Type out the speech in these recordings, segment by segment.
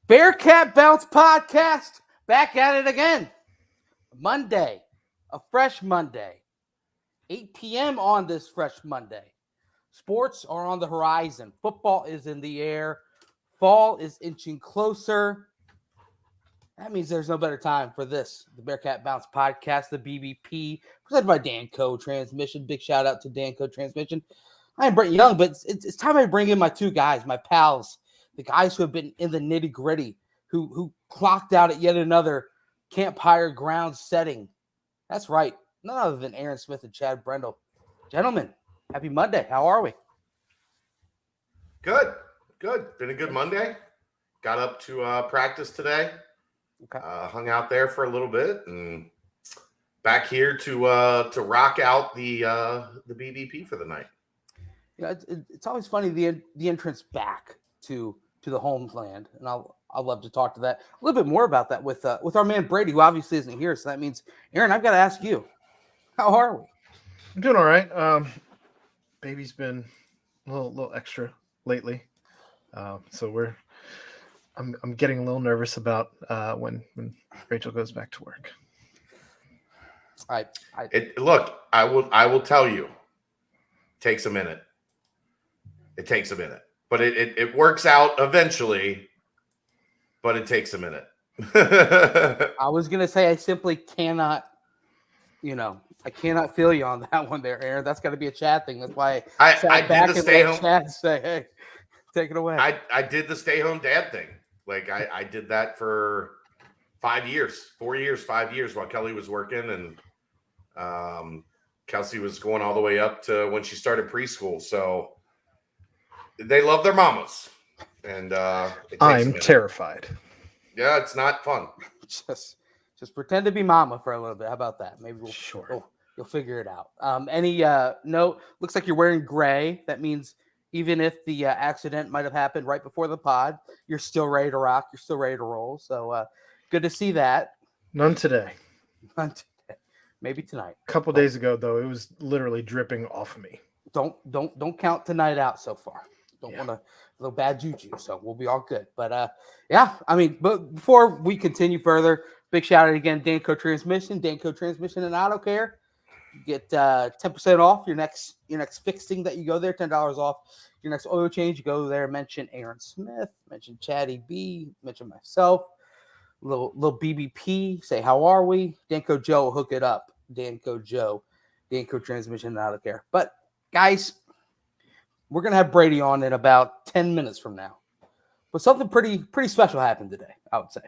Bearcat Bounce Podcast, back at it again. Monday, a fresh Monday, 8 p.m. on this fresh Monday. Sports are on the horizon. Football is in the air. Fall is inching closer. That means there's no better time for this, the Bearcat Bounce Podcast, the BBP, presented by Danco Transmission. Big shout out to Danco Transmission. I am Brent Young, but it's time I bring in my two guys, my pals, the guys who have been in the nitty gritty, who clocked out at yet another campfire ground setting. That's right, none other than Aaron Smith and Chad Brendel. Gentlemen, happy Monday. How are we? Good. Been a good Monday. Got up to practice today. Okay. Hung out there for a little bit and back here to rock out the BBP for the night. Yeah, it's always funny the entrance back to the homeland, and I'll love to talk to that a little bit more about that with our man Brady, who obviously isn't here. So that means, Aaron, I've got to ask you, how are we? I'm doing all right. Baby's been a little extra lately, so I'm getting a little nervous about when Rachel goes back to work. Look, I will tell you, it takes a minute. It takes a minute, but it works out eventually. But it takes a minute. I was gonna say I simply cannot, I cannot feel you on that one there, Aaron. That's got to be a Chad thing. That's why I did the stay home. Chad say, "Hey, take it away." I did the stay home dad thing. Like I did that for 5 years, 5 years while Kelly was working, and Kelsey was going all the way up to when she started preschool. So they love their mamas, and I'm terrified. Yeah, it's not fun. Just pretend to be mama for a little bit. How about that? Maybe you'll figure it out. No, looks like you're wearing gray. That means even if the accident might have happened right before the pod, you're still ready to rock. You're still ready to roll. So good to see that. None today. Maybe tonight. A couple days ago, though, it was literally dripping off of me. Don't count tonight out so far. Don't want a little bad juju, so we'll be all good. But but before we continue further, big shout out again, Danco Transmission and Auto Care. Get 10% off your next fixing that you go there, $10 off your next oil change. You go there, mention Aaron Smith, mention Chatty B, mention myself, little BBP, say how are we? Danco Joe will hook it up. Danco Transmission and Auto Care. But guys, we're gonna have Brady on in about 10 minutes from now. But something pretty special happened today, I would say.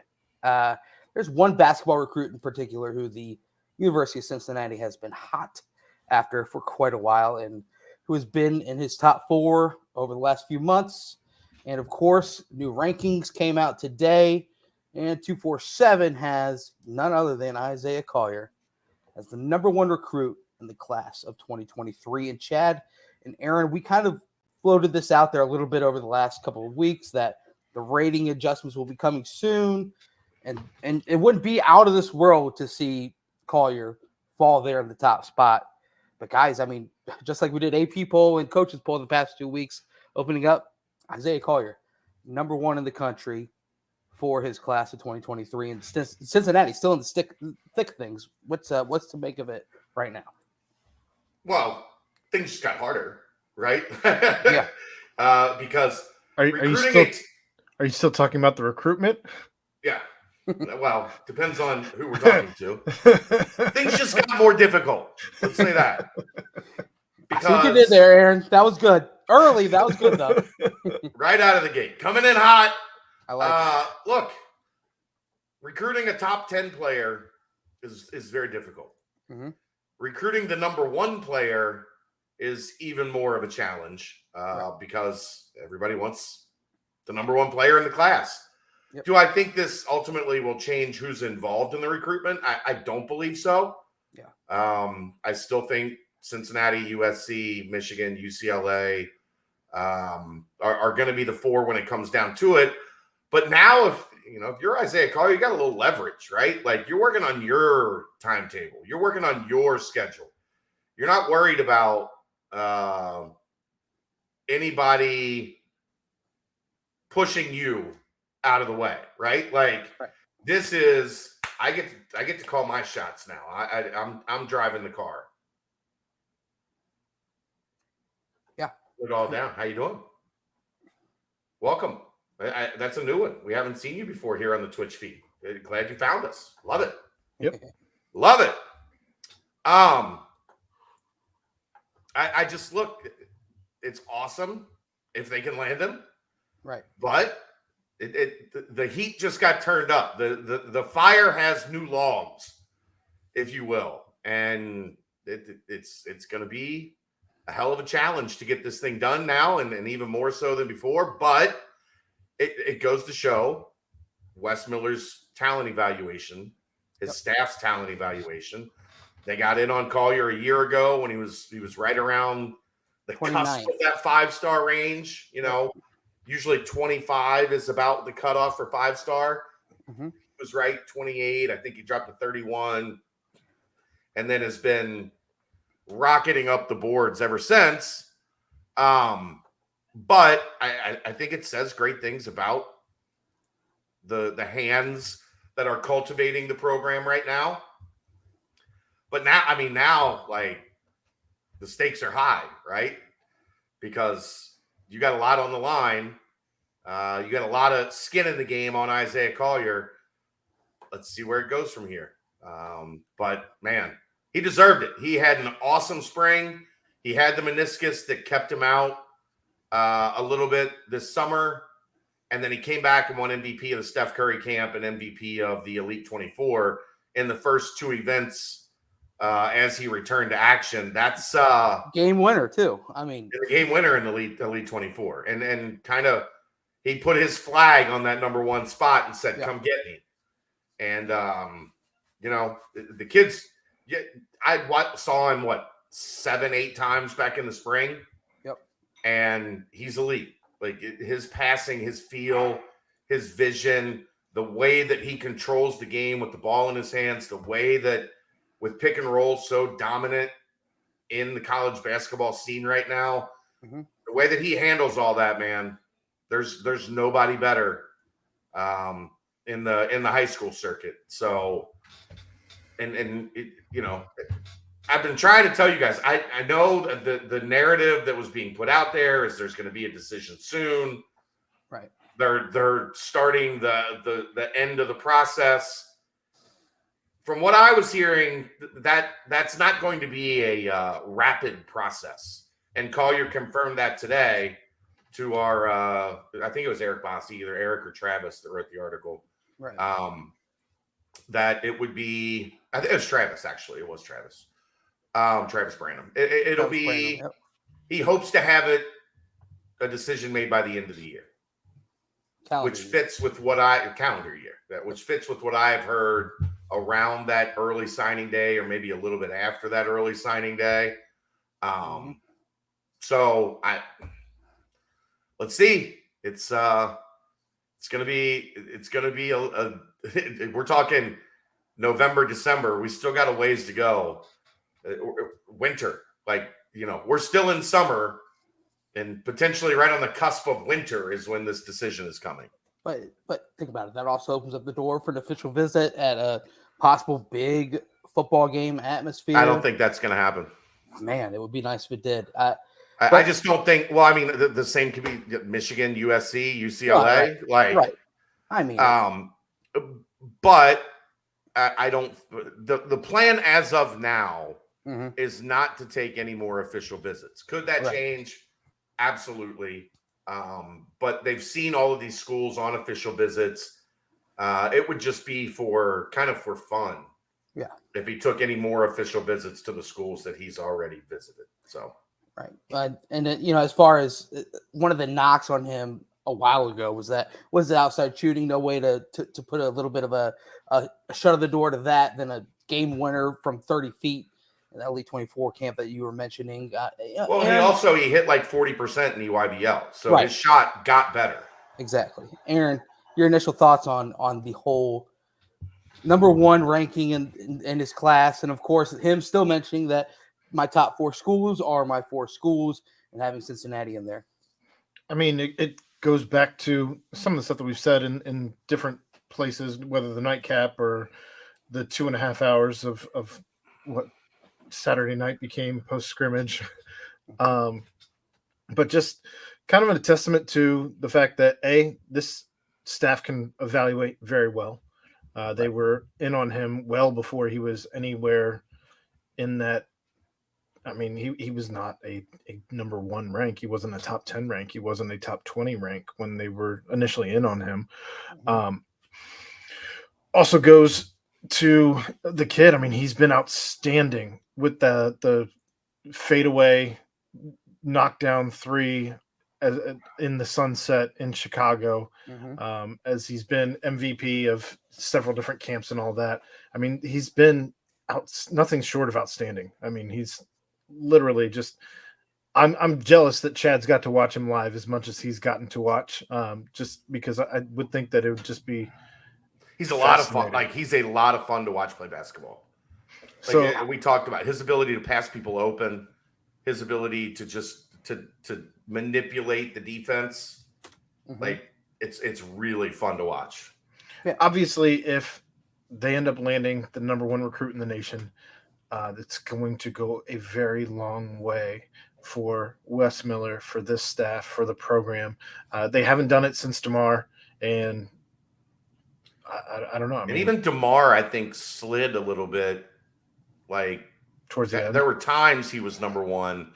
There's one basketball recruit in particular who the University of Cincinnati has been hot after for quite a while, and who has been in his top 4 over the last few months. And of course, new rankings came out today, and 247 has none other than Isaiah Collier as the number 1 recruit in the class of 2023. And Chad and Aaron, we kind of floated this out there a little bit over the last couple of weeks that the rating adjustments will be coming soon, and it wouldn't be out of this world to see Collier fall there in the top spot. But guys, I mean, just like we did AP poll and coaches poll the past 2 weeks, opening up, Isaiah Collier, number 1 in the country for his class of 2023, and Cincinnati still in the thick things. What's to make of it right now? Well, things just got harder, right? Yeah. Because are you still talking about the recruitment? Yeah. Well, depends on who we're talking to. Things just got more difficult. Let's say that. I think you did there, Aaron. That was good. Early, that was good though. Right out of the gate, coming in hot. I like it. Look, recruiting a top 10 player is very difficult. Mm-hmm. Recruiting the number 1 player is even more of a challenge because everybody wants the number 1 player in the class. Yep. Do I think this ultimately will change who's involved in the recruitment? I don't believe so. Yeah. I still think Cincinnati, USC, Michigan, UCLA are going to be the 4 when it comes down to it. But now if you're Isaiah Collier, you got a little leverage, right? Like you're working on your timetable. You're working on your schedule. You're not worried about anybody pushing you out of the way, right? Like Right. this is I get to call my shots now. I'm driving the car. Yeah. Put it all down. How you doing? Welcome. That's a new one. We haven't seen you before here on the Twitch feed. Glad you found us. Love it. Yep. Love it. I just look. It's awesome if they can land him. Right. But the heat just got turned up. The fire has new logs, if you will, and it's going to be a hell of a challenge to get this thing done now, and even more so than before. But it goes to show Wes Miller's talent evaluation, his staff's talent evaluation. They got in on Collier a year ago when he was right around the cusp of that 5-star range. You know, usually 25 is about the cutoff for 5-star. Mm-hmm. He was right, 28. I think he dropped to 31, and then has been rocketing up the boards ever since. But I think it says great things about the hands that are cultivating the program right now. But now, like, the stakes are high, right? Because you got a lot on the line. You got a lot of skin in the game on Isaiah Collier. Let's see where it goes from here. But, man, he deserved it. He had an awesome spring. He had the meniscus that kept him out a little bit this summer. And then he came back and won MVP of the Steph Curry camp and MVP of the Elite 24 in the first 2 events as he returned to action. That's game winner too. I mean, the game winner in the Elite 24. And kind of he put his flag on that number 1 spot and said, come get me. And, you know, the kids, I saw him, 7-8 times back in the spring. Yep. And he's elite. Like his passing, his feel, his vision, the way that he controls the game with the ball in his hands, the way that with pick and roll so dominant in the college basketball scene right now, the way that he handles all that, man, there's nobody better in the high school circuit. So, and it, you know, I've been trying to tell you guys, I know that the narrative that was being put out there is there's going to be a decision soon. Right. They're starting the end of the process. From what I was hearing, that's not going to be a rapid process. And Collier confirmed that today to our, I think it was Eric Bossy, either Eric or Travis that wrote the article. Right. That it would be, I think it was Travis, actually. It was Travis. Travis Branham. It'll be. Branham, yep. He hopes to have a decision made by the end of the year, calendar which fits with what calendar year, which fits with what I've heard around that early signing day, or maybe a little bit after that early signing day. So let's see. It's gonna be a we're talking November, December. We still got a ways to go. Winter, like, you know, we're still in summer, and potentially right on the cusp of winter is when this decision is coming. But think about it. That also opens up the door for an official visit at a possible big football game atmosphere. I don't think that's going to happen. Man, it would be nice if it did. I just don't think. Well, I mean, the same could be Michigan, USC, UCLA. Right. I mean, but I don't. The plan as of now is not to take any more official visits. Could that change? Absolutely. But they've seen all of these schools on official visits. It would just be for fun. Yeah. If he took any more official visits to the schools that he's already visited. So. Right. And you know, as far as one of the knocks on him a while ago was the outside shooting. No way to put a little bit of a shut of the door to that than a game winner from 30 feet. The Elite 24 camp that you were mentioning. Well, Aaron, he hit like 40% in EYBL, so his shot got better. Exactly. Aaron, your initial thoughts on the whole number 1 ranking in his class, and of course him still mentioning that my top 4 schools are my 4 schools, and having Cincinnati in there. I mean, it goes back to some of the stuff that we've said in different places, whether the nightcap or the 2.5 hours of what Saturday night became post scrimmage. But just kind of a testament to the fact that this staff can evaluate very well. They were in on him well before he was anywhere in that. I mean, he was not a number 1 rank. He wasn't a top 10 rank. He wasn't a top 20 rank when they were initially in on him. Also goes to the kid. I mean, he's been outstanding with the fadeaway knockdown 3 in the sunset in Chicago, as he's been MVP of several different camps and all that. I mean, he's been nothing short of outstanding. I mean, he's literally just. I'm jealous that Chad's got to watch him live as much as he's gotten to watch, just because I would think that it would just be. He's a lot of fun. Like, he's a lot of fun to watch play basketball. Like, so we talked about his ability to pass people open, his ability to just to manipulate the defense. Like, it's really fun to watch. Yeah. Obviously, if they end up landing the number 1 recruit in the nation, that's going to go a very long way for Wes Miller, for this staff, for the program. They haven't done it since DeMar, and I don't know. I mean, even DeMar, I think, slid a little bit. Like, towards the end. There were times he was number 1.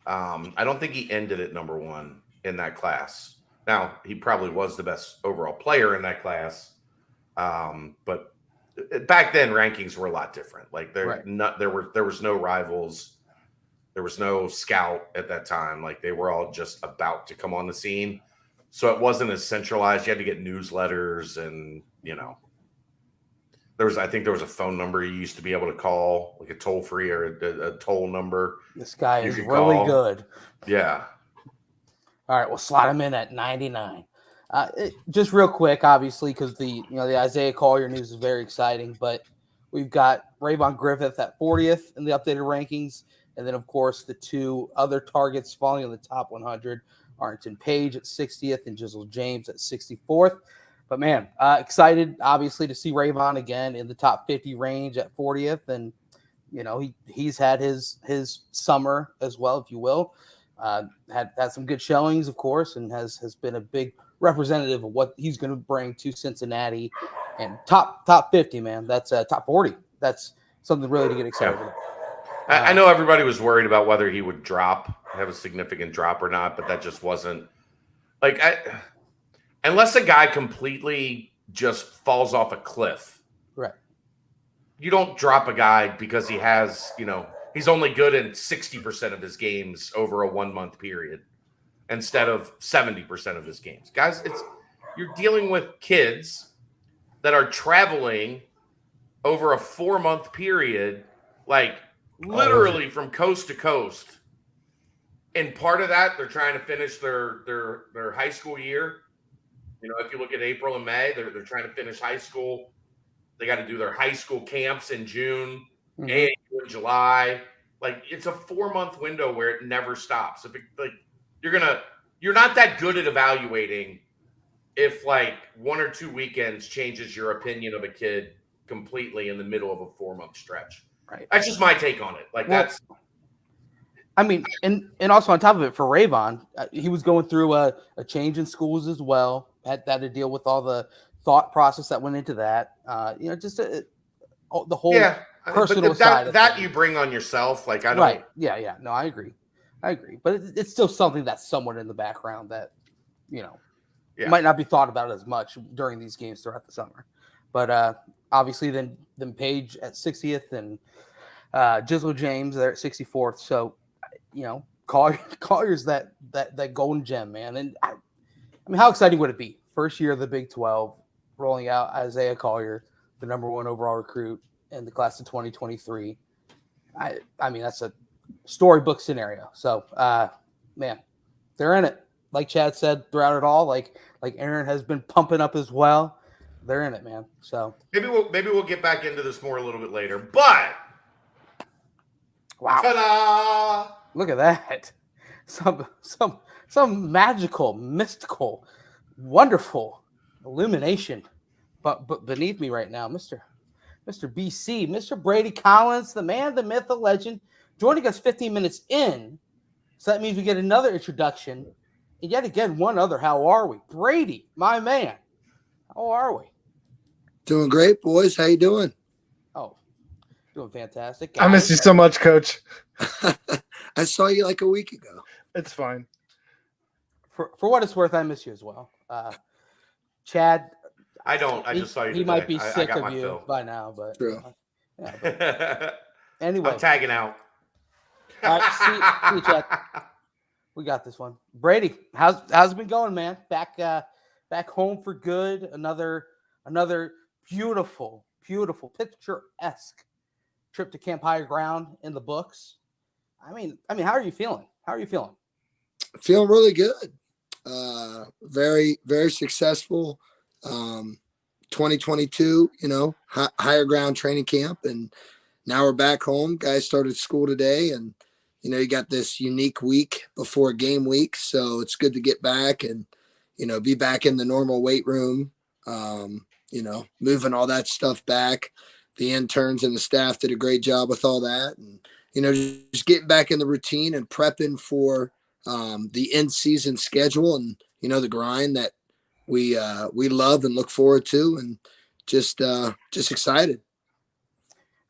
I don't think he ended at number 1 in that class. Now, he probably was the best overall player in that class. But back then, rankings were a lot different. Like, there was no rivals. There was no scout at that time. Like, they were all just about to come on the scene. So it wasn't as centralized. You had to get newsletters and, I think there was a phone number you used to be able to call, like a toll free or a toll number. This guy is really good. Yeah. All right, we'll slot him in at 99. Just real quick, obviously, because the Isaiah Collier news is very exciting, but we've got Rayvon Griffith at 40th in the updated rankings, and then of course the 2 other targets falling in the top 100: Arlington Page at 60th and Jizzle James at 64th. But man, excited obviously to see Rayvon again in the top 50 range at 40th, and he's had his summer as well, if you will. Had some good showings, of course, and has been a big representative of what he's going to bring to Cincinnati. And top 50, man. That's top 40. That's something really to get excited about. I know everybody was worried about whether he would have a significant drop or not, but that just wasn't like unless a guy completely just falls off a cliff. Right. You don't drop a guy because he has, he's only good in 60% of his games over a 1-month period instead of 70% of his games. Guys, you're dealing with kids that are traveling over a 4-month period, like literally from coast to coast. And part of that, they're trying to finish their high school year. If you look at April and May, they're trying to finish high school. They got to do their high school camps in June, AAU in July. Like, it's a 4-month window where it never stops. You're not that good at evaluating if like 1 or 2 weekends changes your opinion of a kid completely in the middle of a 4-month stretch. Right. That's just my take on it. Like, I mean, and also on top of it, for Rayvon, he was going through a change in schools as well. Had to deal with all the thought process that went into that. Just the whole personal side. That you bring on yourself. Like, I don't. Right. Yeah. No, I agree. But it's still something that's somewhat in the background that, might not be thought about as much during these games throughout the summer. But obviously, then Page at 60th and Jizzle James there at 64th. So, Collier's that golden gem, man. And I mean, how exciting would it be? First year of the Big 12, rolling out Isaiah Collier, the number 1 overall recruit in the class of 2023. I mean, that's a storybook scenario. So, man, they're in it. Like Chad said throughout it all, like Aaron has been pumping up as well. They're in it, man. So maybe we'll get back into this more a little bit later. But wow, ta-da! Look at that. some magical, mystical, wonderful illumination, but beneath me right now, Mr. BC, Mr. Brady Collins, the man, the myth, the legend, joining us 15 minutes in. So that means we get another introduction. And yet again, one other. How are we? Brady, my man. How are we? Doing great, boys. How you doing? Oh, doing fantastic. I miss you so much, Coach. I saw you like a week ago. It's fine. For what it's worth, I miss you as well. Chad. I don't. I just saw you He today. might be I sick got of my you fill. by now, but True. Yeah, but anyway. I'm tagging out. All right, see you, Chad. We got this one. Brady, how's it been going, man? Back home for good. Another beautiful, picturesque trip to Camp Higher Ground in the books. I mean, how are you feeling? Feeling really good. Very, very successful. 2022, higher ground training camp, and now we're back home. Guys started school today, and you got this unique week before game week, so it's good to get back and be back in the normal weight room. Moving all that stuff back. The interns and the staff did a great job with all that, and just getting back in the routine and prepping for the in-season schedule and the grind that we love and look forward to, and just excited.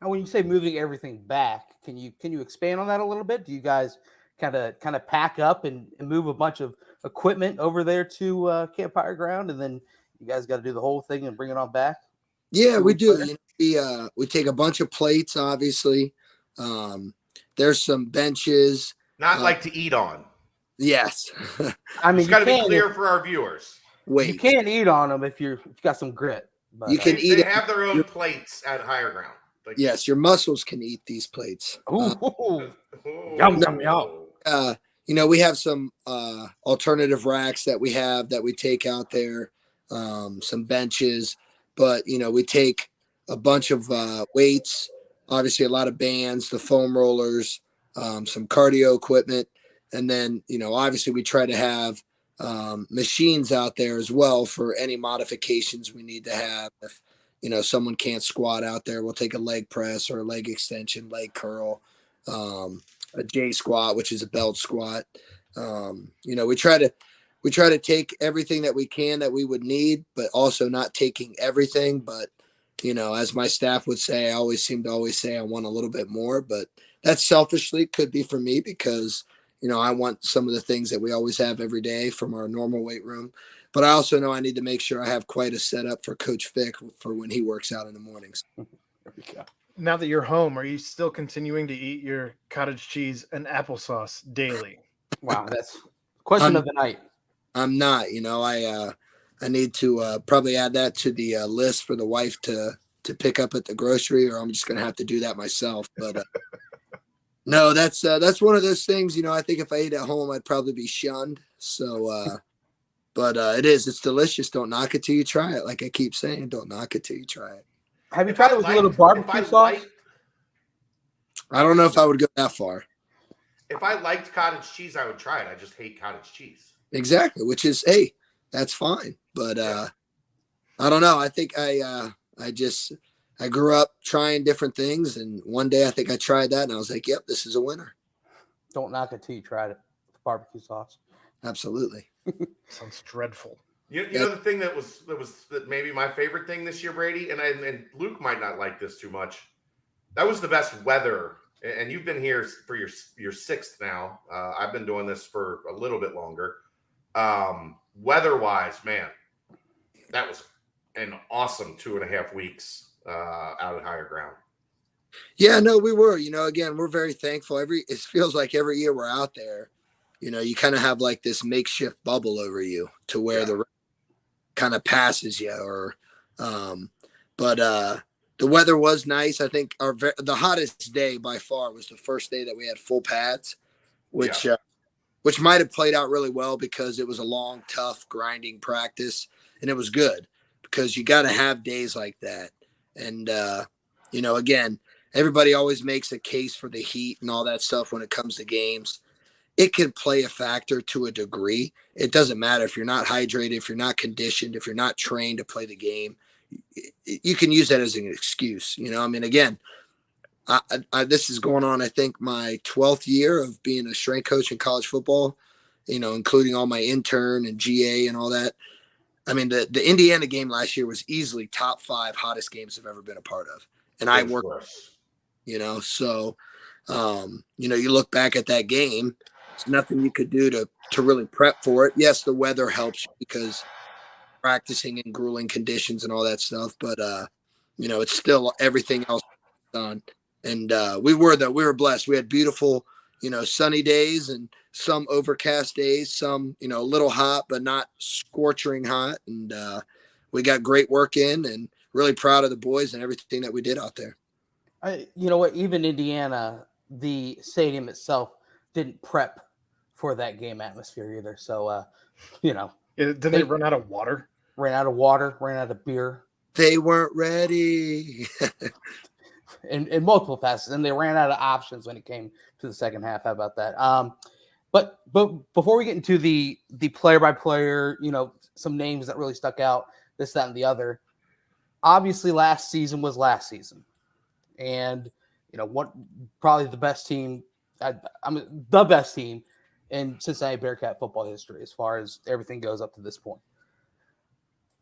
And when you say moving everything back, can you expand on that a little bit? Do you guys kind of pack up and move a bunch of equipment over there to Camp Higher Ground, and then you guys got to do the whole thing and bring it on back? Yeah, we do. We take a bunch of plates, obviously. There's some benches. Not like to eat on. Yes. I mean, it's got to be clear for our viewers. Wait. You can't eat on them if you've got some grit. But, you can eat. They have their own plates at Higher Ground. Like, yes, your muscles can eat these plates. Yum, yum, yum. We have some alternative racks that we take out there, some benches, but we take a bunch of weights, obviously a lot of bands, the foam rollers, some cardio equipment, and then obviously we try to have machines out there as well for any modifications we need to have. If someone can't squat out there, we'll take a leg press or a leg extension, leg curl, a J squat, which is a belt squat. We try to take everything that we can that we would need, but also not taking everything. But as my staff would say, I always say I want a little bit more, but that selfishly could be for me because I want some of the things that we always have every day from our normal weight room. But I also know I need to make sure I have quite a setup for Coach Fick for when he works out in the mornings. Now that you're home, are you still continuing to eat your cottage cheese and applesauce daily? Wow, that's question of the night. I'm not. I need to probably add that to the list for the wife to pick up at the grocery, or I'm just going to have to do that myself. But no, that's one of those things. I think if I ate at home, I'd probably be shunned. So. But it's delicious. Don't knock it till you try it. Like I keep saying, don't knock it till you try it. Have you tried it with a little barbecue sauce? I don't know if I would go that far. If I liked cottage cheese, I would try it. I just hate cottage cheese. Exactly, which is, hey, that's fine. But I don't know. I think I grew up trying different things, and one day I think I tried that, and I was like, yep, this is a winner. Don't knock it till you tried it. Barbecue sauce. Absolutely. Sounds dreadful. You know the thing that was maybe my favorite thing this year, Brady, and Luke might not like this too much. That was the best weather, and you've been here for your sixth now. I've been doing this for a little bit longer. Weather-wise, man, that was an awesome 2.5 weeks out at Higher Ground. Yeah, no, we were. Again, we're very thankful. It feels like every year we're out there. You kind of have like this makeshift bubble over you to where the kind of passes you, but the weather was nice. I think the hottest day by far was the first day that we had full pads, which might have played out really well because it was a long, tough, grinding practice, and it was good because you got to have days like that. And again, everybody always makes a case for the heat and all that stuff when it comes to games. it can play a factor to a degree. It doesn't matter if you're not hydrated, if you're not conditioned, if you're not trained to play the game. You can use that as an excuse. I mean, again, this is going on, I think, my 12th year of being a strength coach in college football, including all my intern and GA and all that. I mean, the Indiana game last year was easily top 5 hottest games I've ever been a part of. And I worked, so, you look back at that game, there's nothing you could do to really prep for it. Yes, the weather helps you because practicing in grueling conditions and all that stuff, but, it's still everything else done. And we were blessed. We had beautiful, sunny days and some overcast days, some, a little hot, but not scorching hot. And we got great work in and really proud of the boys and everything that we did out there. You know what? Even Indiana, the stadium itself didn't prep for that game atmosphere either. So, did they run out of water? Ran out of water, ran out of beer. They weren't ready. in multiple facets, and they ran out of options when it came to the second half. How about that? But before we get into the player by player, some names that really stuck out, this, that, and the other. Obviously, last season was last season, and what probably the best team. The best team in Cincinnati Bearcat football history as far as everything goes up to this point.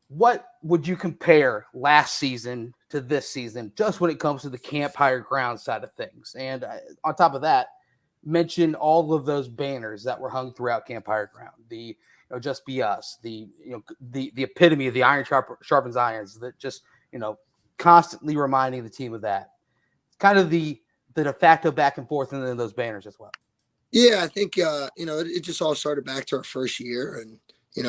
What would you compare last season to this season, just when it comes to the Camp Higher Ground side of things? And on top of that, mention all of those banners that were hung throughout Camp Higher Ground. The Just Be Us, the epitome of the iron sharpens irons, that just constantly reminding the team of that. Kind of the de facto back and forth, and then those banners as well. Yeah, I think it just all started back to our first year, and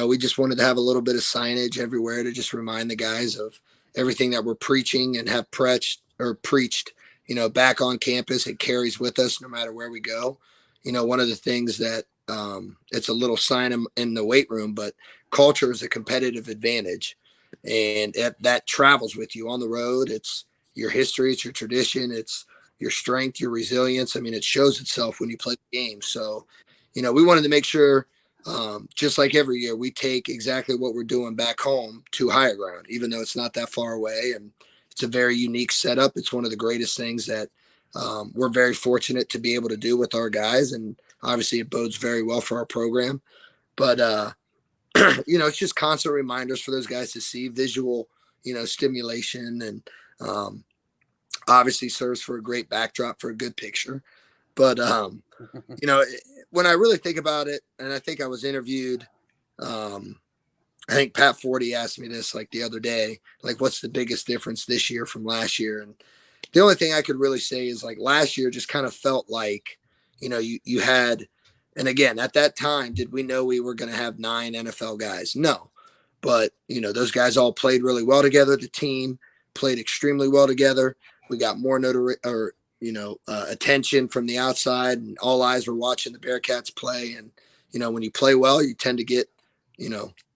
we just wanted to have a little bit of signage everywhere to just remind the guys of everything that we're preaching and have preached, back on campus. It carries with us no matter where we go. One of the things that it's a little sign in the weight room, but culture is a competitive advantage, and that travels with you on the road. It's your history, it's your tradition, it's your strength, your resilience. I mean, it shows itself when you play the game. So, we wanted to make sure, just like every year, we take exactly what we're doing back home to Higher Ground, even though it's not that far away. And it's a very unique setup. It's one of the greatest things that we're very fortunate to be able to do with our guys. And obviously it bodes very well for our program. But, it's just constant reminders for those guys to see visual, stimulation, and obviously serves for a great backdrop for a good picture. But, when I really think about it, and I think I was interviewed, I think Pat Forty asked me this like the other day, like, what's the biggest difference this year from last year? And the only thing I could really say is, like, last year just kind of felt like, you had, and again, at that time, did we know we were going to have 9 NFL guys? No. But, those guys all played really well together. The team played extremely well together. We got more attention from the outside, and all eyes were watching the Bearcats play. And, when you play well, you tend to get,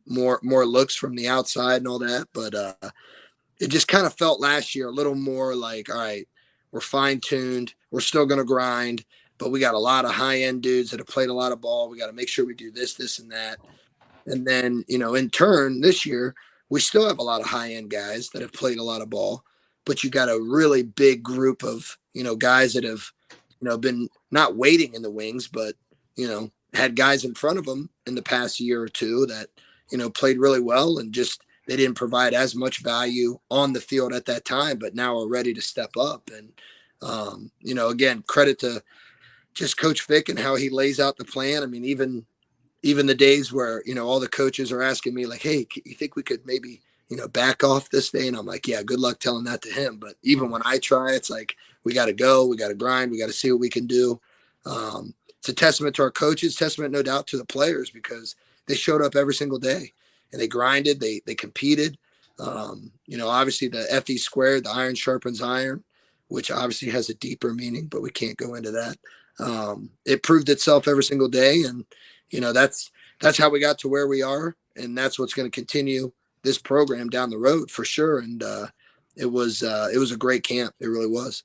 more looks from the outside and all that. But it just kind of felt last year a little more like, all right, we're fine tuned. We're still going to grind, but we got a lot of high end dudes that have played a lot of ball. We got to make sure we do this, and that. And then, in turn, this year, we still have a lot of high end guys that have played a lot of ball, but you got a really big group of, guys that have, been not waiting in the wings, but, had guys in front of them in the past year or two that, played really well, and just, they didn't provide as much value on the field at that time, but now are ready to step up. And, again, credit to just Coach Vic and how he lays out the plan. I mean, even the days where, all the coaches are asking me like, hey, you think we could maybe, back off this day? And I'm like, yeah, good luck telling that to him. But even when I try, it's like, we got to go, we got to grind, we got to see what we can do. It's a testament to our coaches, testament, no doubt, to the players, because they showed up every single day and they grinded, they competed. Obviously the FE squared, the iron sharpens iron, which obviously has a deeper meaning, but we can't go into that. It proved itself every single day. And, that's how we got to where we are. And that's what's going to continue this program down the road for sure. And it was a great camp. It really was.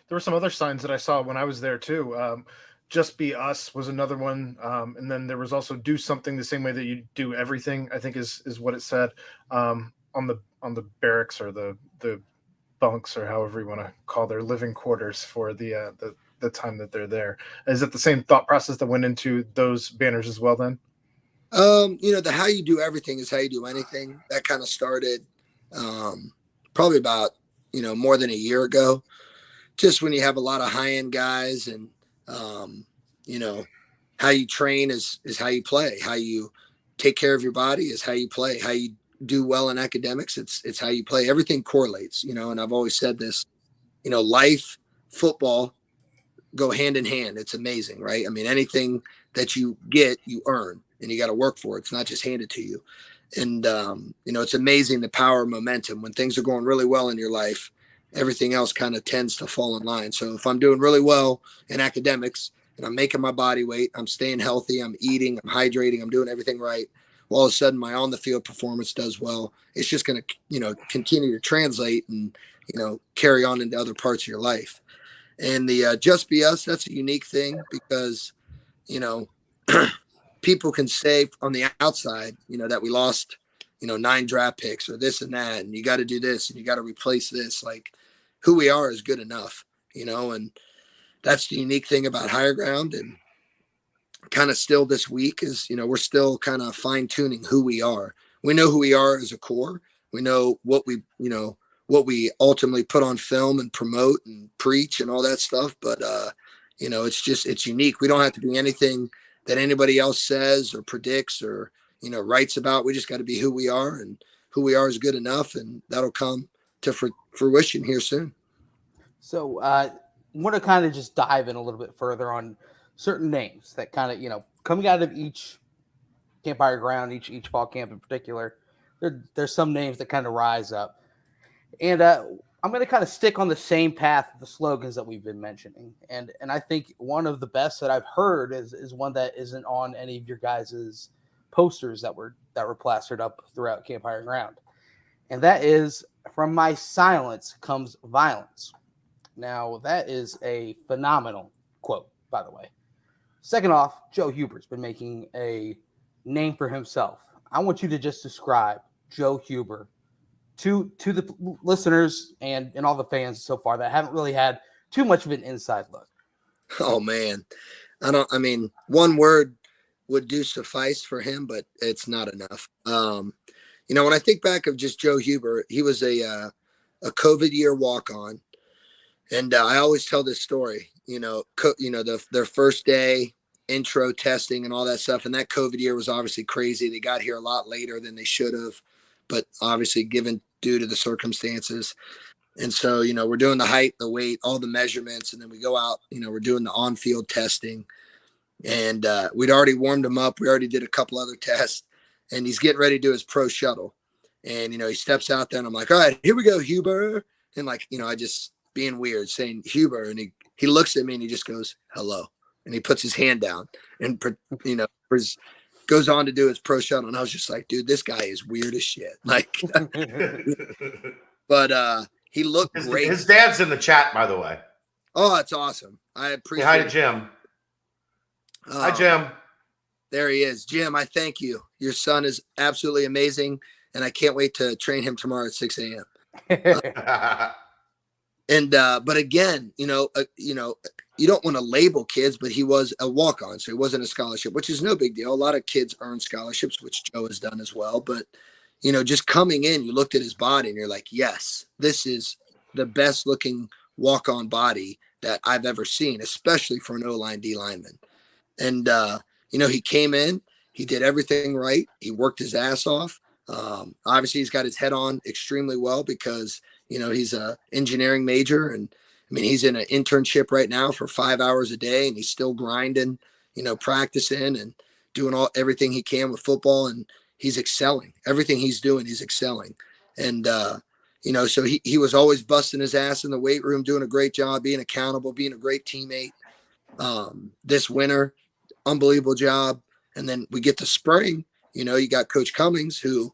There were some other signs that I saw when I was there too. Just Be Us was another one. And then there was also Do Something the Same Way That You Do Everything, I think is what it said, on the barracks or the bunks, or however you want to call their living quarters for the time that they're there. Is it the same thought process that went into those banners as well then? The How You Do Everything is How You Do Anything. That kind of started probably about, more than a year ago. Just when you have a lot of high-end guys, and how you train is how you play. How you take care of your body is how you play. How you do well in academics, it's how you play. Everything correlates, and I've always said this, life, football go hand in hand. It's amazing, right? I mean, anything that you get, you earn, and you got to work for it. It's not just handed to you. And, it's amazing the power of momentum. When things are going really well in your life, everything else kind of tends to fall in line. So if I'm doing really well in academics and I'm making my body weight, I'm staying healthy, I'm eating, I'm hydrating, I'm doing everything right, well, all of a sudden my on the field performance does well. It's just going to, continue to translate and, carry on into other parts of your life. And the Just Be Us, that's a unique thing because, people can say on the outside, that we lost, 9 draft picks or this and that, and you got to do this and you got to replace this. Like, who we are is good enough, and that's the unique thing about Higher Ground. And kind of still this week is, we're still kind of fine tuning who we are. We know who we are as a core. We know what we ultimately put on film and promote and preach and all that stuff. But, it's unique. We don't have to be anything that anybody else says or predicts or, writes about. We just got to be who we are, and who we are is good enough, and that'll come to fruition here soon. So I want to kind of just dive in a little bit further on certain names that kind of, coming out of each Camp Higher Ground, each fall camp in particular, there's some names that kind of rise up. And I'm going to kind of stick on the same path of the slogans that we've been mentioning. And I think one of the best that I've heard is one that isn't on any of your guys' posters that were plastered up throughout Camp Higher Ground. And that is, from my silence comes violence. Now, that is a phenomenal quote, by the way. Second off, Joe Hubert's been making a name for himself. I want you to just describe Joe Huber to the listeners and all the fans so far that haven't really had too much of an inside look. Oh man. One word would do suffice for him, but it's not enough. When I think back of just Joe Huber, he was a COVID year walk-on. And I always tell this story, their first day intro testing and all that stuff. And that COVID year was obviously crazy. They got here a lot later than they should have, but obviously given due to the circumstances. And so, we're doing the height, the weight, all the measurements. And then we go out, we're doing the on-field testing. And we'd already warmed him up. We already did a couple other tests. And he's getting ready to do his pro shuttle. And, he steps out there and I'm like, all right, here we go, Huber. And I just being weird saying Huber. And he looks at me and he just goes, hello. And he puts his hand down and, goes on to do his pro shuttle. And I was just like, dude, this guy is weird as shit. Like, but he looked great. His dad's in the chat, by the way. Oh, that's awesome. I appreciate Hi, it. Jim. Hi, Jim. There he is. Jim, I thank you. Your son is absolutely amazing. And I can't wait to train him tomorrow at 6 a.m. But again, you don't want to label kids, but he was a walk-on, so he wasn't a scholarship, which is no big deal. A lot of kids earn scholarships, which Joe has done as well. But, just coming in, you looked at his body and you're like, yes, this is the best looking walk-on body that I've ever seen, especially for an O-line D lineman. And, he came in, he did everything right. He worked his ass off. Obviously he's got his head on extremely well because, he's a engineering major, and he's in an internship right now for 5 hours a day, and he's still grinding, practicing and doing everything he can with football, and he's excelling. Everything he's doing, he's excelling. And, so he was always busting his ass in the weight room, doing a great job, being accountable, being a great teammate. This winter, unbelievable job. And then we get to spring, you got Coach Cummings who,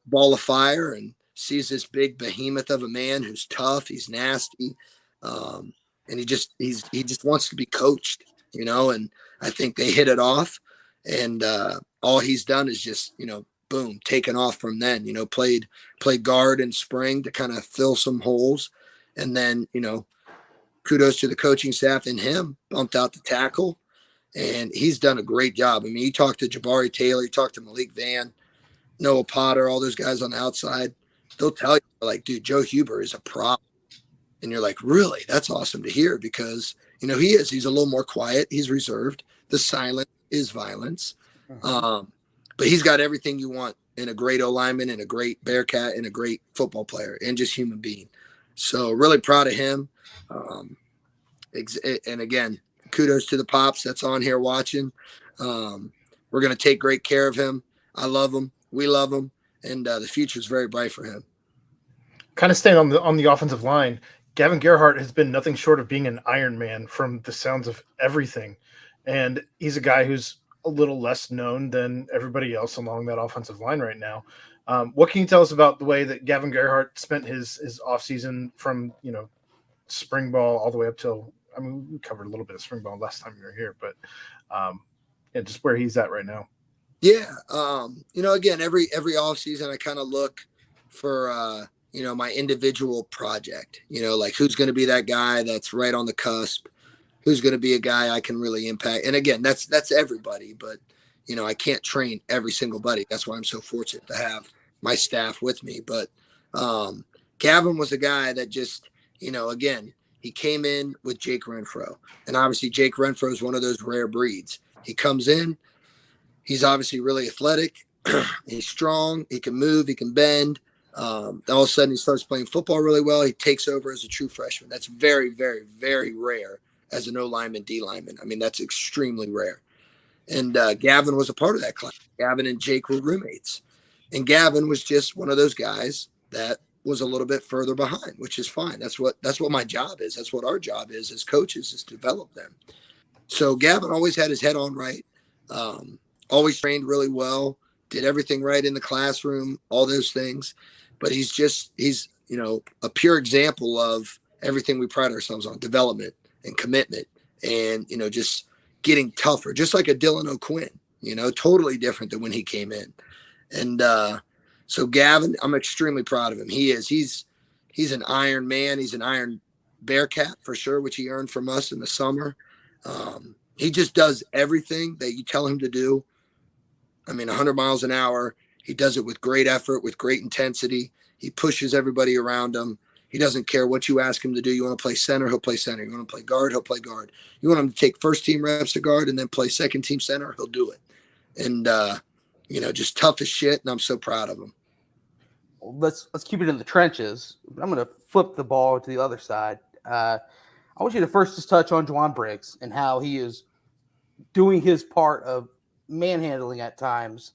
ball of fire and sees this big behemoth of a man who's tough. He's nasty. And he just wants to be coached. and I think they hit it off. And all he's done is just, boom, taken off from then, played guard in spring to kind of fill some holes. And then, kudos to the coaching staff and him, bumped out the tackle. And he's done a great job. I mean, you talk to Jabari Taylor, you talk to Malik Van, Noah Potter, all those guys on the outside, they'll tell you, like, dude, Joe Huber is a prop. And you're like, really? That's awesome to hear because, he is. He's a little more quiet. He's reserved. The silence is violence. But he's got everything you want in a great O-lineman and a great Bearcat and a great football player and just human being. So really proud of him. And again, kudos to the pops that's on here watching. We're going to take great care of him. I love him. We love him. And the future is very bright for him. Kind of staying on the offensive line, Gavin Gerhardt has been nothing short of being an Iron Man from the sounds of everything. And he's a guy who's a little less known than everybody else along that offensive line right now. What can you tell us about the way that Gavin Gerhardt spent his offseason from, spring ball all the way up till, we covered a little bit of spring ball last time you were here, but just where he's at right now. Yeah. Again, every offseason I kind of look for, my individual project, like who's going to be that guy that's right on the cusp, who's going to be a guy I can really impact. And again, that's everybody, but I can't train every single buddy. That's why I'm so fortunate to have my staff with me. But Gavin was a guy that just, again, he came in with Jake Renfro, and obviously Jake Renfro is one of those rare breeds. He comes in, he's obviously really athletic. He's strong. He can move. He can bend. All of a sudden he starts playing football really well. He takes over as a true freshman. That's very, very, very rare as an O-lineman, D-lineman. I mean, that's extremely rare. And Gavin was a part of that class. Gavin and Jake were roommates. And Gavin was just one of those guys that was a little bit further behind, which is fine. That's what my job is. That's what our job is as coaches, is to develop them. So Gavin always had his head on right, always trained really well, did everything right in the classroom, all those things. But he's a pure example of everything we pride ourselves on: development and commitment and, just getting tougher, just like a Dylan O'Quinn, totally different than when he came in. And so Gavin, I'm extremely proud of him. He's an Iron Man. He's an Iron Bearcat for sure, which he earned from us in the summer. He just does everything that you tell him to do. 100 miles an hour. He does it with great effort, with great intensity. He pushes everybody around him. He doesn't care what you ask him to do. You want to play center, he'll play center. You want to play guard, he'll play guard. You want him to take first team reps to guard and then play second team center, he'll do it. And, just tough as shit. And I'm so proud of him. Let's keep it in the trenches. I'm going to flip the ball to the other side. I want you to first just touch on Juwan Briggs and how he is doing his part of manhandling at times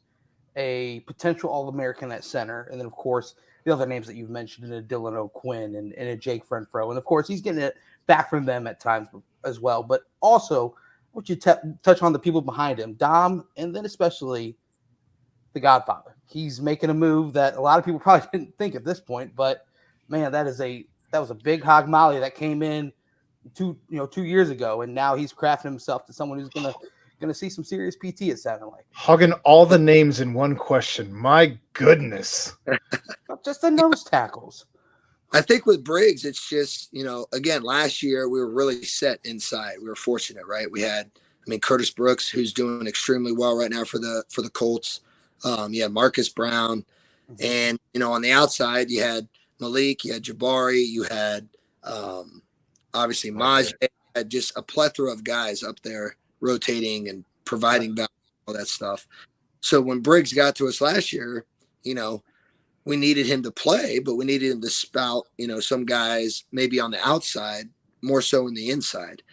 a potential All-American at center. And then, of course, the other names that you've mentioned, a Dylan O'Quinn and a Jake Renfro. And, of course, he's getting it back from them at times as well. But also, I want you to touch on the people behind him, Dom, and then especially the Godfather. He's making a move that a lot of people probably didn't think at this point. But, man, that was a big hog molly that came in 2 years ago. And now he's crafting himself to someone who's going to see some serious PT, it sounded like. Hogging all the names in one question. My goodness. Not just the nose tackles. I think with Briggs, it's just, again, last year we were really set inside. We were fortunate, right? We had, Curtis Brooks, who's doing extremely well right now for the Colts. You had Marcus Brown. And, on the outside, you had Malik, you had Jabari, you had obviously Maj, had just a plethora of guys up there rotating and providing value, all that stuff. So when Briggs got to us last year, we needed him to play, but we needed him to spout, some guys maybe on the outside, more so in the inside.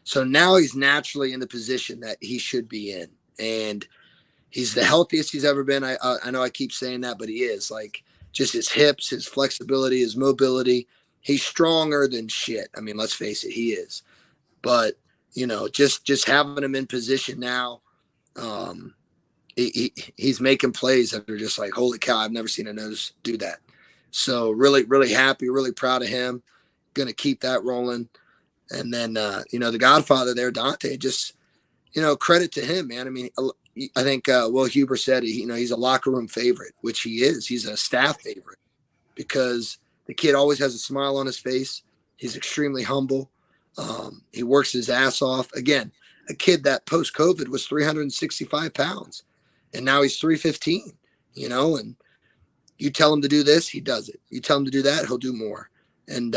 So now he's naturally in the position that he should be in. And he's the healthiest he's ever been. I know I keep saying that, but he is. Like, just his hips, his flexibility, his mobility. He's stronger than shit. Let's face it, he is. But just having him in position now, he's making plays that are just like, holy cow, I've never seen a nose do that. So really, really happy, really proud of him. Going to keep that rolling. And then, the Godfather there, Dante, just credit to him, man. I mean, I think Will Huber said, he's a locker room favorite, which he is. He's a staff favorite because the kid always has a smile on his face. He's extremely humble. He works his ass off. Again, a kid that post-COVID was 365 pounds, and now he's 315, and you tell him to do this, he does it. You tell him to do that, he'll do more. And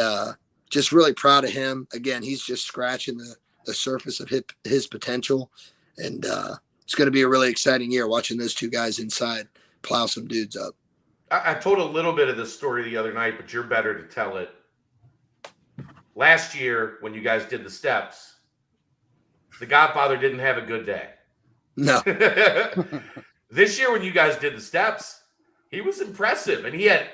just really proud of him. Again, he's just scratching the surface of his potential. And it's going to be a really exciting year watching those two guys inside plow some dudes up. I told a little bit of this story the other night, but you're better to tell it. Last year, when you guys did the steps, the Godfather didn't have a good day. No. This year, when you guys did the steps, he was impressive, and he had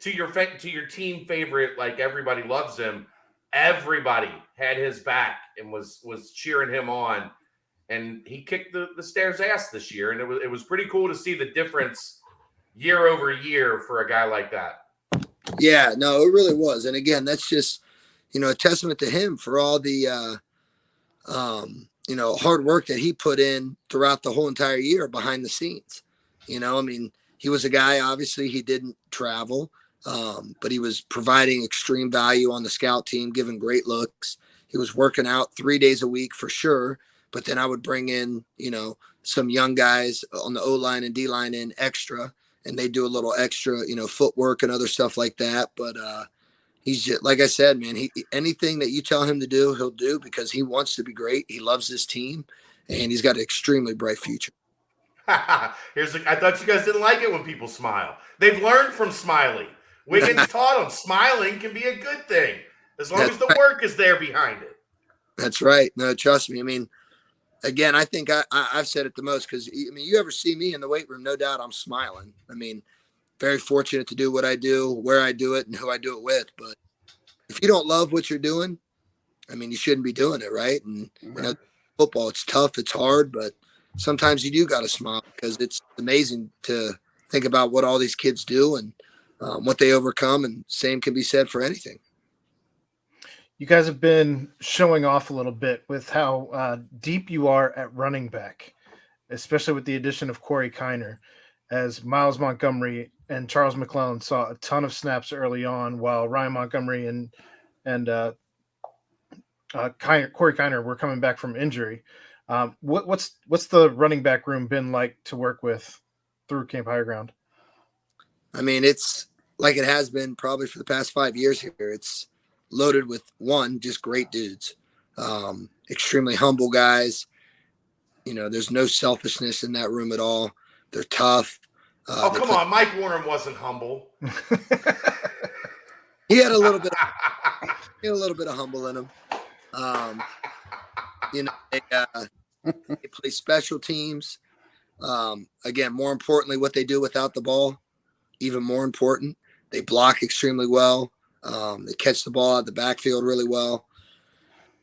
to your team favorite, like everybody loves him. Everybody had his back and was cheering him on, and he kicked the Stairs' ass this year, and it was pretty cool to see the difference year over year for a guy like that. Yeah, no, it really was, and again, that's just a testament to him for all the hard work that he put in throughout the whole entire year behind the scenes. I mean, he was a guy, obviously he didn't travel, but he was providing extreme value on the scout team, giving great looks. He was working out 3 days a week for sure. But then I would bring in, some young guys on the O-line and D-line in extra, and they do a little extra, footwork and other stuff like that. But he's just, like I said, man, anything that you tell him to do, he'll do because he wants to be great. He loves his team, and he's got an extremely bright future. I thought you guys didn't like it when people smile. They've learned from Smiley. Wiggins taught them smiling can be a good thing as long as the work is there behind it. That's right. No, trust me. I mean, again, I think I've said it the most because, you ever see me in the weight room, no doubt I'm smiling. I mean, very fortunate to do what I do, where I do it, and who I do it with. But if you don't love what you're doing, you shouldn't be doing it, right? And football, it's tough, it's hard, but sometimes you do got to smile because it's amazing to think about what all these kids do and what they overcome. And same can be said for anything. You guys have been showing off a little bit with how deep you are at running back, especially with the addition of Corey Kiner, as Miles Montgomery and Charles McClellan saw a ton of snaps early on, while Ryan Montgomery and Corey Kiner were coming back from injury. What's the running back room been like to work with through Camp Higher Ground? It's like it has been probably for the past 5 years here. It's loaded with just great dudes, extremely humble guys. There's no selfishness in that room at all. They're tough. Come on. Mike Warren wasn't humble. He had a little bit of humble in him. They play special teams. Again, more importantly, what they do without the ball, even more important. They block extremely well. They catch the ball out the backfield really well.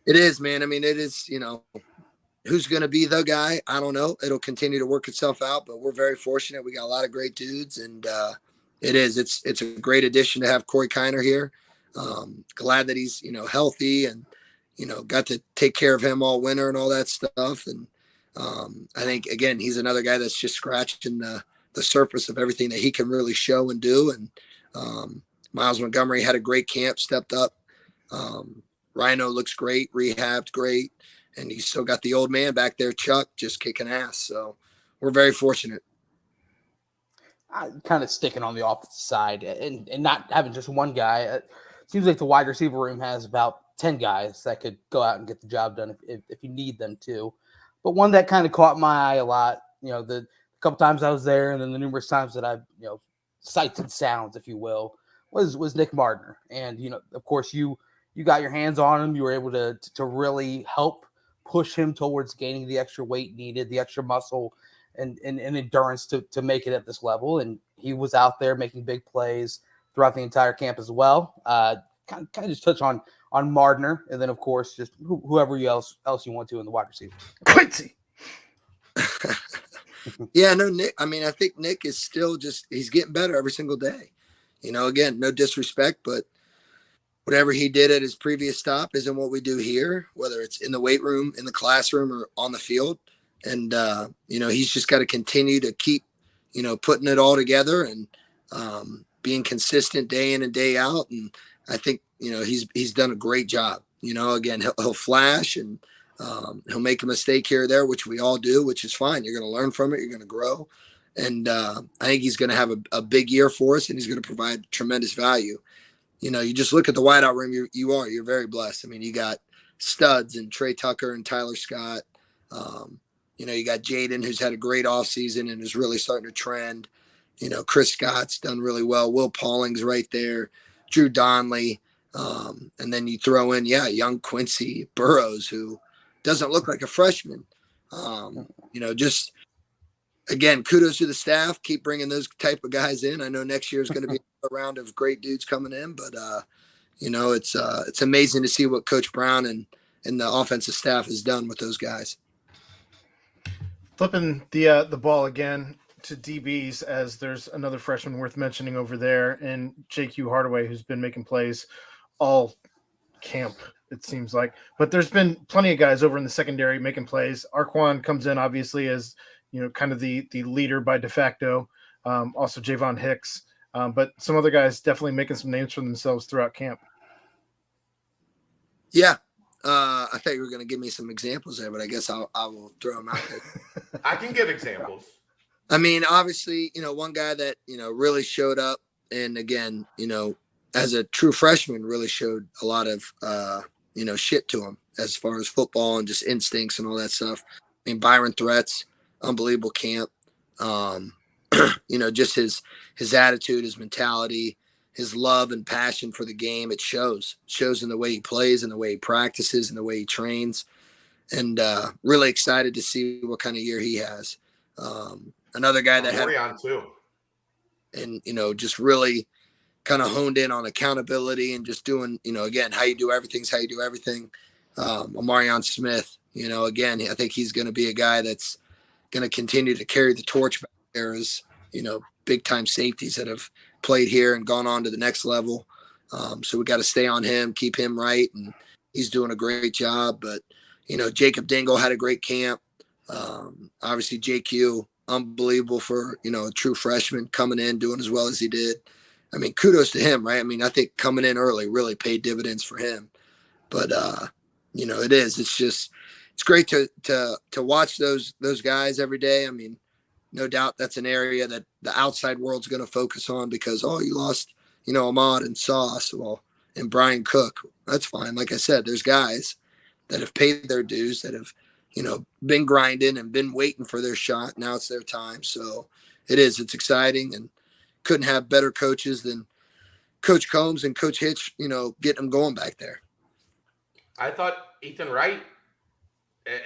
It is, man. It is, who's going to be the guy? I don't know. It'll continue to work itself out, but we're very fortunate. We got a lot of great dudes, and it's a great addition to have Corey Kiner here. Glad that he's, healthy and, got to take care of him all winter and all that stuff. And I think, again, he's another guy that's just scratching the surface of everything that he can really show and do. And Miles Montgomery had a great camp, stepped up. Rhino looks great, rehabbed great. And he's still got the old man back there, Chuck, just kicking ass. So we're very fortunate. Kind of sticking on the offensive side and not having just one guy. It seems like the wide receiver room has about 10 guys that could go out and get the job done if you need them to. But one that kind of caught my eye a lot, the couple times I was there and then the numerous times that I've, sights and sounds, if you will, was Nick Mardner. And, of course, you got your hands on him. You were able to really help push him towards gaining the extra weight needed, the extra muscle and endurance to make it at this level. And he was out there making big plays throughout the entire camp as well. Kind of just touch on Mardner, and then of course just whoever else you want to in the wide receiver. Quincy. Yeah, no, Nick. I think Nick is still he's getting better every single day. Again, no disrespect, but whatever he did at his previous stop isn't what we do here, whether it's in the weight room, in the classroom, or on the field. And, he's just got to continue to keep, putting it all together and being consistent day in and day out. And I think, he's done a great job. Again, he'll flash and he'll make a mistake here or there, which we all do, which is fine. You're going to learn from it. You're going to grow. And I think he's going to have a big year for us, and he's going to provide tremendous value. You just look at the wideout room. You're very blessed. I mean, you got studs and Trey Tucker and Tyler Scott. You got Jaden, who's had a great offseason and is really starting to trend. Chris Scott's done really well. Will Pauling's right there. Drew Donnelly. And then you throw in, young Quincy Burrows, who doesn't look like a freshman. Just again, kudos to the staff. Keep bringing those type of guys in. I know next year is going to be a round of great dudes coming in, but it's amazing to see what Coach Brown and the offensive staff has done with those guys. Flipping the ball again to DBs, as there's another freshman worth mentioning over there, and JQ Hardaway, who's been making plays all camp, it seems like. But there's been plenty of guys over in the secondary making plays. Arquan comes in, obviously, as kind of the leader by de facto. Also Javon Hicks. But some other guys definitely making some names for themselves throughout camp. Yeah. I thought you were going to give me some examples there, but I guess I will throw them out there. I can give examples. I mean, obviously, one guy that, really showed up, and again, as a true freshman, really showed a lot of, shit to him as far as football and just instincts and all that stuff. I mean, Byron Threats, unbelievable camp. Just his attitude, his mentality, his love and passion for the game. It shows in the way he plays and the way he practices and the way he trains. And really excited to see what kind of year he has. Another guy that had too. And, just really kind of honed in on accountability and just doing, again, how you do everything is how you do everything. Omarion Smith, again, I think he's going to be a guy that's going to continue to carry the torch back there as, big time safeties that have played here and gone on to the next level. So we got to stay on him, keep him right. And he's doing a great job. But, Jacob Dingle had a great camp. Obviously JQ, unbelievable for, a true freshman coming in, doing as well as he did. I mean, kudos to him, right? I mean, I think coming in early really paid dividends for him. But, it's great to watch those guys every day. I mean, no doubt that's an area that the outside world's going to focus on because, you lost, Ahmad and Sauce, and Brian Cook. That's fine. Like I said, there's guys that have paid their dues, that have, been grinding and been waiting for their shot. Now it's their time. So it's exciting, and couldn't have better coaches than Coach Combs and Coach Hitch, getting them going back there. I thought Ethan Wright,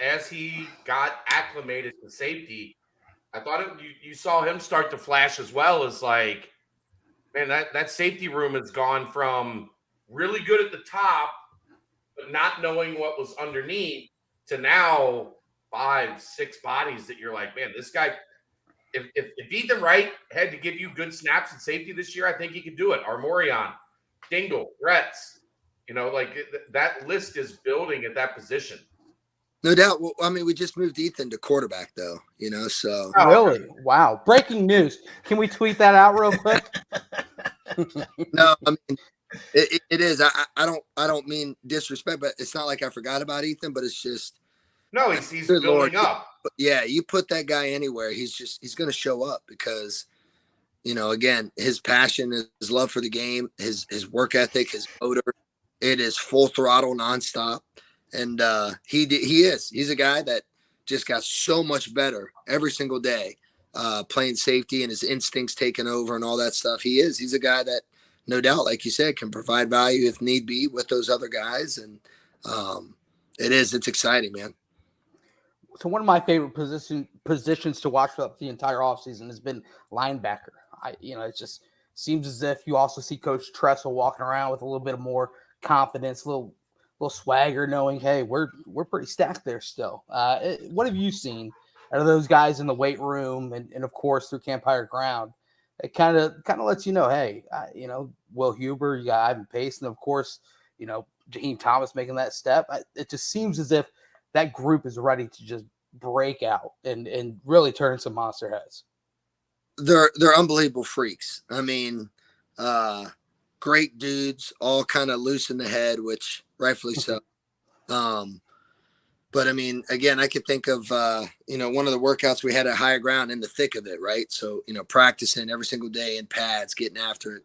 as he got acclimated to safety, I thought you saw him start to flash as well. As like, man, that safety room has gone from really good at the top, but not knowing what was underneath, to now 5-6 bodies that you're like, man, this guy, if Ethan Wright had to give you good snaps and safety this year, I think he could do it. Armorion, Dingle, Retz, that list is building at that position. No doubt. Well, I mean, we just moved Ethan to quarterback, though, so. Oh, really? Wow. Breaking news. Can we tweet that out real quick? No, I mean, it is. I don't mean disrespect, but it's not like I forgot about Ethan, but it's just. No, he's building up. But yeah, you put that guy anywhere, he's going to show up because, again, his passion, his love for the game, his work ethic, his motor, it is full throttle nonstop. And he's a guy that just got so much better every single day, playing safety and his instincts taking over and all that stuff. He's a guy that, no doubt, like you said, can provide value if need be with those other guys. And it's exciting, man. So one of my favorite positions to watch throughout the entire offseason has been linebacker. It just seems as if you also see Coach Tressel walking around with a little bit of more confidence, a little swagger, knowing, hey, we're pretty stacked there still. What have you seen out of those guys in the weight room and of course through Camp Higher Ground it kind of lets you know, hey, Will Huber, you got Ivan Pace, and of course, Jaheim Thomas making that step. It just seems as if that group is ready to just break out and really turn some monster heads. They're unbelievable freaks. I mean, great dudes, all kind of loose in the head, which rightfully so. But I mean, again, I could think of, one of the workouts we had at Higher Ground in the thick of it, right? So, practicing every single day in pads, getting after it.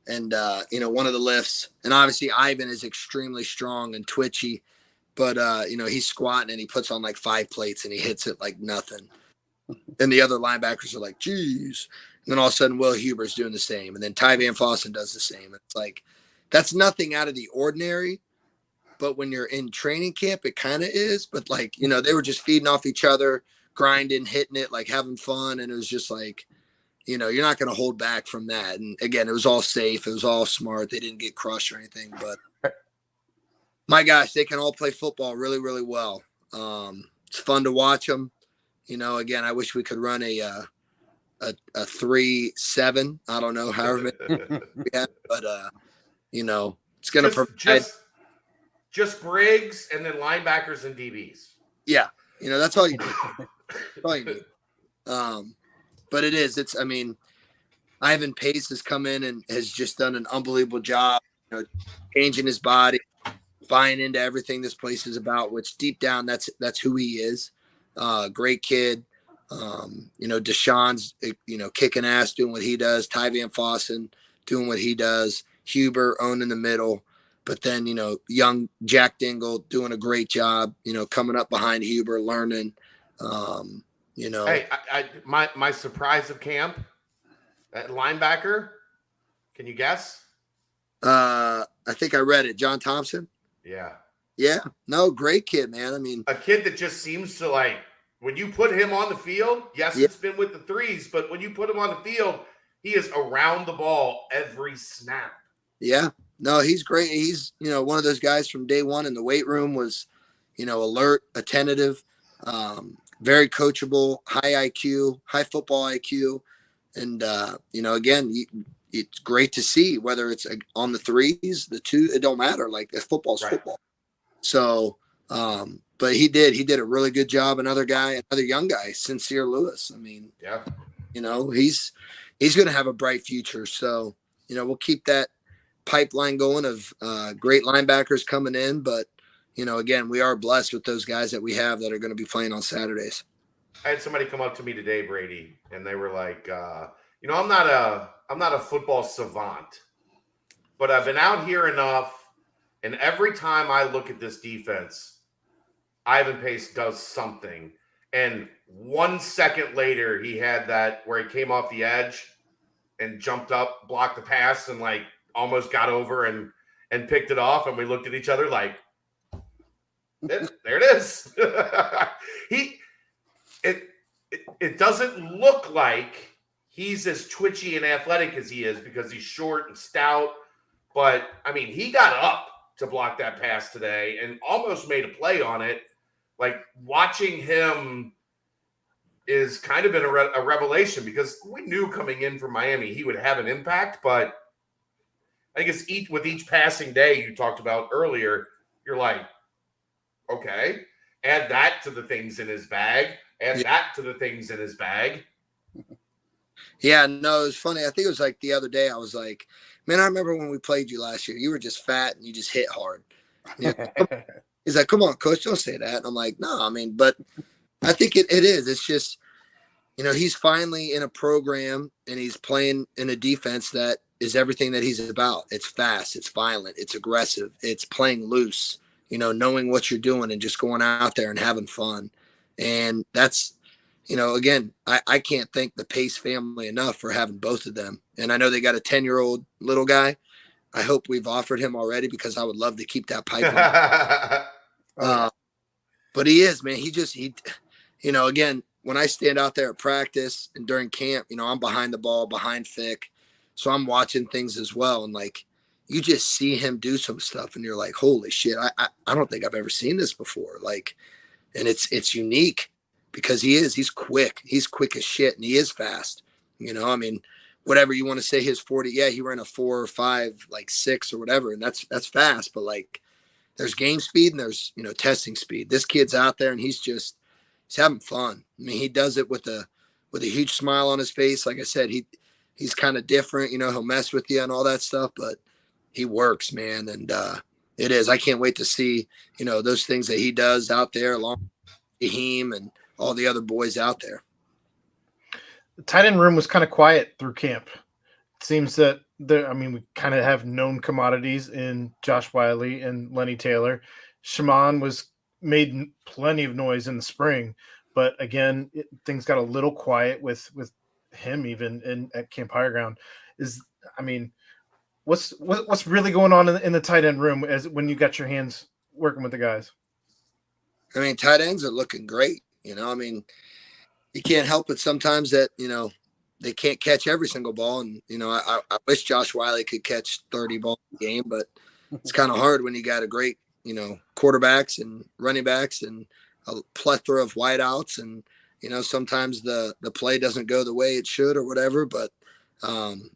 And, one of the lifts, and obviously Ivan is extremely strong and twitchy, but, he's squatting and he puts on like 5 plates and he hits it like nothing. And the other linebackers are like, geez. And then all of a sudden, Will Huber's doing the same. And then Ty Van Fossen does the same. It's like, that's nothing out of the ordinary. But when you're in training camp, it kind of is. But like, they were just feeding off each other, grinding, hitting it, like having fun. And it was just like, you're not going to hold back from that. And again, it was all safe. It was all smart. They didn't get crushed or anything. But my gosh, they can all play football really, really well. It's fun to watch them. Again, I wish we could run a 3-7. I don't know, however many we have, but it's going to provide. Just Briggs and then linebackers and DBs. Yeah, that's all you need. That's all you need. But it is. I mean, Ivan Pace has come in and has just done an unbelievable job, changing his body, buying into everything this place is about. Which deep down, that's who he is. Great kid. Deshaun's kicking ass, doing what he does. Ty Van Fossen doing what he does. Huber owning the middle. But then, young Jack Dingle doing a great job, coming up behind Huber, learning, Hey, my surprise of camp, that linebacker, can you guess? I think I read it. John Thompson? Yeah. Yeah. No, great kid, man. I mean. A kid that just seems to like, when you put him on the field, yes, Yeah. It's been with the threes, but when you put him on the field, he is around the ball every snap. Yeah. No, he's great. He's, one of those guys from day one in the weight room was, alert, attentive, very coachable, high IQ, high football IQ. And, again, it's great to see whether it's on the threes, the two, it don't matter. Like football's right. Football. So, but he did a really good job. Another young guy, Sincere Lewis. I mean, yeah, he's going to have a bright future. So, we'll keep that pipeline going of great linebackers coming in, but again, we are blessed with those guys that we have that are going to be playing on Saturdays. I had somebody come up to me today, Brady, and they were like, I'm not a football savant, but I've been out here enough, and every time I look at this defense, Ivan Pace does something, and 1 second later he had that where he came off the edge and jumped up, blocked the pass, and like almost got over and picked it off, and we looked at each other like, there it is. It doesn't look like he's as twitchy and athletic as he is because he's short and stout, but I mean, he got up to block that pass today and almost made a play on it. Like, watching him is kind of been a revelation because we knew coming in from Miami he would have an impact, but I think it's with each passing day you talked about earlier, you're like, okay, add that to the things in his bag, that to the things in his bag. Yeah, no, it was funny. I think it was like the other day I was like, man, I remember when we played you last year, you were just fat and you just hit hard. He's like, come on, coach, don't say that. And I'm like, no, I mean, but I think it is. It's just, he's finally in a program and he's playing in a defense that is everything that he's about. It's fast, it's violent, it's aggressive, it's playing loose, knowing what you're doing and just going out there and having fun. And that's, again, I can't thank the Pace family enough for having both of them. And I know they got a 10-year-old little guy. I hope we've offered him already because I would love to keep that pipeline. But he is, man. He again, when I stand out there at practice and during camp, I'm behind the ball, behind Fick. So I'm watching things as well. And like, you just see him do some stuff and you're like, holy shit, I don't think I've ever seen this before. Like, and it's unique because he's quick. He's quick as shit and he is fast. I mean, whatever you want to say his 40. Yeah, he ran a 4 or 5, like 6 or whatever. And that's fast. But like there's game speed and there's, testing speed. This kid's out there and he's having fun. I mean, he does it with a huge smile on his face. Like I said, he's kind of different, he'll mess with you and all that stuff, but he works, man. And it is. I can't wait to see, those things that he does out there along with Raheem and all the other boys out there. The tight end room was kind of quiet through camp. It seems that we kind of have known commodities in Josh Wiley and Lenny Taylor. Shaman made plenty of noise in the spring, but again, things got a little quiet with him even at Camp Higher Ground. What's really going on in the tight end room as when you got your hands working with the guys? I mean, tight ends are looking great. You can't help it sometimes that, they can't catch every single ball. And, I wish Josh Wiley could catch 30 balls a game, but it's kind of hard when you got a great, quarterbacks and running backs and a plethora of wideouts. And, sometimes the play doesn't go the way it should or whatever, but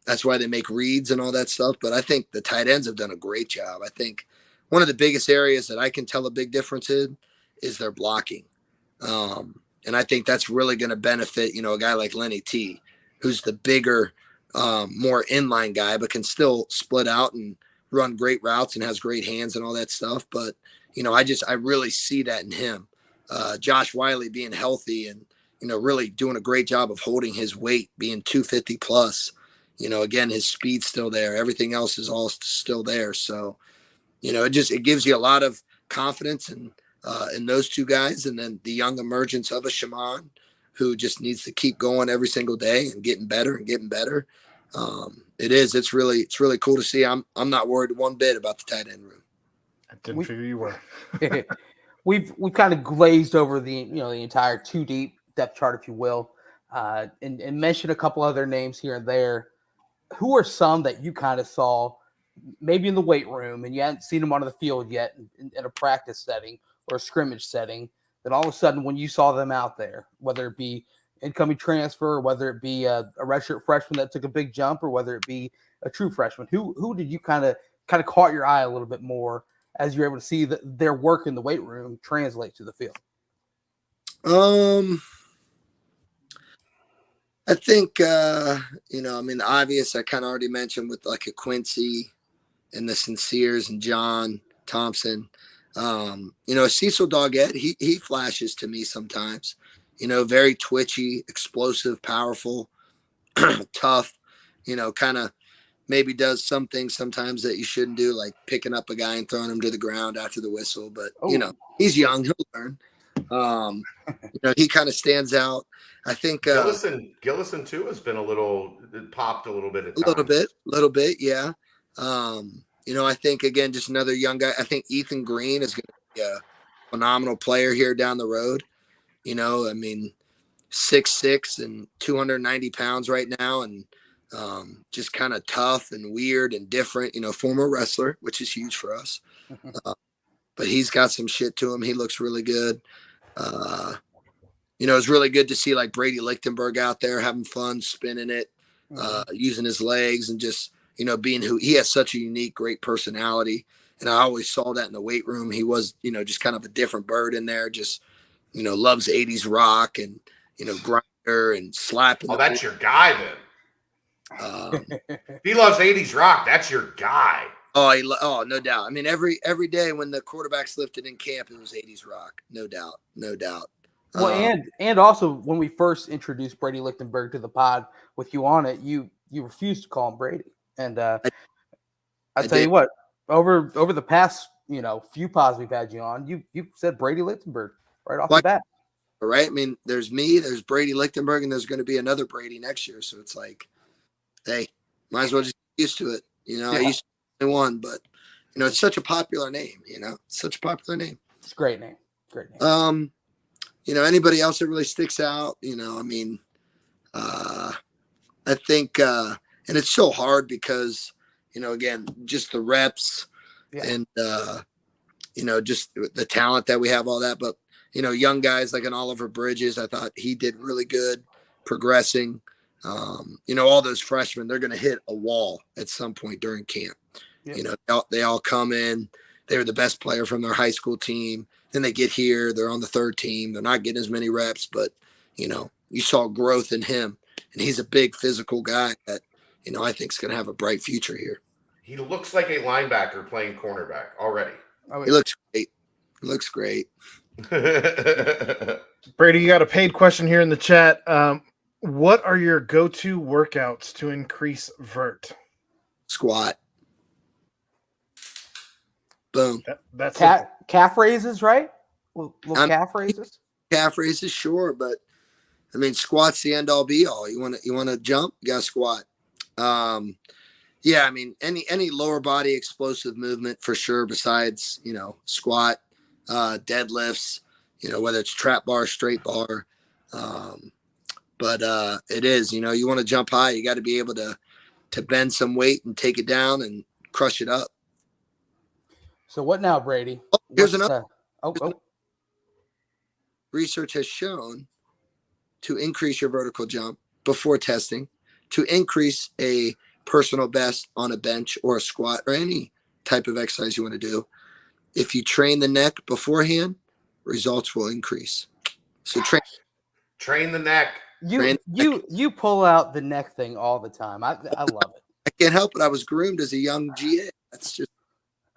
that's why they make reads and all that stuff. But I think the tight ends have done a great job. I think one of the biggest areas that I can tell a big difference in is their blocking. And I think that's really going to benefit, a guy like Lenny T, who's the bigger, more inline guy, but can still split out and run great routes and has great hands and all that stuff. But, I really see that in him. Josh Wiley being healthy and, really doing a great job of holding his weight, being 250 plus, again, his speed's still there. Everything else is all still there. So, it gives you a lot of confidence in those two guys. And then the young emergence of a Shaman who just needs to keep going every single day and getting better and getting better. It's really cool to see. I'm not worried one bit about the tight end room. I didn't figure you were. We've kind of glazed over the entire 2 deep depth chart, if you will, and mentioned a couple other names here and there. Who are some that you kind of saw maybe in the weight room and you hadn't seen them on the field yet in a practice setting or a scrimmage setting, that all of a sudden when you saw them out there, whether it be incoming transfer, whether it be a redshirt freshman that took a big jump, or whether it be a true freshman, who did you kind of caught your eye a little bit more as you're able to see their work in the weight room translate to the field? I think, the obvious I kind of already mentioned with like a Quincy and the Sinceres and John Thompson. Cecil Doggett, he flashes to me sometimes, very twitchy, explosive, powerful, tough, kind of maybe does some things sometimes that you shouldn't do, like picking up a guy and throwing him to the ground after the whistle. But, he's young, he'll learn. He kind of stands out. I think Gillison too has been popped a little bit at times. little bit. Yeah. I think again, just another young guy. I think Ethan Green is going to be a phenomenal player here down the road. 6'6" and 290 pounds right now. And just kind of tough and weird and different, former wrestler, which is huge for us. But he's got some shit to him. He looks really good. It's really good to see like Brady Lichtenberg out there having fun, spinning it, using his legs and just, being who he has such a unique, great personality. And I always saw that in the weight room. He was, just kind of a different bird in there, just, loves 80s rock and, grinder and slapping. Oh, that's your guy then. If he loves 80s rock, that's your guy. Oh, no doubt. I mean, every day when the quarterbacks lifted in camp, it was 80s rock. No doubt. Well, and also when we first introduced Brady Lichtenberg to the pod with you on it, you refused to call him Brady. And I tell you what, over the past, few pods we've had you on, you said Brady Lichtenberg right off the bat. Right. I mean, there's me, there's Brady Lichtenberg, and there's going to be another Brady next year. So it's like, hey, might as well just get used to it. I used to be one, but it's such a popular name, such a popular name. It's a great name. Great name. Anybody else that really sticks out, I think, and it's so hard because, again, just the reps and, just the talent that we have, all that. But, young guys like an Oliver Bridges, I thought he did really good progressing. All those freshmen, they're going to hit a wall at some point during camp. Yep. They all come in. They were the best player from their high school team. Then they get here. They're on the third team. They're not getting as many reps, but, you saw growth in him. And he's a big physical guy that, I think is going to have a bright future here. He looks like a linebacker playing cornerback already. Oh, he looks great. He looks great. Brady, you got a paid question here in the chat. What are your go-to workouts to increase vert? Squat. Boom. That's calf raises, right? Little calf raises. Calf raises, sure, but I mean, squat's the end all be all. You want to jump, you got to squat. Yeah, I mean, any lower body explosive movement for sure. Besides, squat, deadlifts, whether it's trap bar, straight bar. But it is, you want to jump high, you got to be able to bend some weight and take it down and crush it up. So what now, Brady? Here's another. Research has shown to increase your vertical jump before testing, to increase a personal best on a bench or a squat or any type of exercise you want to do. If you train the neck beforehand, results will increase. So train the neck. You pull out the neck thing all the time. I love it. I can't help it. I was groomed as a young GA. That's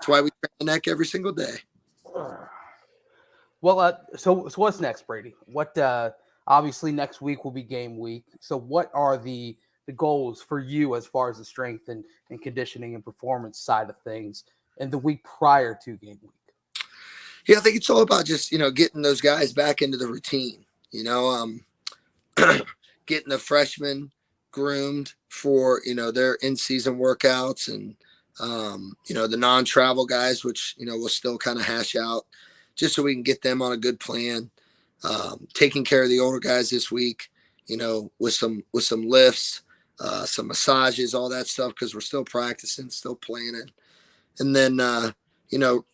why we train the neck every single day. Well, so what's next, Brady? What obviously next week will be game week. So what are the goals for you as far as the strength and conditioning and performance side of things in the week prior to game week? Yeah, I think it's all about just, getting those guys back into the routine, getting the freshmen groomed for, their in-season workouts and, the non-travel guys, which, we'll still kind of hash out just so we can get them on a good plan. Taking care of the older guys this week, with some lifts, some massages, all that stuff, because we're still practicing, still planning. And then,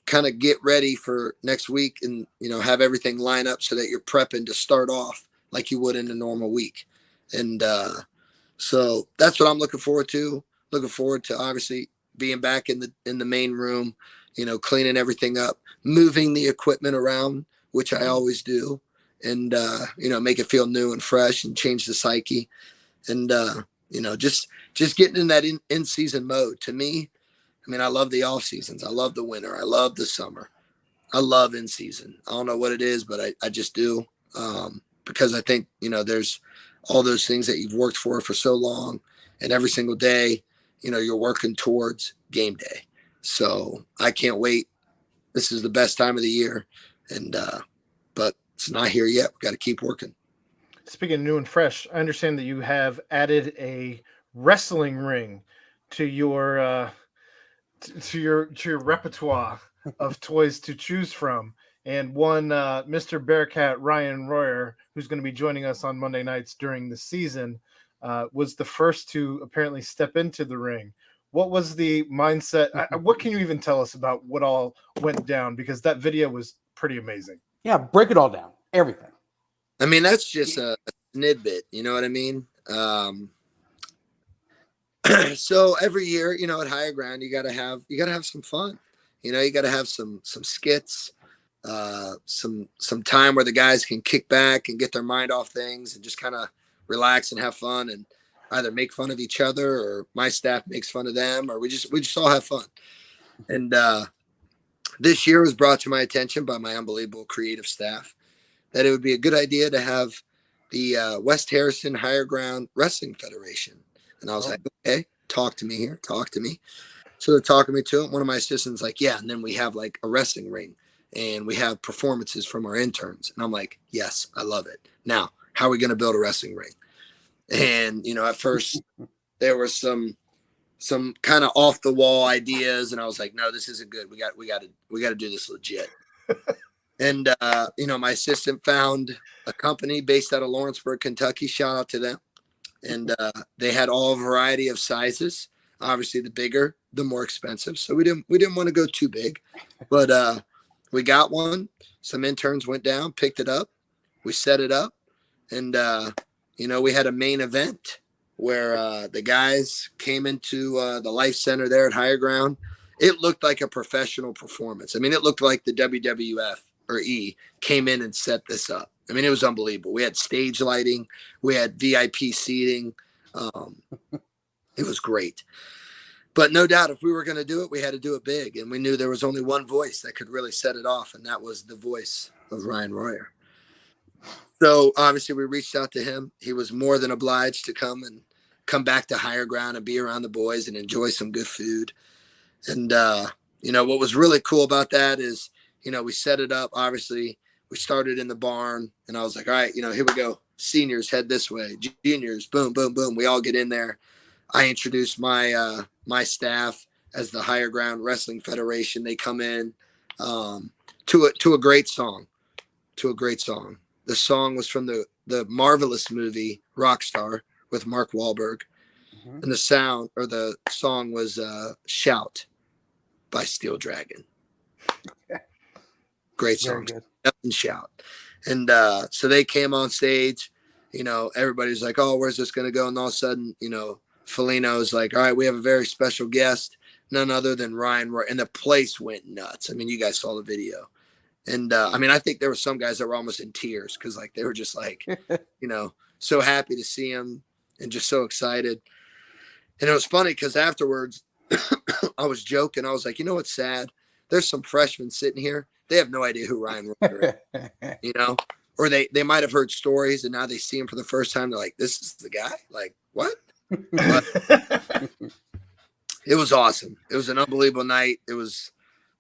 kind of get ready for next week and, have everything line up so that you're prepping to start off like you would in a normal week. And so that's what I'm looking forward to. Looking forward to obviously being back in the main room, cleaning everything up, moving the equipment around, which I always do, and, make it feel new and fresh and change the psyche. And, just getting in that in-season mode. To me, I mean, I love the off seasons. I love the winter. I love the summer. I love in season. I don't know what it is, but I just do. Because I think, there's all those things that you've worked for so long, and every single day, you're working towards game day. So I can't wait. This is the best time of the year. And, but it's not here yet. We got to keep working. Speaking of new and fresh, I understand that you have added a wrestling ring to your repertoire of toys to choose from. And one, Mr. Bearcat Ryan Royer, who's going to be joining us on Monday nights during the season, was the first to apparently step into the ring. What was the mindset? What can you even tell us about what all went down? Because that video was pretty amazing. Yeah, break it all down. Everything. I mean, that's just a snidbit. You know what I mean? So every year, at Higher Ground, you gotta have some fun. You gotta have some skits, some time where the guys can kick back and get their mind off things and just kind of relax and have fun and either make fun of each other or my staff makes fun of them, or we just all have fun. And this year was brought to my attention by my unbelievable creative staff that it would be a good idea to have the West Harrison Higher Ground Wrestling Federation. And I was like, okay, talk to me here. Talk to me. So they're talking me to it. One of my assistants like, yeah. And then we have like a wrestling ring and we have performances from our interns. And I'm like, yes, I love it. Now, how are we going to build a wrestling ring? And, at first there were some kind of off the wall ideas. And I was like, no, this isn't good. We got to do this legit. And, my assistant found a company based out of Lawrenceburg, Kentucky. Shout out to them. And they had all variety of sizes. Obviously, the bigger, the more expensive. So we didn't want to go too big, but we got one. Some interns went down, picked it up. We set it up, and we had a main event where the guys came into the Life Center there at Higher Ground. It looked like a professional performance. I mean, it looked like the WWF or E came in and set this up. I mean, it was unbelievable. We had stage lighting. We had VIP seating. It was great. But no doubt, if we were going to do it, we had to do it big. And we knew there was only one voice that could really set it off, and that was the voice of Ryan Royer. So obviously we reached out to him. He was more than obliged to come back to Higher Ground and be around the boys and enjoy some good food. And, what was really cool about that is, we set it up. Obviously, we started in the barn, and I was like, all right, here we go. Seniors, head this way. Juniors, boom, boom, boom. We all get in there. I introduced my staff as the Higher Ground Wrestling Federation. They come in to a great song. The song was from the marvelous movie Rockstar with Mark Wahlberg. Mm-hmm. And the song was Shout by Steel Dragon. Okay. Great song. And Shout. And so they came on stage, everybody's like, oh, where's this going to go? And all of a sudden, Felino's like, all right, we have a very special guest, none other than Ryan Royer. And the place went nuts. I mean, you guys saw the video. And I think there were some guys that were almost in tears because they were just so happy to see him and just so excited. And it was funny because afterwards I was joking. I was like, what's sad? There's some freshmen sitting here. They have no idea who Ryan Royer is, or they might have heard stories and now they see him for the first time. They're like, this is the guy? Like, what? But it was awesome. It was an unbelievable night. It was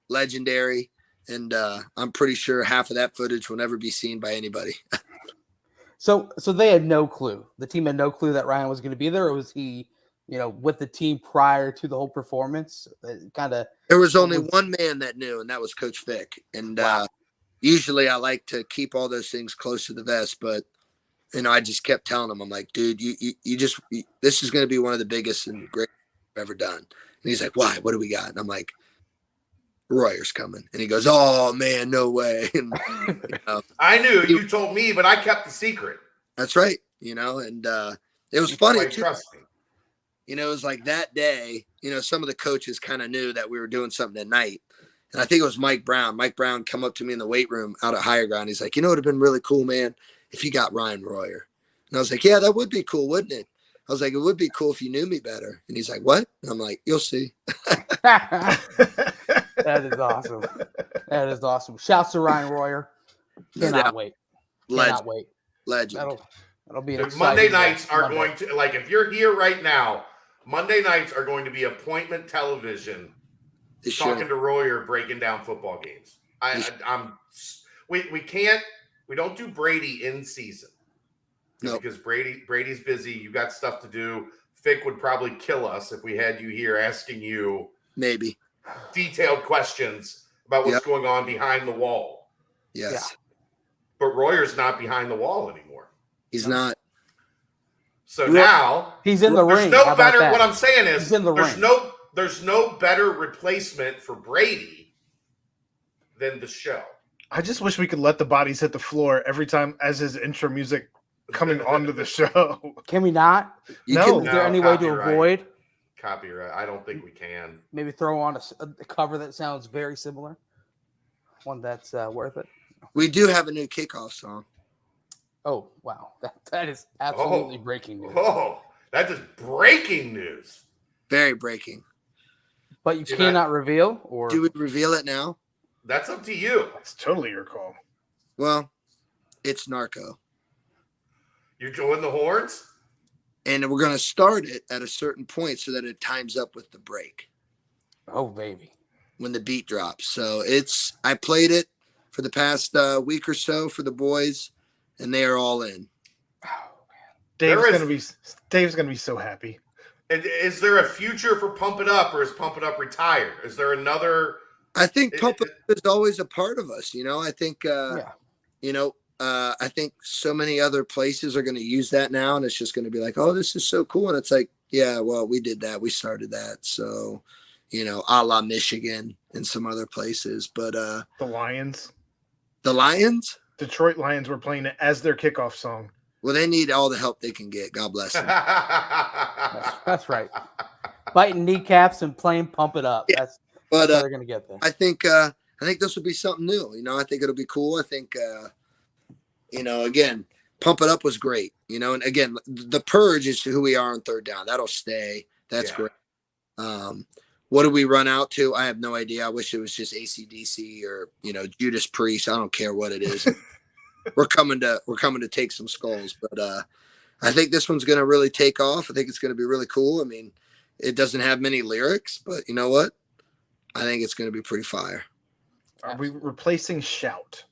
legendary. And I'm pretty sure half of that footage will never be seen by anybody. So they had no clue. The team had no clue that Ryan was going to be there, or was he, with the team prior to the whole performance? There was only one man that knew, and that was Coach Vic. And wow. Usually I like to keep all those things close to the vest, but I just kept telling him, I'm like, dude, this is going to be one of the biggest and greatest I've ever done. And he's like, why? What do we got? And I'm like, Royer's coming. And he goes, oh man, no way. And, I knew you told me, but I kept the secret. That's right. And it was funny too. Trust me. It was like that day, some of the coaches kind of knew that we were doing something at night. And I think it was Mike Brown. Mike Brown come up to me in the weight room out at Higher Ground. He's like, it would have been really cool, man, if you got Ryan Royer. And I was like, yeah, that would be cool, wouldn't it? I was like, it would be cool if you knew me better. And he's like, what? And I'm like, you'll see. That is awesome. That is awesome. Shouts to Ryan Royer. Cannot wait. Cannot wait. Legend. That'll be an Monday nights are going to, if you're here right now, Monday nights are going to be appointment television. Talking to Royer, breaking down football games. We don't do Brady in season. No. Because Brady's busy. You got stuff to do. Fick would probably kill us if we had you here asking you maybe detailed questions about what's going on behind the wall. Yes. Yeah. But Royer's not behind the wall anymore. He's not. So now he's in the ring. No better. What I'm saying is there's there's no better replacement for Brady than the show. I just wish we could let the bodies hit the floor every time as his intro music coming onto the show. Can we not? Is there any way to avoid copyright? I don't think we can. Maybe throw on a cover that sounds very similar. One that's worth it. We do have a new kickoff song. Oh, wow. That is absolutely breaking news. Oh, that is breaking news. Very breaking. But you cannot reveal? Or do we reveal it now? That's up to you. It's totally your call. Well, it's Narco. You're doing the horns? And we're going to start it at a certain point so that it times up with the break. Oh, baby. When the beat drops. So I played it for the past week or so for the boys, and they are all in. Oh, man. Dave's going to be so happy. Is there a future for Pump It Up, or is Pump It Up retired? Is there another? I think Pump It Up is always a part of us. I think, I think so many other places are going to use that now, and it's just going to be like, oh, this is so cool. And it's like, yeah, well, we did that. We started that. So, a la Michigan and some other places. But the Lions? The Lions? Detroit Lions were playing it as their kickoff song Well, they need all the help they can get. God bless them. That's right. Biting kneecaps and playing Pump It Up. Yeah. That's But how they're going to get there. I think this would be something new. I think it'll be cool. I think again, Pump It Up was great. And again, the purge is who we are on third down. That'll stay. That's great. What do we run out to? I have no idea. I wish it was just AC/DC or Judas Priest. I don't care what it is. we're coming to take some skulls, but I think this one's going to really take off. I think it's going to be really cool. I mean, it doesn't have many lyrics, but you know what? I think it's going to be pretty fire. Are we replacing Shout?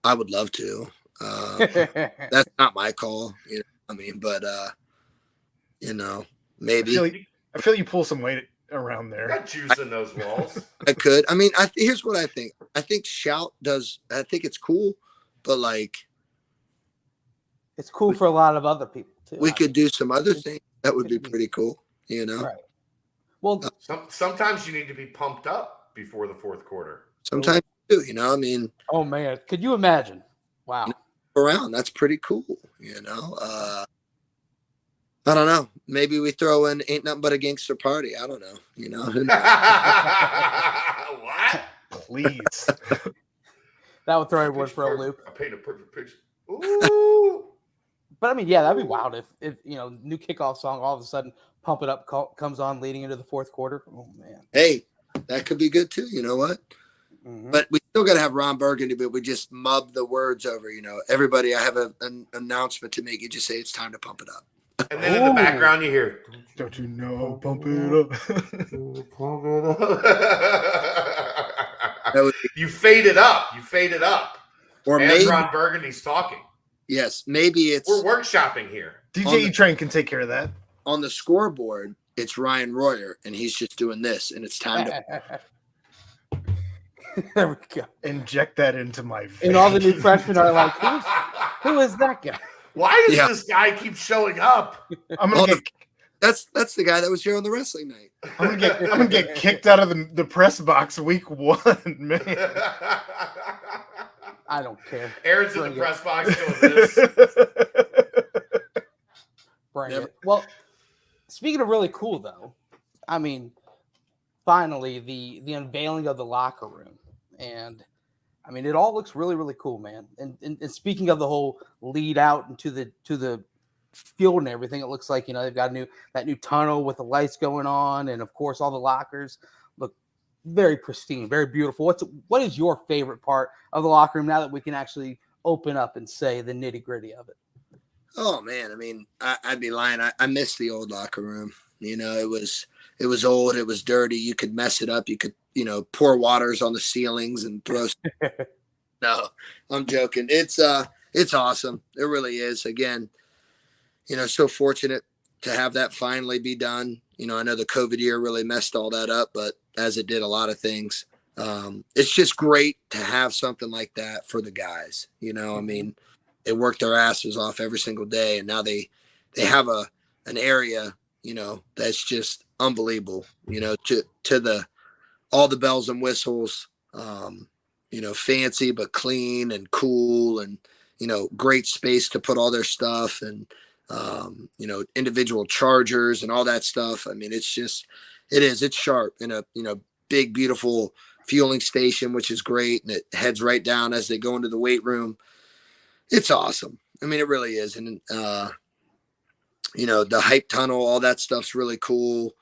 I would love to. That's not my call. But maybe. I feel you pull some weight around there. Got juice in those walls. I could. I mean, here's what I think. I think Shout does. I think it's cool, but it's cool for a lot of other people too. We could do some other things that would be pretty cool. Right. Well, sometimes you need to be pumped up before the fourth quarter. Sometimes you do. I mean. Oh man, could you imagine? Wow. Around, that's pretty cool. I don't know. Maybe we throw in "Ain't Nothing But a Gangster Party." I don't know. What? Please. That would throw everyone for a loop. I paint a perfect picture. Ooh. But I mean, yeah, that'd be wild if new kickoff song all of a sudden "Pump It Up" comes on leading into the fourth quarter. Oh man. Hey, that could be good too. You know what? Mm-hmm. But we still got to have Ron Burgundy, but we just mub the words over. Everybody, I have an announcement to make. You just say it's time to pump it up. And then in the background, you hear, "Don't you know, pump it up." Pump it up. You fade it up. Or as maybe Ron Burgundy's talking. Yes, maybe we're workshopping here. DJ E-Train can take care of that. On the scoreboard, it's Ryan Royer, and he's just doing this, and it's time to. There we go. Inject that into my vein. And all the new freshmen are like, who is that guy? Why does this guy keep showing up? I'm gonna get. That's the guy that was here on the wrestling night. I'm gonna get kicked out of the press box week 1, man. I don't care. Aaron's in the press box doing this. Bring it. Well, speaking of really cool though, I mean, finally the unveiling of the locker room, and I mean it all looks really, really cool, man. And speaking of the whole lead out into the field and everything, it looks like they've got that new tunnel with the lights going on, and of course all the lockers look very pristine, very beautiful. What is your favorite part of the locker room now that we can actually open up and say the nitty gritty of it? Oh man, I mean, I'd be lying. I miss the old locker room. It was old. It was dirty. You could mess it up. You could, pour waters on the ceilings and throw. No, I'm joking. It's awesome. It really is. Again, so fortunate to have that finally be done. I know the COVID year really messed all that up, but as it did a lot of things, it's just great to have something like that for the guys. I mean, they work their asses off every single day, and now they have an area, that's just unbelievable, to all the bells and whistles, fancy but clean and cool, and great space to put all their stuff, and individual chargers and all that stuff. I mean, it's sharp, in a big beautiful fueling station, which is great, and it heads right down as they go into the weight room. It's awesome. I mean, it really is. And the hype tunnel, all that stuff's really cool.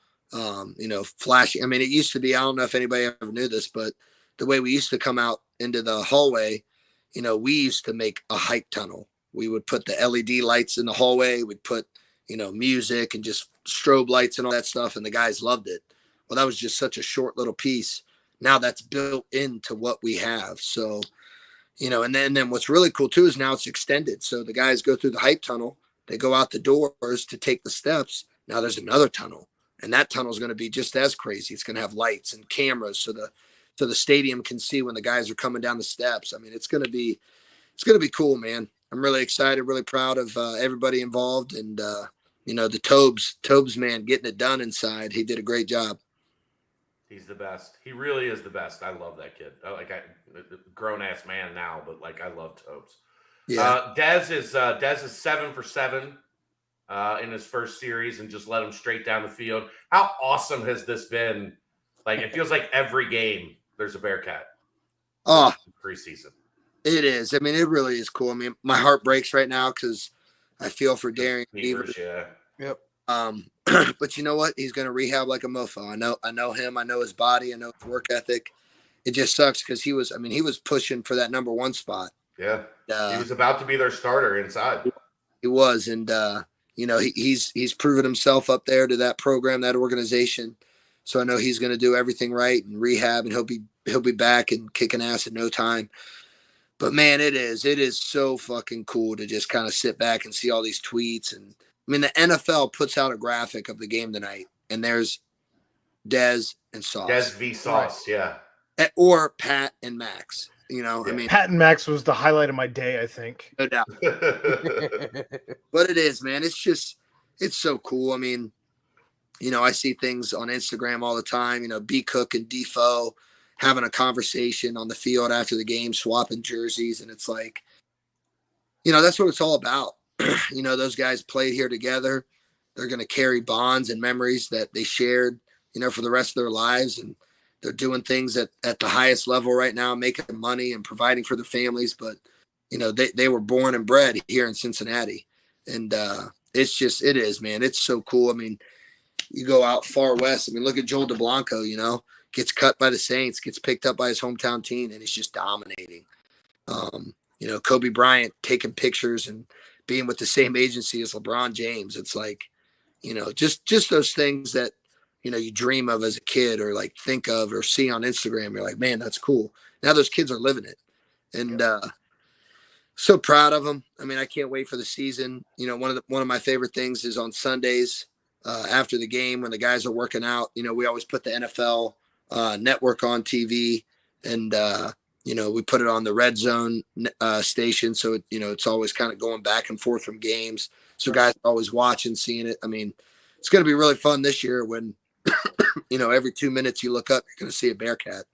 Flashing. I mean, it used to be, I don't know if anybody ever knew this, but the way we used to come out into the hallway, we used to make a hype tunnel. We would put the LED lights in the hallway. We'd put, music and just strobe lights and all that stuff. And the guys loved it. Well, that was just such a short little piece. Now that's built into what we have. So, and then what's really cool too is now it's extended. So the guys go through the hype tunnel. They go out the doors to take the steps. Now there's another tunnel, and that tunnel is going to be just as crazy. It's going to have lights and cameras so the stadium can see when the guys are coming down the steps. I mean, it's going to be cool, man. I'm really excited, really proud of everybody involved, and the Tobes man getting it done inside. He did a great job. He's the best. He really is the best. I love that kid. Grown ass man now, but I love Tobes. Yeah. Dez is 7 for 7 in his first series and just let him straight down the field. How awesome has this been? Like, it feels like every game there's a Bearcat Oh, preseason. it is. I mean, it really is cool. I mean, my heart breaks right now because I feel for Darian Beavers. Yeah. Yep. But you know what? He's going to rehab like a mofo. I know him. I know his body. I know his work ethic. It just sucks because he was pushing for that number 1 spot. Yeah. He was about to be their starter inside. He was. And, he's proven himself up there to that program, that organization. So I know he's going to do everything right and rehab, and he'll be back and kicking ass in no time. But man, it is so fucking cool to just kind of sit back and see all these tweets. And I mean, the NFL puts out a graphic of the game tonight, and there's Dez and Sauce. Dez v. Sauce, right. Yeah. Or Pat and Max. I mean, Pat and Max was the highlight of my day, I think. No doubt. But it is, man. It's so cool. I mean, I see things on Instagram all the time, B Cook and Defoe having a conversation on the field after the game, swapping jerseys. And it's like, that's what it's all about. Those guys played here together. They're going to carry bonds and memories that they shared, for the rest of their lives. And they're doing things at the highest level right now, making money and providing for their families. But, they were born and bred here in Cincinnati. And it is, man. It's so cool. I mean, you go out far west. I mean, look at Joel DeBlanco, gets cut by the Saints, gets picked up by his hometown team, and he's just dominating. Kobe Bryant taking pictures and being with the same agency as LeBron James. It's like, just those things that, you dream of as a kid or like think of or see on Instagram. You're like, man, that's cool. Now those kids are living it. And so proud of them. I mean, I can't wait for the season. One of my favorite things is on Sundays after the game when the guys are working out. We always put the NFL network on TV, and we put it on the Red Zone station, so it's always kind of going back and forth from games, so guys are always watching, seeing it. I mean, it's going to be really fun this year when every 2 minutes you look up, you're going to see a Bearcat.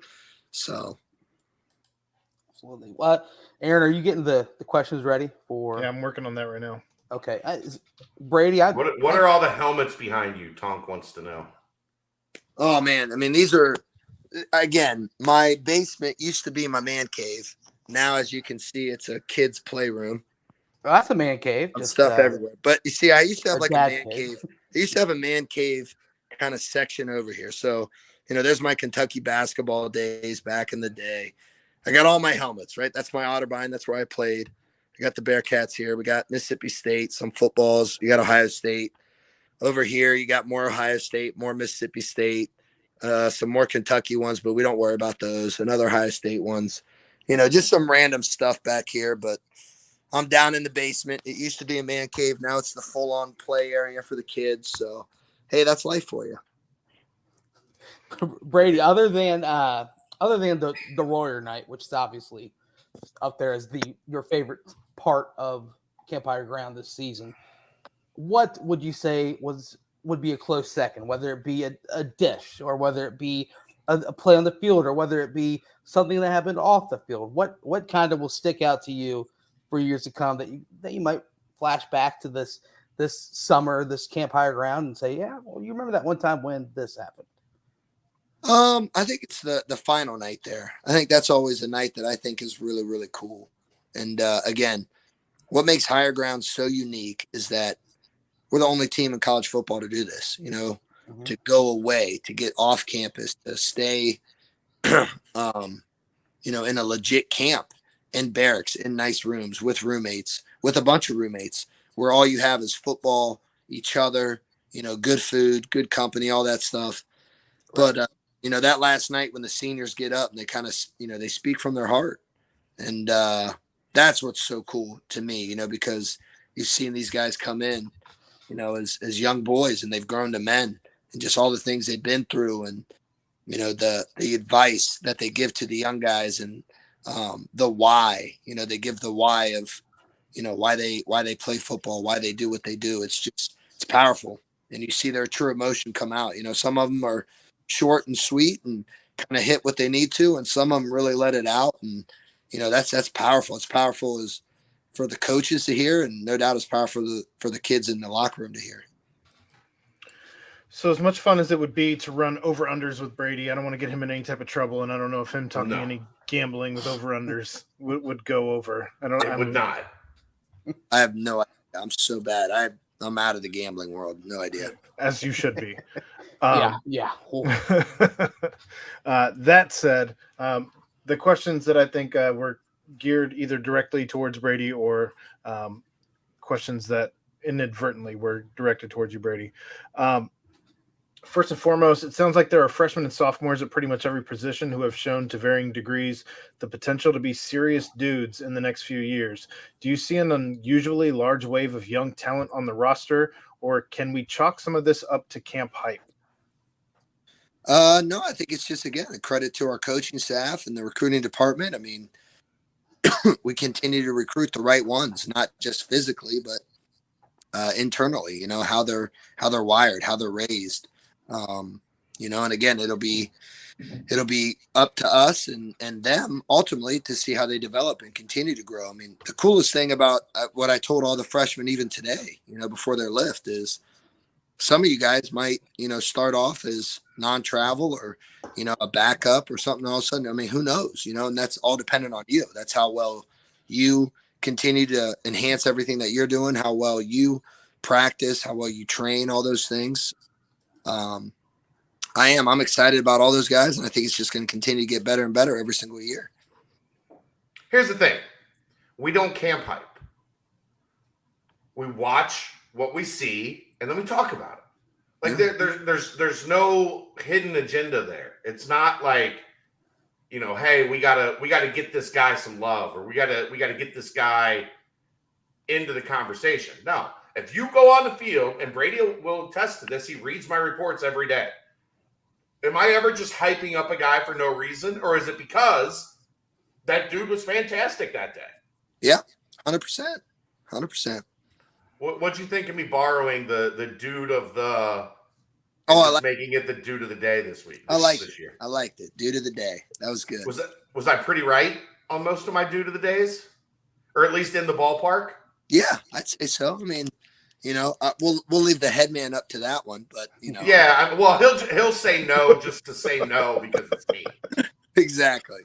So absolutely. Aaron, are you getting the questions ready for? Yeah, I'm working on that right now. Okay, Brady. What are all the helmets behind you? Tonk wants to know. Oh man, I mean, these are, again, my basement used to be my man cave. Now, as you can see, it's a kid's playroom. Well, that's a man cave. Just stuff everywhere. But you see, I used to have like a man cave. I used to have a man cave kind of section over here. So, there's my Kentucky basketball days back in the day. I got all my helmets, right? That's my Otterbein. That's where I played. I got the Bearcats here. We got Mississippi State, some footballs. You got Ohio State. Over here, you got more Ohio State, more Mississippi State, some more Kentucky ones, but we don't worry about those, and other Ohio State ones. Just some random stuff back here, but I'm down in the basement. It used to be a man cave. Now it's the full-on play area for the kids. So, hey, that's life for you. Brady, other than the Royer night, which is obviously up there as your favorite part of Campfire Ground this season, what would you say would be a close second, whether it be a dish or whether it be a play on the field or whether it be something that happened off the field? What kind of will stick out to you for years to come that you might flash back to this summer, this Campfire Ground, and say, yeah, well, you remember that one time when this happened? I think it's the final night there. I think that's always a night that I think is really, really cool. And again, what makes Higher Ground so unique is that we're the only team in college football to do this, to go away, to get off campus, to stay, in a legit camp, in barracks, in nice rooms with roommates, with a bunch of roommates, where all you have is football, each other, good food, good company, all that stuff. Right. But, that last night when the seniors get up and they kind of, they speak from their heart. And that's what's so cool to me, because you've seen these guys come in, as young boys, and they've grown to men, and just all the things they've been through, and the advice that they give to the young guys, and the why, they give the why of why they play football, why they do what they do. It's powerful, and you see their true emotion come out. Some of them are short and sweet and kind of hit what they need to, and some of them really let it out, and that's powerful. It's powerful as for the coaches to hear, and no doubt it's powerful for the kids in the locker room to hear. So as much fun as it would be to run over-unders with Brady, I don't want to get him in any type of trouble, and I don't know if him talking any gambling with over-unders would go over. It would not. I have no idea. I'm so bad. I'm out of the gambling world. No idea. As you should be. Yeah. That said, the questions that I think were geared either directly towards Brady or questions that inadvertently were directed towards you, Brady. First and foremost, it sounds like there are freshmen and sophomores at pretty much every position who have shown to varying degrees the potential to be serious dudes in the next few years. Do you see an unusually large wave of young talent on the roster, or can we chalk some of this up to camp hype? No, I think it's just, again, a credit to our coaching staff and the recruiting department. I mean, we continue to recruit the right ones, not just physically, but internally, how they're wired, how they're raised. And again, it'll be up to us and them ultimately to see how they develop and continue to grow. I mean, the coolest thing about what I told all the freshmen even today, before their lift, is some of you guys might, start off as non-travel or, a backup or something. All of a sudden, I mean, who knows, and that's all dependent on you. That's how well you continue to enhance everything that you're doing, how well you practice, how well you train, all those things. I'm excited about all those guys, and I think it's just going to continue to get better and better every single year. Here's the thing. We don't camp hype. We watch what we see, and then we talk about it. Like there's no hidden agenda there. It's not like, hey, we gotta get this guy some love, or we gotta get this guy into the conversation. No. If you go on the field, and Brady will attest to this, he reads my reports every day. Am I ever just hyping up a guy for no reason, or is it because that dude was fantastic that day? Yeah, 100%. 100%. What'd you think of me borrowing the dude of the making it the dude of the day this week? This year. I liked it. Dude of the day. That was good. Was I pretty right on most of my dude of the days? Or at least in the ballpark? Yeah, I'd say so. I mean, we'll leave the headman up to that one, but Yeah, well, he'll say no just to say no because it's me. Exactly.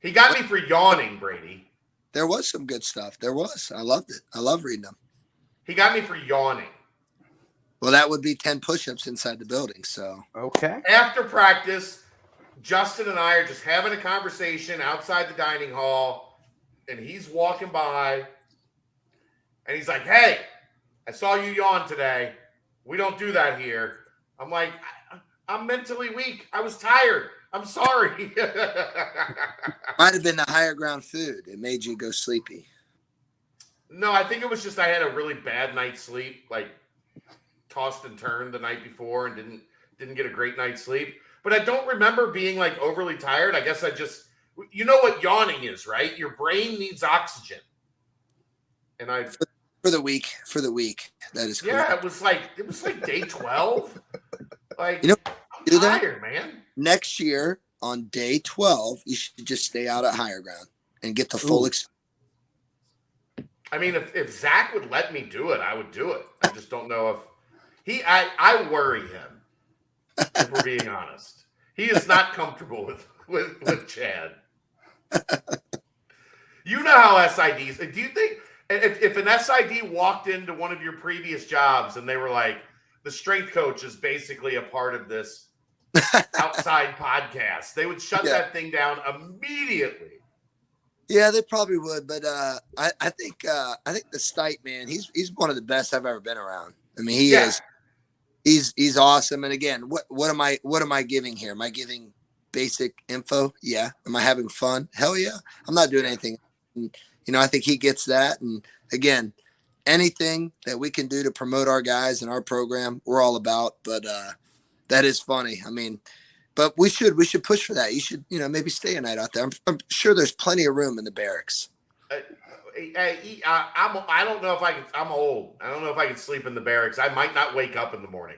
He got me for yawning, Brady. There was some good stuff. There was. I loved it. I love reading them. He got me for yawning. Well, that would be 10 push-ups inside the building. So okay. After practice, Justin and I are just having a conversation outside the dining hall, and he's walking by, and he's like, "Hey, I saw you yawn today. We don't do that here." I'm like, "I'm mentally weak. I was tired. I'm sorry." Might have been the higher ground food. It made you go sleepy. No, I think it was just I had a really bad night's sleep, like tossed and turned the night before and didn't get a great night's sleep. But I don't remember being like overly tired. I guess I just, what yawning is, right? Your brain needs oxygen. And for the week. That is correct. Yeah, it was like day 12. Like, I'm tired, man. Next year on day 12, you should just stay out at higher ground and get the full experience. I mean, if Zach would let me do it, I would do it. I just don't know if I worry him, if we're being honest. He is not comfortable with Chad. You know how SIDs, do you think if an SID walked into one of your previous jobs and they were like, the strength coach is basically a part of this outside podcast, they would shut that thing down immediately. Yeah, they probably would, but I think the Stipe, man, he's one of the best I've ever been around. I mean, he is. He's awesome. And again, what am I giving here? Am I giving basic info? Yeah. Am I having fun? Hell yeah. I'm not doing anything. And, I think he gets that. And again, anything that we can do to promote our guys and our program, we're all about. But that is funny. I mean, but we should push for that. You should, maybe stay a night out there. I'm sure there's plenty of room in the barracks. I don't know if I can. I'm old. I don't know if I can sleep in the barracks. I might not wake up in the morning.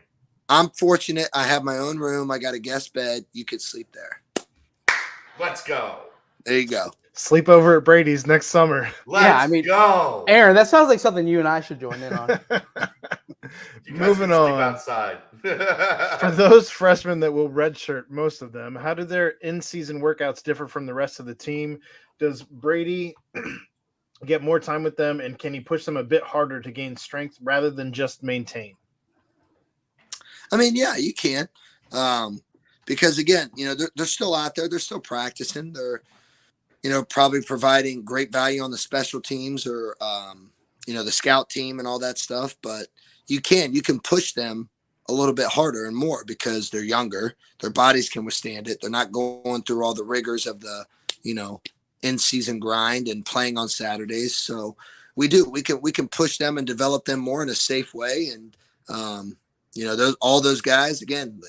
I'm fortunate. I have my own room. I got a guest bed. You could sleep there. Let's go. There you go. Sleep over at Brady's next summer. Let's go. Aaron, that sounds like something you and I should join in on. You guys Moving can sleep on. outside. For those freshmen that will redshirt, most of them, how do their in-season workouts differ from the rest of the team? Does Brady get more time with them, and can he push them a bit harder to gain strength rather than just maintain? I mean, yeah, you can. Because again, they're still out there. They're still practicing. They're, probably providing great value on the special teams or, the scout team and all that stuff. But you can push them a little bit harder and more because they're younger. Their bodies can withstand it. They're not going through all the rigors of the, in-season grind and playing on Saturdays. So we can push them and develop them more in a safe way. And, all those guys, again,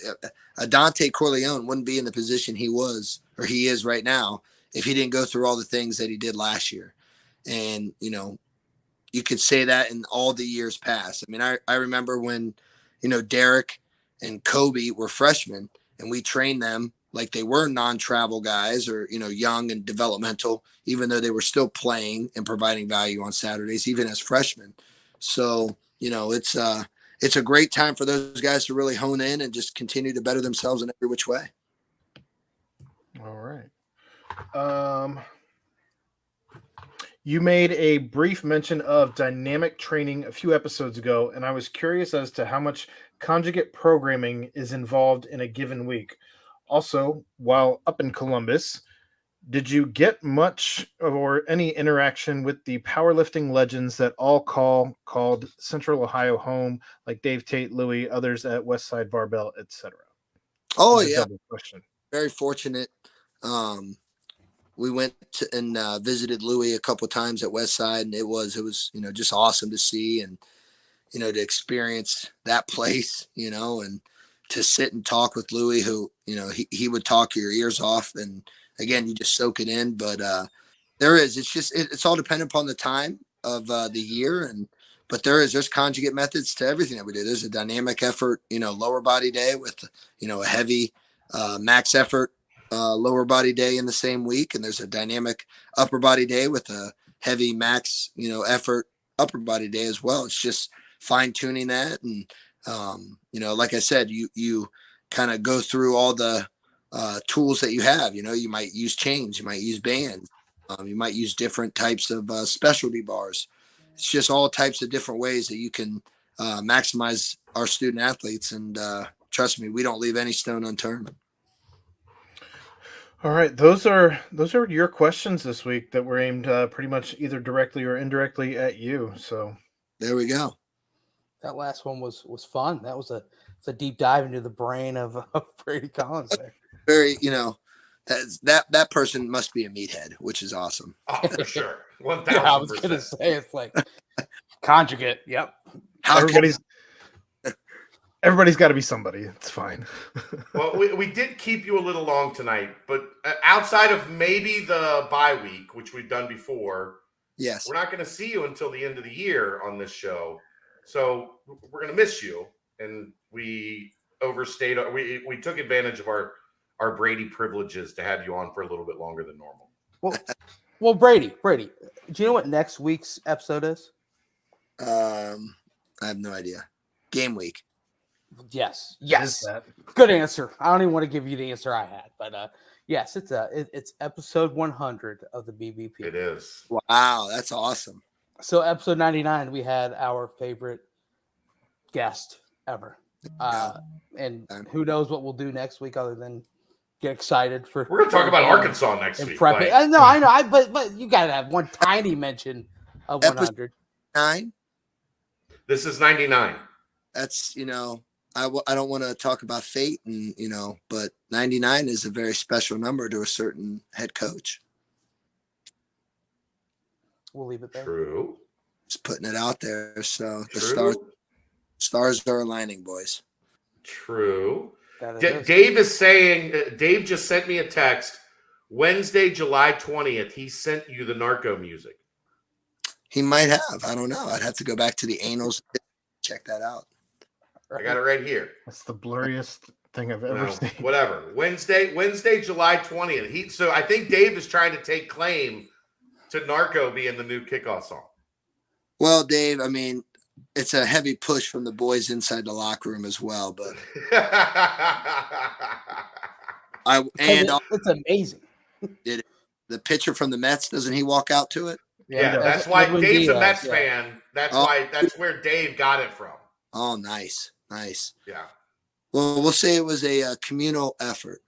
Dante Corleone wouldn't be in the position he is right now if he didn't go through all the things that he did last year. And, you could say that in all the years past. I mean, I remember when, Derek and Kobe were freshmen and we trained them like they were non-travel guys or, young and developmental, even though they were still playing and providing value on Saturdays, even as freshmen. So, it's a great time for those guys to really hone in and just continue to better themselves in every which way. All right. You made a brief mention of dynamic training a few episodes ago, and I was curious as to how much conjugate programming is involved in a given week. Also, while up in Columbus, did you get much or any interaction with the powerlifting legends that all called Central Ohio home, like Dave Tate, Louie, others at Westside Barbell, etc.? Oh, yeah. Question. Very fortunate. We went and visited Louie a couple of times at Westside, and it was just awesome to see and to experience that place, and to sit and talk with Louie, who he would talk your ears off, and again you just soak it in. But it's all dependent upon the time of the year, but there's conjugate methods to everything that we do. There's a dynamic effort, lower body day with a heavy max effort lower body day in the same week, and there's a dynamic upper body day with a heavy max effort upper body day as well. It's just fine tuning that, and like I said, you kind of go through all the tools that you have. You might use chains, you might use bands, you might use different types of specialty bars. It's just all types of different ways that you can maximize our student athletes, and trust me, we don't leave any stone unturned. All right, those are your questions this week that were aimed pretty much either directly or indirectly at you. So there we go. That last one was fun. That was a deep dive into the brain of Brady Collins there. Very, that person must be a meathead, which is awesome. Oh, for sure. 1,000%. Yeah, I was gonna say it's like conjugate. Yep. Everybody's got to be somebody. It's fine. Well, we did keep you a little long tonight, but outside of maybe the bye week, which we've done before, yes, we're not going to see you until the end of the year on this show. So we're going to miss you, and we overstayed. We took advantage of our Brady privileges to have you on for a little bit longer than normal. Well, Brady, do you know what next week's episode is? I have no idea. Game week. Yes. Good answer. I don't even want to give you the answer I had, but yes, it's episode 100 of the BBP. It is. Wow, that's awesome. So episode 99, we had our favorite guest ever, and who knows what we'll do next week other than get excited for. We're going to talk about Arkansas next week. I know, but you got to have one tiny mention of 100. 9. This is 99. That's I don't want to talk about fate, and but 99 is a very special number to a certain head coach. We'll leave it there. True. Just putting it out there. So the stars are aligning, boys. True. Dave is saying. Dave just sent me a text. Wednesday, July 20th. He sent you the narco music. He might have. I don't know. I'd have to go back to the annals, check that out. I got it right here. That's the blurriest thing I've ever seen. Whatever. Wednesday, July 20th. So I think Dave is trying to take claim to Narco being the new kickoff song. Well, Dave, I mean, it's a heavy push from the boys inside the locker room as well, but it's amazing. The pitcher from the Mets, doesn't he walk out to it? Yeah, that's why Dave's a Mets fan. That's where Dave got it from. Oh, nice. Yeah. Well, we'll say it was a communal effort.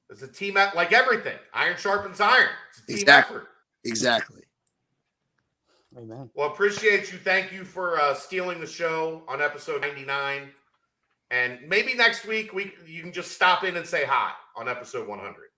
It's a team like everything. Iron sharpens iron. It's a team effort. Exactly. Amen. Well, appreciate you. Thank you for stealing the show on episode 99. And maybe next week you can just stop in and say hi on episode 100.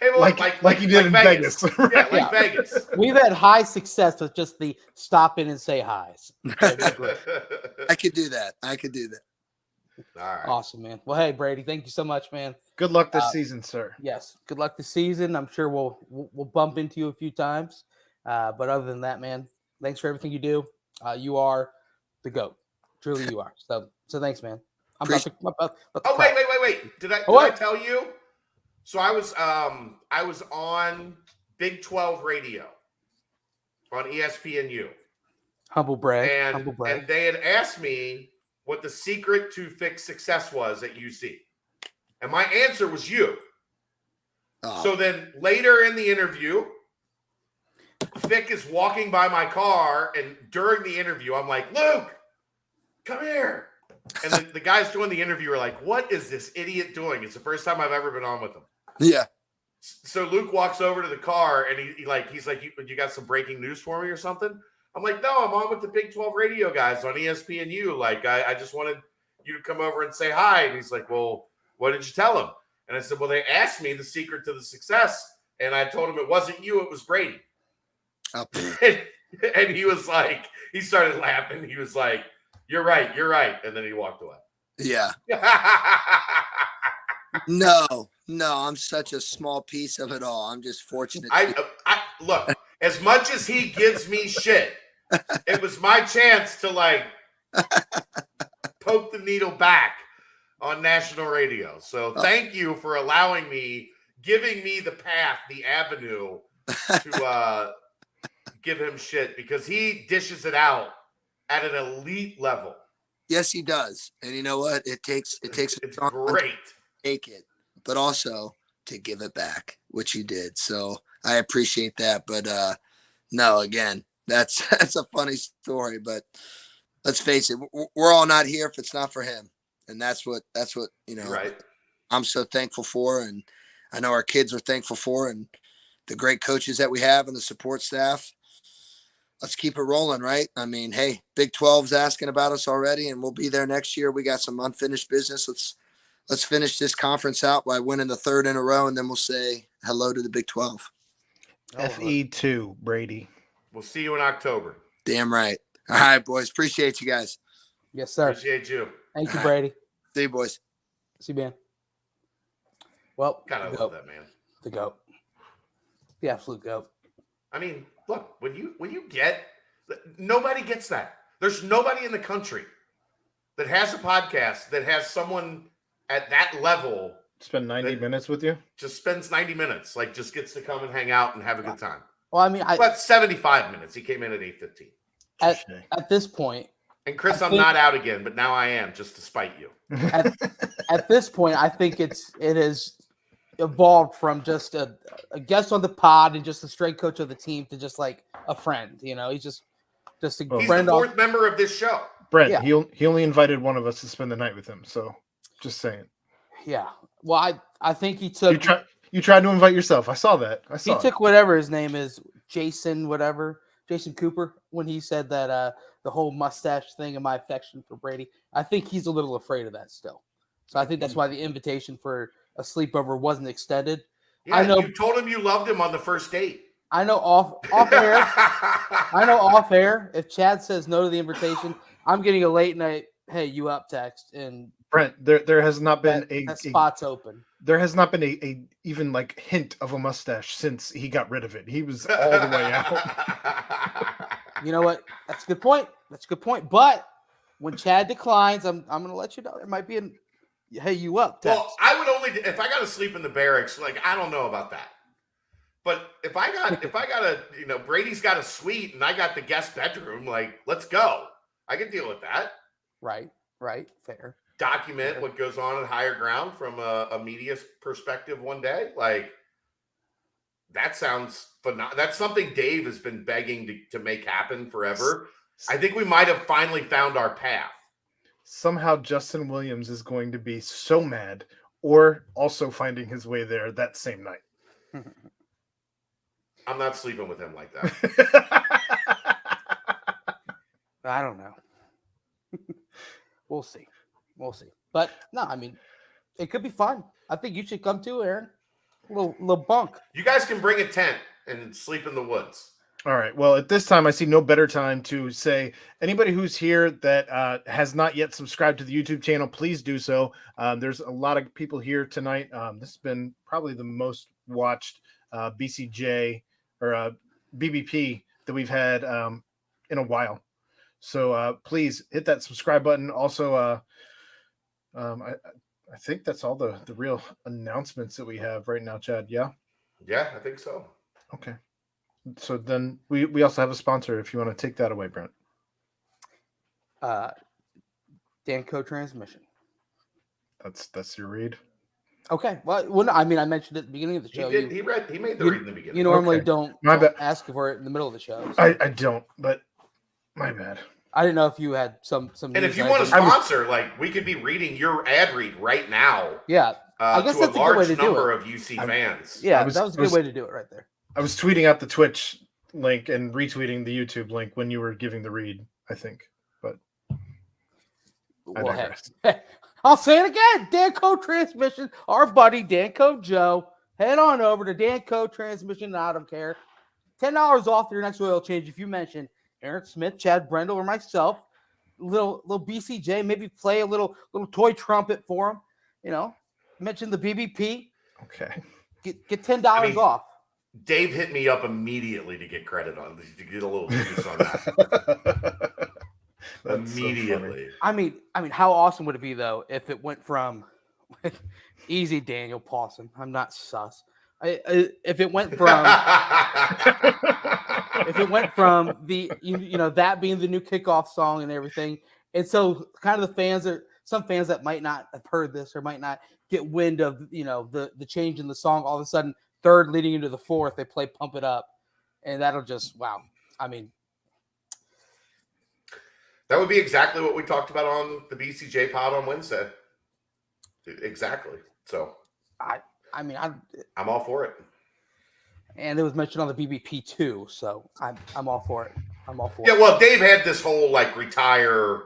Hey, well, like you did in Vegas. Yeah, like Vegas. We've had high success with just the stop in and say hi's. I could do that. All right. Awesome, man. Well, hey, Brady, thank you so much, man. Good luck this season, sir. Yes, good luck this season. I'm sure we'll bump into you a few times. But other than that, man, thanks for everything you do. You are the GOAT. Truly you are. So thanks, man. Wait. Did I tell you? So I was on Big 12 radio on ESPNU. Humble brag. And they had asked me what the secret to fixed success was at UC. And my answer was you. Oh. So then later in the interview, Vic is walking by my car, and during the interview, I'm like, Luke, come here. And the guys doing the interview are like, what is this idiot doing? It's the first time I've ever been on with him. Yeah. So Luke walks over to the car, and he's like, you got some breaking news for me or something? I'm like, no, I'm on with the Big 12 radio guys on ESPNU. Like, I just wanted you to come over and say hi. And he's like, well, what did you tell him? And I said, well, they asked me the secret to the success. And I told him it wasn't you, it was Brady. Oh. And he was like, he started laughing. He was like, you're right. And then he walked away. Yeah. No, I'm such a small piece of it all. I'm just fortunate. I look, as much as he gives me shit, it was my chance to like poke the needle back on national radio. So thank you for allowing me, giving me the path, the avenue to give him shit, because he dishes it out at an elite level. Yes, he does. And you know what? It takes it's great. Take it, but also to give it back, which you did. So I appreciate that. But no, again, that's a funny story. But let's face it, we're all not here if it's not for him, and that's what Right. I'm so thankful for, and I know our kids are thankful for, and the great coaches that we have and the support staff. Let's keep it rolling, right? I mean, hey, Big 12's asking about us already, and we'll be there next year. We got some unfinished business. Let's finish this conference out by winning the third in a row, and then we'll say hello to the Big 12. FE2, Brady. We'll see you in October. Damn right. All right, boys. Appreciate you guys. Yes, sir. Appreciate you. Thank you, Brady. See you, boys. See you, man. Well, gotta love that man. The GOAT. The absolute GOAT. I mean, look, when you get, nobody gets that. There's nobody in the country that has a podcast that has someone at that level spend 90 minutes with you. Just spends 90 minutes, like just gets to come and hang out and have a good time. Well, I mean, but 75 minutes. He came in at 8:15. At this point. And Chris, I'm not out again, but now I am, just to spite you. At this point, I think it has evolved from just a guest on the pod and just a straight coach of the team to just like a friend. You know, he's just a friend. He's the fourth member of this show. Brent, yeah. He only invited one of us to spend the night with him. So just saying. Yeah. Well, I think he took. You tried to invite yourself. I saw that. He took whatever his name is, Jason Cooper, when he said that the whole mustache thing and my affection for Brady. I think he's a little afraid of that still. So I think that's why the invitation for a sleepover wasn't extended. Yeah, I know you told him you loved him on the first date. I know off air. I know off air. If Chad says no to the invitation, I'm getting a late night, hey, you up text. And Brent, there has not been a spot's open. There has not been a even like hint of a mustache since he got rid of it. He was all the way out. You know what? That's a good point. But when Chad declines, I'm going to let you know there might be hey you up. Text. Well, I would only if I got to sleep in the barracks. Like I don't know about that, but if I got a Brady's got a suite and I got the guest bedroom, like let's go. I can deal with that. Right, fair. Document what goes on at higher ground from a media perspective one day. Like that sounds phenomenal. That's something Dave has been begging to make happen forever. I think we might have finally found our path. Somehow Justin Williams is going to be so mad, or also finding his way there that same night. I'm not sleeping with him like that. I don't know. We'll see. But no, I mean, it could be fun. I think you should come too, Aaron. Little bunk. You guys can bring a tent and sleep in the woods. All right. Well, at this time, I see no better time to say anybody who's here that has not yet subscribed to the YouTube channel, please do so. There's a lot of people here tonight. This has been probably the most watched BCJ or BBP that we've had in a while. So please hit that subscribe button. Also, I think that's all the real announcements that we have right now, Chad. Yeah? Yeah, I think so. Okay. So then we also have a sponsor if you want to take that away, Brent. Danco Transmission. That's your read. Okay. Well, no, I mean, I mentioned it at the beginning of the show. He made the read in the beginning. You normally Okay. don't bad. ask for it in the middle of the show. So. I don't, but my bad. I didn't know if you had some. And if you want to sponsor, like we could be reading your ad read right now. Yeah, I guess to that's a a good way large to do number it. of UC fans. Yeah, that was a good way to do it right there. I was tweeting out the Twitch link and retweeting the YouTube link when you were giving the read, I think. But I Well, digress. hey, I'll say it again. Danco Transmission, our buddy Danco Joe. Head on over to Danco Transmission. I don't care. $10 off your next oil change if you mention Aaron Smith, Chad Brendel, or myself. Little BCJ. Maybe play a little toy trumpet for him. Mention the BBP. Okay. Get $10 off. Dave hit me up immediately to get credit on to get a little juice on that. Immediately. So I mean, how awesome would it be though if it went from easy Daniel Paulson? I'm not sus. If it went from the that being the new kickoff song and everything, and so kind of the fans some fans that might not have heard this or might not get wind of the change in the song, all of a sudden third leading into the fourth they play Pump It Up, and that'll just wow. I mean, that would be exactly what we talked about on the BCJ pod on Wednesday. Exactly. So I'm all for it. And it was mentioned on the BBP too, so I'm all for it. Yeah, well, Dave had this whole retire,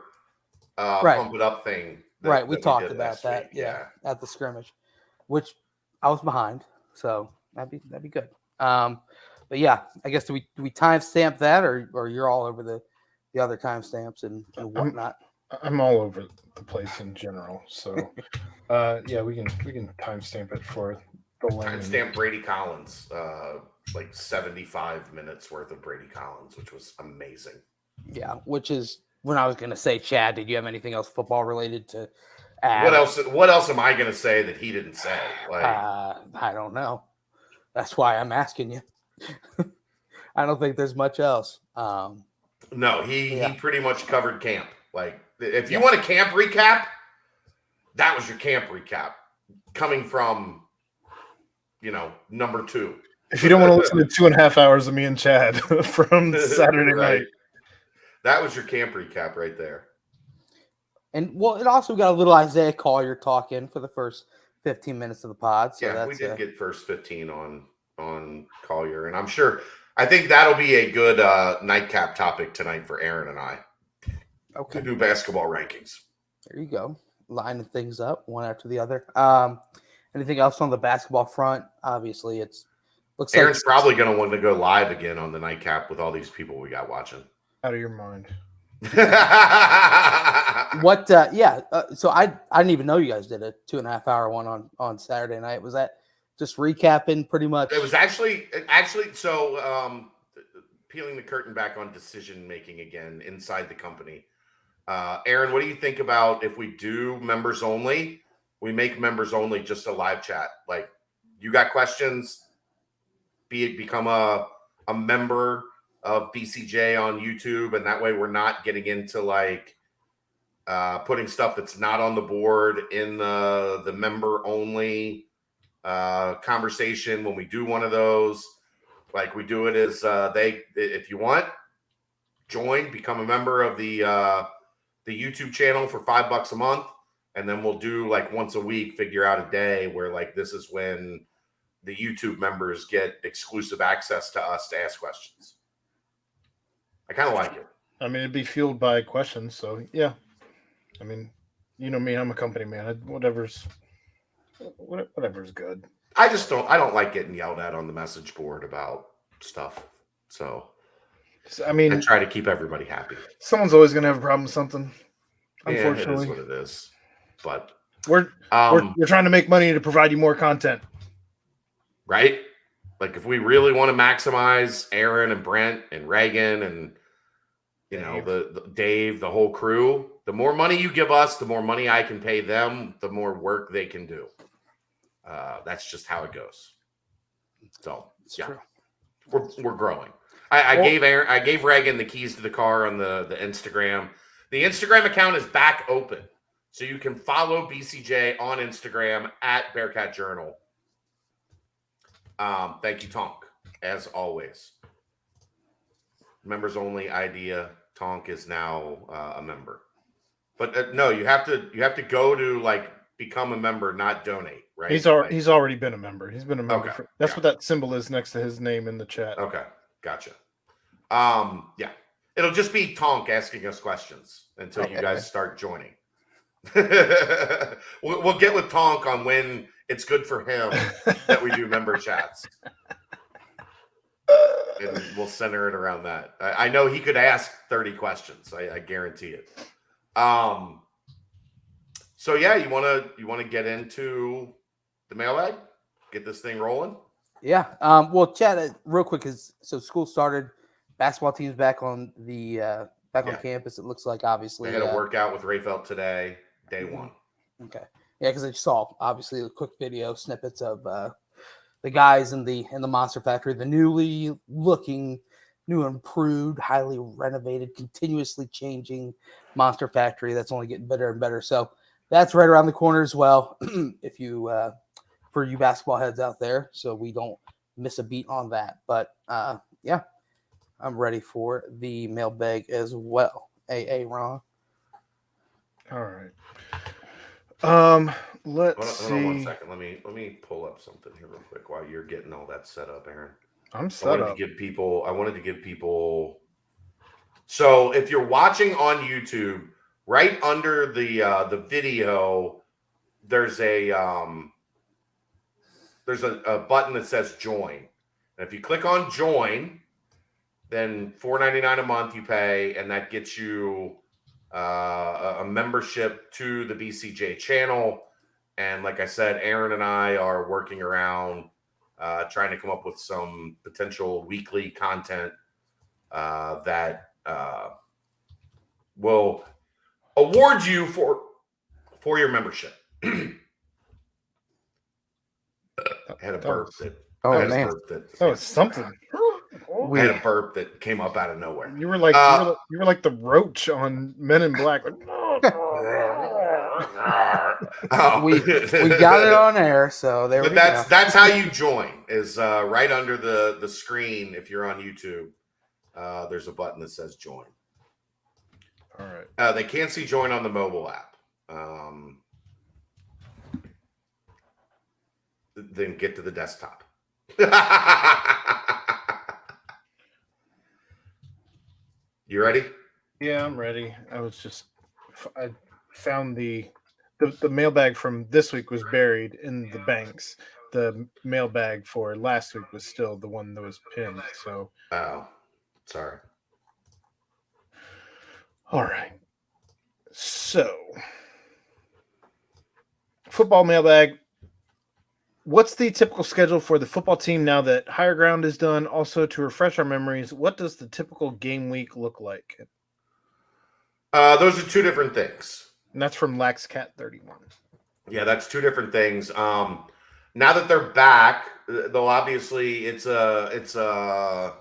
right. Pump It Up thing. Right, we talked about that. Yeah, at the scrimmage, which I was behind, so that'd be good. But yeah, I guess do we timestamp that, or you're all over the other timestamps and whatnot? I'm all over the place in general, so yeah, we can timestamp it for the lane. Timestamp Brady Collins, 75 minutes worth of Brady Collins, which was amazing. Yeah, which is when I was going to say, Chad, did you have anything else football related to add? What else am I going to say that he didn't say? I don't know. That's why I'm asking you. I don't think there's much else. No, he pretty much covered camp. If you want a camp recap, that was your camp recap coming from, number 2. If you don't want to listen to 2.5 hours of me and Chad from Saturday right. night. That was your camp recap right there. And it also got a little Isaiah Collier talk in for the first 15 minutes of the pod. So yeah, we did get first 15 on Collier, and I think that'll be a good nightcap topic tonight for Aaron and I. Okay. To do basketball rankings. There you go. Lining things up one after the other. Anything else on the basketball front? Obviously, looks Aaron's like probably going to want to go live again on the nightcap with all these people we got watching. Out of your mind. What? So I didn't even know you guys did a 2.5 hour one on Saturday night. Was that just recapping pretty much? It was actually so peeling the curtain back on decision making again inside the company. Aaron, what do you think about if we do members only? we make members only just a live chat. Like, you got questions, become a member of BCJ on YouTube, and that way we're not getting into like putting stuff that's not on the board in the member only conversation when we do one of those. Like, we do it as if you want, join, become a member of the YouTube channel for $5 a month, and then we'll do like once a week, figure out a day where like this is when the YouTube members get exclusive access to us to ask questions. I kind of like it. I mean, it'd be fueled by questions, so yeah. I mean, you know me, I'm a company man. Whatever's good. I don't like getting yelled at on the message board about stuff. So I mean, I try to keep everybody happy. Someone's always gonna have a problem with something. Unfortunately, it is what it is. But we're trying to make money to provide you more content. Right? Like, if we really want to maximize Aaron and Brent and Reagan and the Dave, the whole crew, the more money you give us, the more money I can pay them, the more work they can do. That's just how it goes. So True. we're growing. I gave Reagan the keys to the car on the Instagram. The Instagram account is back open, so you can follow BCJ on Instagram at Bearcat Journal. Thank you, Tonk, as always. Members only idea. Tonk is now a member, but no, you have to go to like become a member, not donate. Right? He's already been a member. He's been a member. Okay. That's what that symbol is next to his name in the chat. Okay, gotcha. Yeah, it'll just be Tonk asking us questions until you guys start joining. We'll get with Tonk on when it's good for him that we do member chats. And we'll center it around that. I know he could ask 30 questions. I guarantee it. So yeah, you want to get into the mailbag? Get this thing rolling? Yeah. Well, chat real quick so school started. Basketball team's back on the on campus. It looks like, obviously. They had a workout with Rayfelt today, day one. Okay. Yeah, because I saw obviously a quick video snippets of the guys in the Monster Factory, the new improved, highly renovated, continuously changing Monster Factory that's only getting better and better. So that's right around the corner as well. If you for you basketball heads out there, so we don't miss a beat on that. But yeah, I'm ready for the mailbag as well. Ron. All right. Let's see. Hold on 1 second. Let me pull up something here real quick while you're getting all that set up, Aaron. I'm set up. I wanted to give people. So if you're watching on YouTube, right under the video, there's a button that says join. And if you click on join, then $4.99 a month you pay, and that gets you a membership to the BCJ channel. And like I said, Aaron and I are working around trying to come up with some potential weekly content that will award you for your membership. I had a burp it's something. I had a burp that came up out of nowhere. You were like you were like the roach on Men in Black. We got it on air, so there we go. That's how you join. Is right under the screen. If you're on YouTube, there's a button that says join. All right. They can't see join on the mobile app. Then get to the desktop. You ready? Yeah, I'm ready. I found the mailbag from this week was buried in the banks. The mailbag for last week was still the one that was pinned. So, oh, sorry. All right. So, football mailbag. What's the typical schedule for the football team now that Higher Ground is done? Also, to refresh our memories, what does the typical game week look like? Those are two different things. And that's from LaxCat31. Yeah, that's two different things. Now that they're back, though, obviously it's a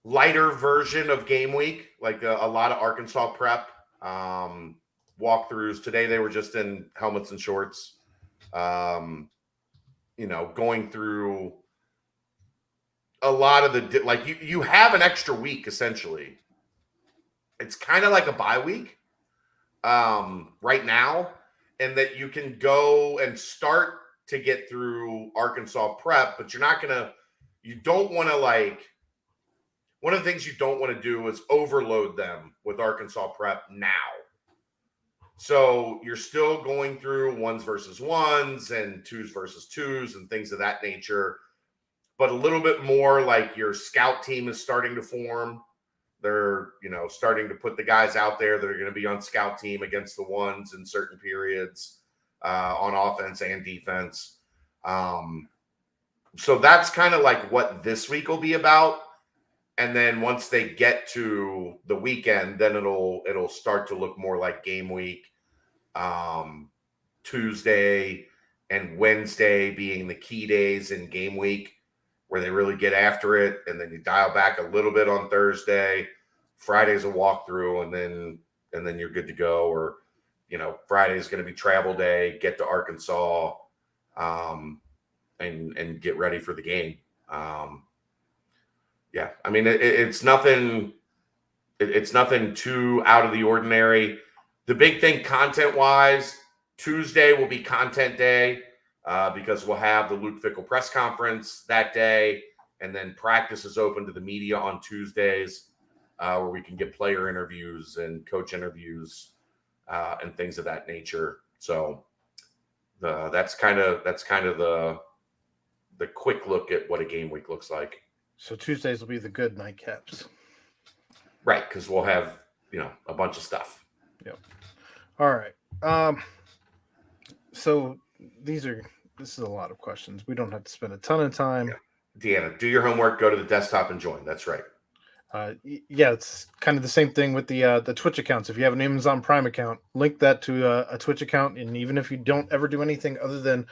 lighter version of game week, like a lot of Arkansas prep walkthroughs. Today they were just in helmets and shorts, going through a lot of the like you have an extra week essentially. It's kind of like a bye week right now, and that you can go and start to get through Arkansas prep, but you don't want to like. One of the things you don't want to do is overload them with Arkansas prep now. So you're still going through ones versus ones and twos versus twos and things of that nature, but a little bit more like your scout team is starting to form. They're, starting to put the guys out there that are going to be on scout team against the ones in certain periods on offense and defense. So that's kind of like what this week will be about. And then once they get to the weekend, then it'll start to look more like game week. Tuesday and Wednesday being the key days in game week where they really get after it, and then you dial back a little bit on Thursday. Friday's a walkthrough, and then you're good to go. Or Friday is going to be travel day. Get to Arkansas, and get ready for the game. Yeah, I mean it's nothing. It's nothing too out of the ordinary. The big thing, content-wise, Tuesday will be content day because we'll have the Luke Fickell press conference that day, and then practice is open to the media on Tuesdays, where we can get player interviews and coach interviews and things of that nature. So that's kind of the quick look at what a game week looks like. So Tuesdays will be the good nightcaps. Right, because we'll have, a bunch of stuff. Yep. All right. So this is a lot of questions. We don't have to spend a ton of time. Yeah. Deanna, do your homework, go to the desktop and join. That's right. It's kind of the same thing with the Twitch accounts. If you have an Amazon Prime account, link that to a Twitch account. And even if you don't ever do anything other than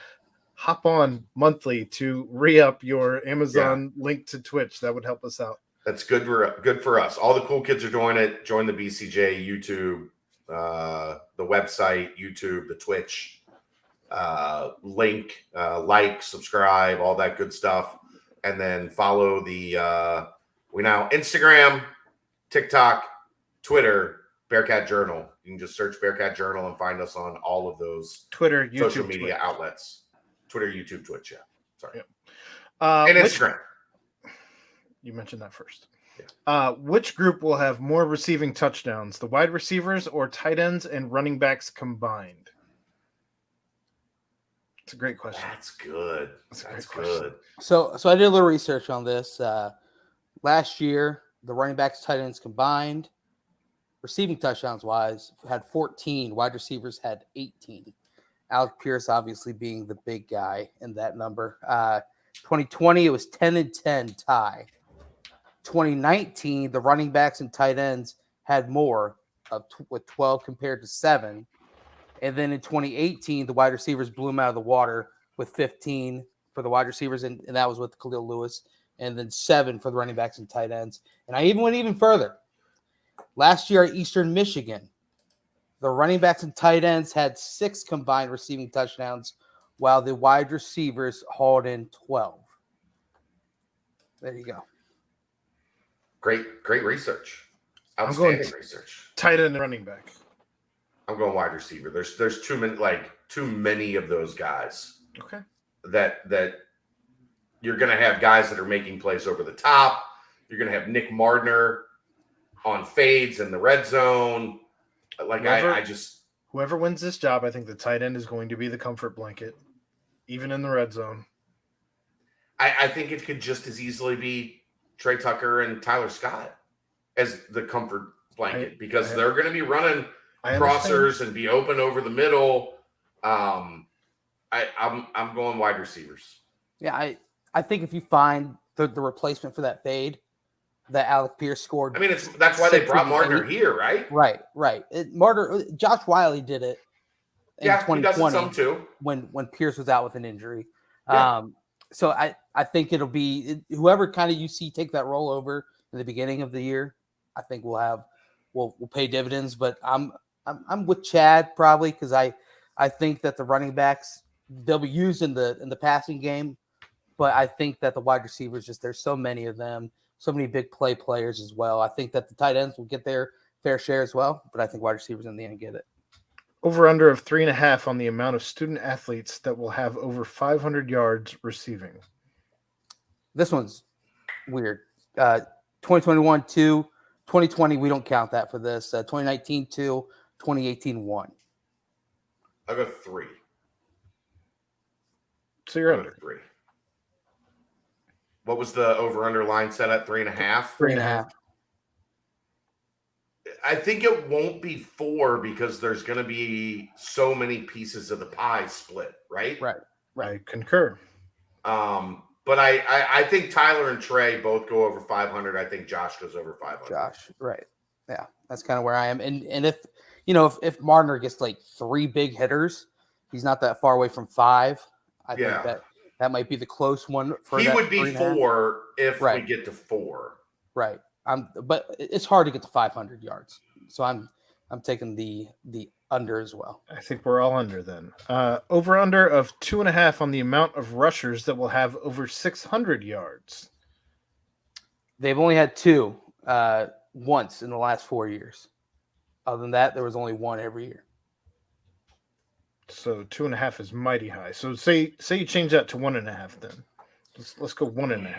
hop on monthly to re-up your Amazon link to Twitch, that would help us out. That's good for us. All the cool kids are doing it. Join the BCJ, YouTube, the website, YouTube, the Twitch, link, like, subscribe, all that good stuff. And then follow we now Instagram, TikTok, Twitter, Bearcat Journal. You can just search Bearcat Journal and find us on all of those Twitter, YouTube, social media Twitch. outlets. Twitter, YouTube, Twitch, yeah. Sorry. Yep. And Instagram. You mentioned that first. Yeah. Which group will have more receiving touchdowns, the wide receivers or tight ends and running backs combined? It's a great question. That's good. That's good. So I did a little research on this. Last year, the running backs, tight ends combined, receiving touchdowns wise, had 14. Wide receivers had 18. Alec Pierce obviously being the big guy in that number. 2020, it was 10-10 tie. 2019, the running backs and tight ends had more with 12 compared to 7. And then in 2018, the wide receivers blew them out of the water with 15 for the wide receivers, and that was with Khalil Lewis, and then 7 for the running backs and tight ends. And I even went even further. Last year at Eastern Michigan, the running backs and tight ends had 6 combined receiving touchdowns, while the wide receivers hauled in 12. There you go. Great research. Outstanding research. Tight end and running back. I'm going wide receiver. There's too many of those guys. Okay. That you're going to have guys that are making plays over the top. You're going to have Nick Mardner on fades in the red zone. Whoever wins this job, I think the tight end is going to be the comfort blanket, even in the red zone. I think it could just as easily be Trey Tucker and Tyler Scott as the comfort blanket because they're going to be running crossers and be open over the middle. I'm going wide receivers. Yeah, I think if you find the replacement for that fade that Alec Pierce scored. I mean, that's why they brought Mardner here, right? Right. Josh Wiley did it in Yeah, he does it some 2020 too. when Pierce was out with an injury. Yeah. So I think it'll be whoever kind of you see take that role over in the beginning of the year. I think we'll pay dividends. But I'm with Chad probably because I think that the running backs they'll be used in the passing game, but I think that the wide receivers there's so many of them, so many big play players as well. I think that the tight ends will get their fair share as well, but I think wide receivers in the end get it. Over under of 3.5 on the amount of student athletes that will have over 500 yards receiving. This one's weird. 2021 2, 2020 we don't count that for this. 2019 2, 2018 1. I'll go 3. So you're I'll go under 3. What was the over-under line set at 3.5? 3.5. I think it won't be 4 because there's going to be so many pieces of the pie split, right? Right. I concur. But I think Tyler and Trey both go over 500. I think Josh goes over 500. Josh, right. Yeah, that's kind of where I am. And if Marner gets like 3 big hitters, he's not that far away from 5. I think that might be the close one for he that would be 3.5. 4 if Right. we get to 4. Right. But it's hard to get to 500 yards. So I'm taking the under as well. I think we're all under then. Over under of 2.5 on the amount of rushers that will have over 600 yards. They've only had 2 once in the last 4 years. Other than that, there was only 1 every year. So 2.5 is mighty high. So say you change that to 1.5 then. Let's go 1.5.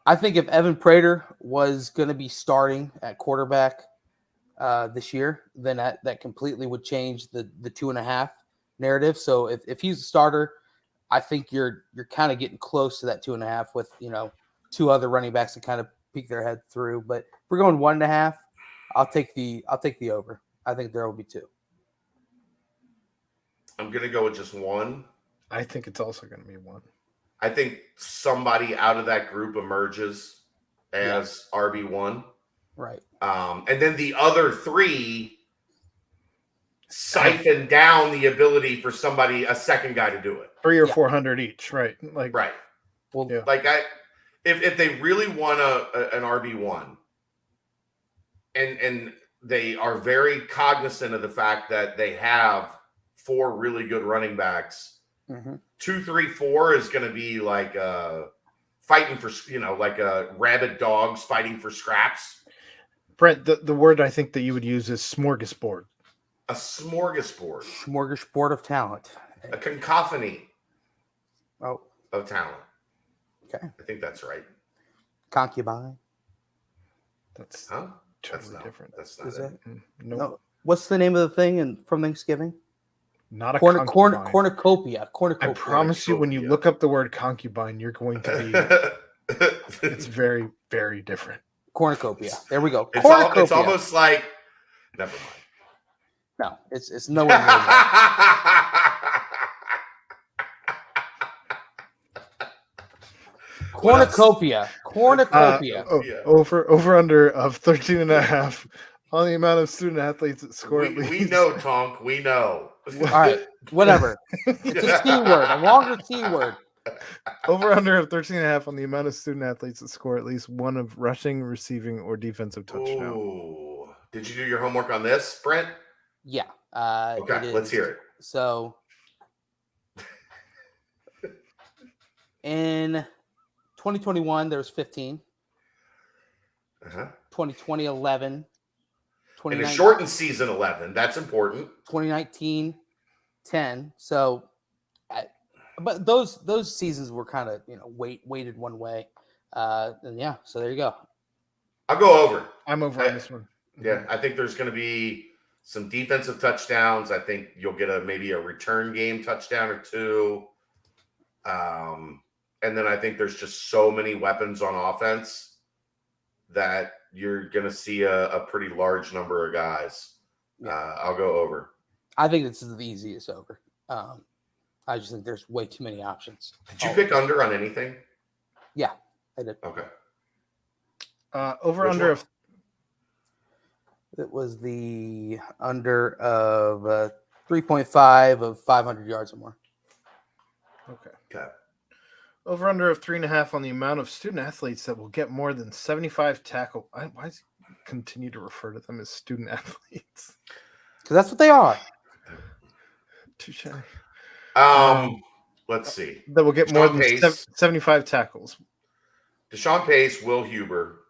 I think if Evan Prater was going to be starting at quarterback this year, then that completely would change the 2.5 narrative. So if he's a starter, I think you're kind of getting close to that 2.5 with 2 other running backs that kind of peek their head through. But if we're going 1.5, I'll take the over. I think there will be 2. I'm going to go with just 1. I think it's also going to be 1. I think somebody out of that group emerges as RB1. Right. And then the other 3 siphon down the ability for a second guy to do it. 300 or 400 each, right? Right. Well, like if they really want an RB1 and they are very cognizant of the fact that they have 4 really good running backs, 2, 3, 4 is going to be like fighting for, like rabid dogs fighting for scraps. Brent, the word I think that you would use is smorgasbord. A smorgasbord. Smorgasbord of talent. A cacophony of talent. Okay. I think that's right. Concubine. That's totally different. That's not Is it. that? No. What's the name of the thing from Thanksgiving? Not a cornucopia. I promise you, when you look up the word concubine, you're going to be. It's very, very different. Cornucopia. There we go. It's almost like. Never mind. No, it's nowhere near that. Cornucopia. Over under of 13.5 on the amount of student athletes that score at least. We know, Tonk. We know. All right, whatever. It's a C word, a longer C word. Over under of 13.5 on the amount of student athletes that score at least 1 of rushing, receiving, or defensive touchdown. Ooh. Did you do your homework on this, Brent? Yeah. Okay, let's hear it. So in 2021, there was 15. 2020, 11. In a shortened season, 11. That's important. 2019, 10. So, but those seasons were kind of weighted one way. And yeah, so there you go. I'll go over. I'm over on this one. Yeah, I think there's going to be some defensive touchdowns. I think you'll get maybe a return game touchdown or 2. And then I think there's just so many weapons on offense that you're going to see a pretty large number of guys. Yeah. I'll go over. I think this is the easiest over. I just think there's way too many options. Did you pick under on anything? Yeah, I did. Okay. Over Which under one? of. It was the under of 3.5 of 500 yards or more. Okay. Okay. Over under of 3.5 on the amount of student athletes that will get more than 75 tackle. Why does he continue to refer to them as student athletes? Because that's what they are. Touche. Let's see. That will get more Deshaun than Pace. 75 tackles. Deshaun Pace, Will Huber,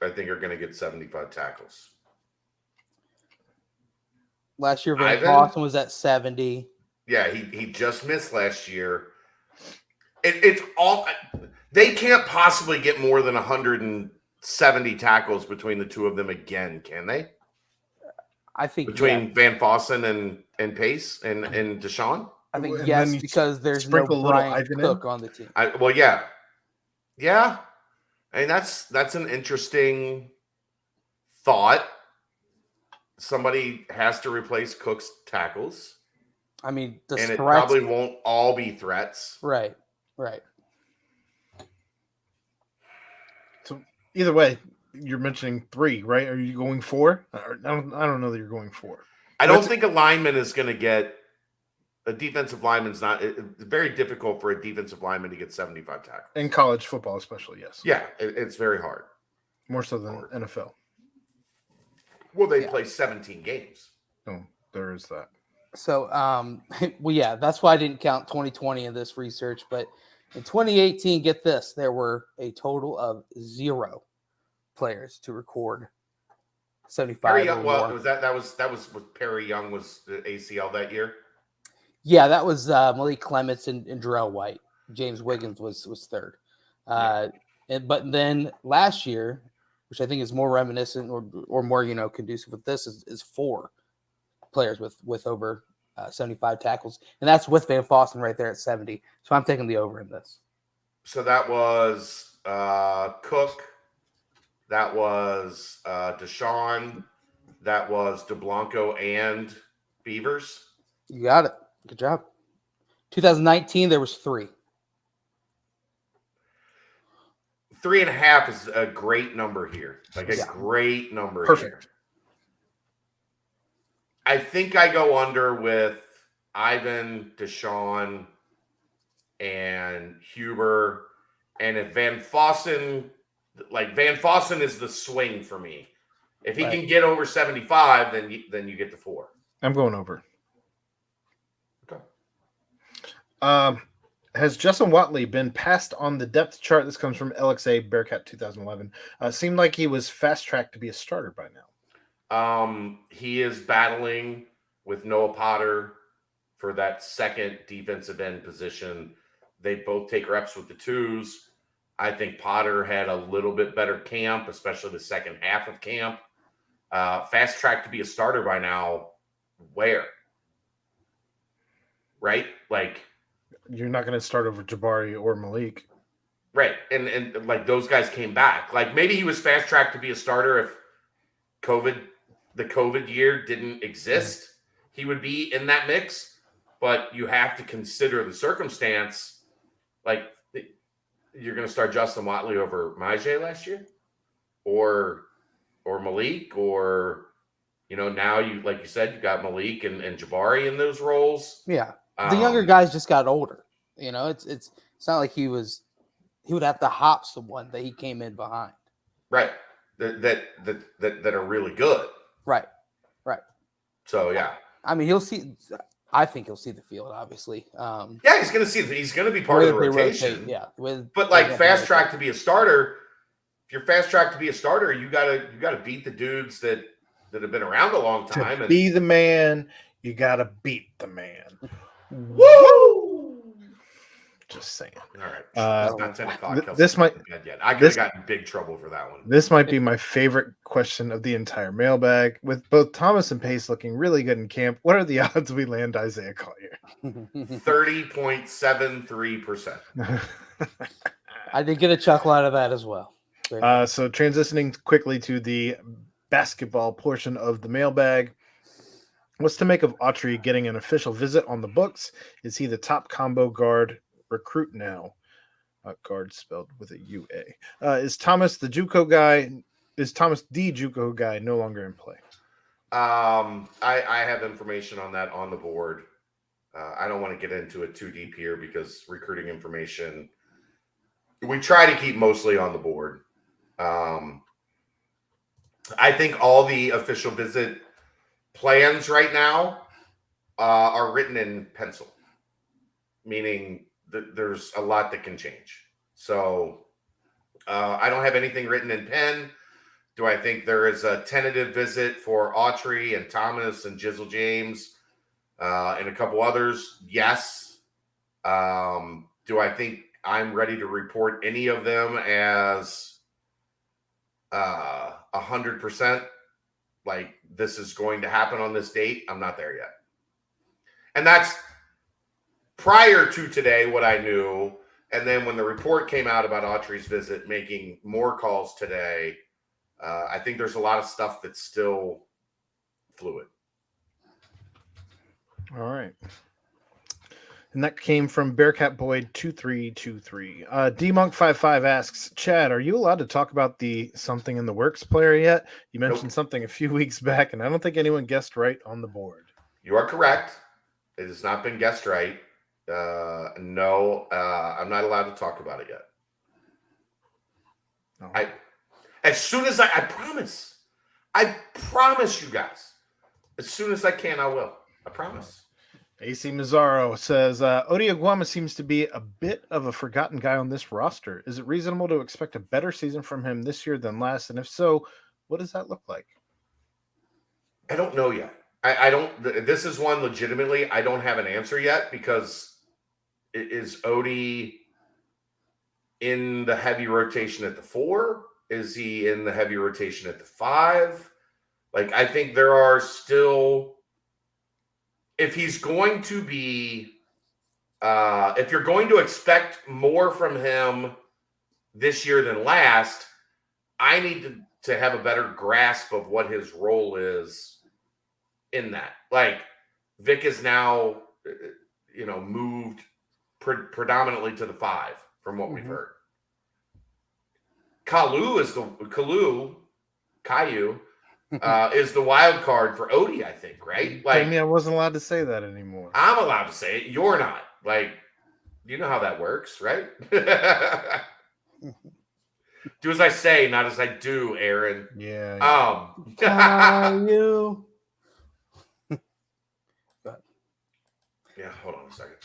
I think are going to get 75 tackles. Last year, Van Ivan? Boston was at 70. Yeah, he just missed last year. It's all they can't possibly get more than 170 tackles between the two of them again, can they? I think Between Van Fossen and Pace and Deshaun? I think And yes, then you because there's no sprinkle a little Brian Ivan Cook in? on the team. Yeah. I mean that's an interesting thought. Somebody has to replace Cook's tackles, I mean, the and it threats, probably won't all be threats. right. So either way, you're mentioning 3, right? Are you going 4? I don't know that you're going 4. I don't think a lineman is going to get a defensive lineman's not. It's very difficult for a defensive lineman to get 75 tackles In college football, especially, yes. Yeah, it's very hard. More so than NFL. Well, they play 17 games. Oh, there is that. So, well, yeah, that's why I didn't count 2020 in this research. But in 2018, get this, there were a total of 0 players to record 75 Perry or Young, more. that was Perry Young was the ACL that year. Yeah, that was Malik Clements and Jarrell White. James Wiggins was third. But then last year, which I think is more reminiscent or more conducive with this, is 4 players with over 75 tackles, and that's with Van Fossen right there at 70. So I'm taking the over in this. So that was Cook, that was Deshaun, that was DeBlanco and Beavers. You got it. Good job. 2019, there was 3. 3.5 is a great number here. Like a great number. Perfect. Here. I think I go under with Ivan, Deshaun, and Huber. And if Van Fossen is the swing for me. If he can get over 75, then you get the 4. I'm going over. Okay. Has Justin Watley been passed on the depth chart? This comes from LXA Bearcat 2011. Seemed like he was fast-tracked to be a starter by now. He is battling with Noah Potter for that second defensive end position. They both take reps with the 2s. I think Potter had a little bit better camp, especially the second half of camp. Fast track to be a starter by now. Where? Right? Like, you're not going to start over Jabari or Malik. Right. And like those guys came back. Like maybe he was fast tracked to be a starter if the COVID year didn't exist. He would be in that mix, but you have to consider the circumstance. Like you're going to start Justin Watley over Majay last year or Malik or, now you, like you said, you got Malik and Jabari in those roles. Yeah. The younger guys just got older. It's not like he would have to hop someone that he came in behind. Right. That are really good. Right. So yeah. I mean, I think he'll see the field, obviously. Yeah, he's going to be part of the rotation. But like fast track to be a starter, if you're fast track to be a starter, you gotta beat the dudes that have been around a long time. To be the man, you gotta beat the man. Woo! Just saying. All right. It's not 10 o'clock. This might yet. I could have gotten in big trouble for that one. This might be my favorite question of the entire mailbag. With both Thomas and Pace looking really good in camp, what are the odds we land Isaiah Collier? 30.73%. I did get a chuckle out of that as well. So transitioning quickly to the basketball portion of the mailbag. What's to make of Autry getting an official visit on the books? Is he the top combo guard recruit now? Guard spelled with a UA. Is Thomas the JUCO guy? Is Thomas the JUCO guy no longer in play? I have information on that on the board. I don't want to get into it too deep here because recruiting information we try to keep mostly on the board. I think all the official visit plans right now are written in pencil, meaning that there's a lot that can change. So I don't have anything written in pen. Do I think there is a tentative visit for Autry and Thomas and Jizzle James and a couple others? Yes. Do I think I'm ready to report any of them as 100%? Like this is going to happen on this date? I'm not there yet. And that's prior to today, what I knew. And then when the report came out about Autry's visit, making more calls today, I think there's a lot of stuff that's still fluid. All right. And that came from Bearcat Boyd 2323. DMonk55 asks, Chad, are you allowed to talk about the something in the works player yet? You mentioned something a few weeks back, and I don't think anyone guessed right on the board. You are correct. It has not been guessed right. No, I'm not allowed to talk about it yet. Oh. As soon as I promise you guys, as soon as I can, I will. I promise. AC Mazzaro says, Odi Aguama seems to be a bit of a forgotten guy on this roster. Is it reasonable to expect a better season from him this year than last? And if so, what does that look like? I don't know yet. I don't. This is one legitimately I don't have an answer yet because is Odie in the heavy rotation at the 4? Is he in the heavy rotation at the 5? Like, I think there are still, if he's going to be, if you're going to expect more from him this year than last, I need to have a better grasp of what his role is in that. Like, Vic is now, moved predominantly to the 5 from what we've heard. Caillou is the wild card for Odie, I think, right? Like, I wasn't allowed to say that anymore. I'm allowed to say it. You're not. Like, you know how that works, right? Do as I say, not as I do, Aaron. Yeah. Caillou. Yeah, hold on a second.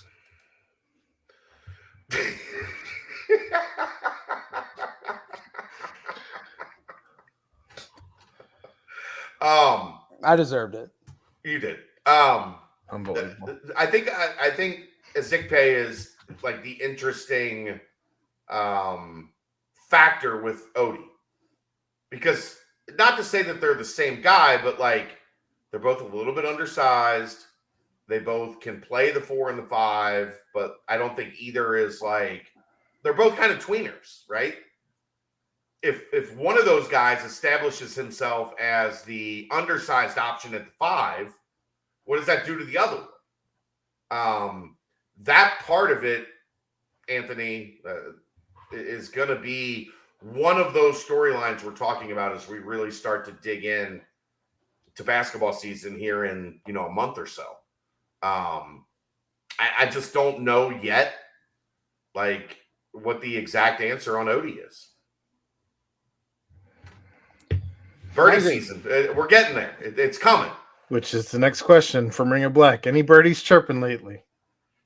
I deserved it. You did. Unbelievable. I think Ezikpe is like the interesting factor with Odie, because not to say that they're the same guy, but like they're both a little bit undersized. They both can play the 4 and the 5, but I don't think either is like, they're both kind of tweeners, right? If one of those guys establishes himself as the undersized option at the 5, what does that do to the other one? That part of it, Anthony, is going to be one of those storylines we're talking about as we really start to dig in to basketball season here in a month or so. I just don't know yet, like, what the exact answer on Odie is. Birdie season. We're getting there. It's coming. Which is the next question from Ringer Black. Any birdies chirping lately?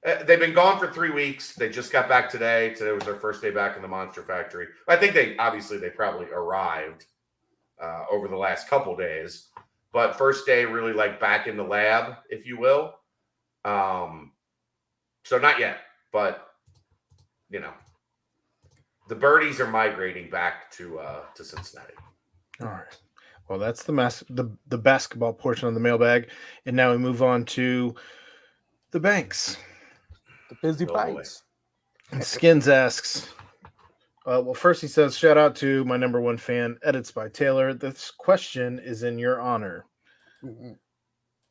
They've been gone for 3 weeks. They just got back today. Today was their first day back in the Monster Factory. I think they probably arrived over the last couple days. But first day really like back in the lab, if you will. So not yet. But, the birdies are migrating back to Cincinnati. All right. Well, that's the basketball portion of the mailbag. And now we move on to the banks. The busy bites. And Skins asks, well, first he says, shout out to my number one fan, edits by Taylor. This question is in your honor. Mm-hmm.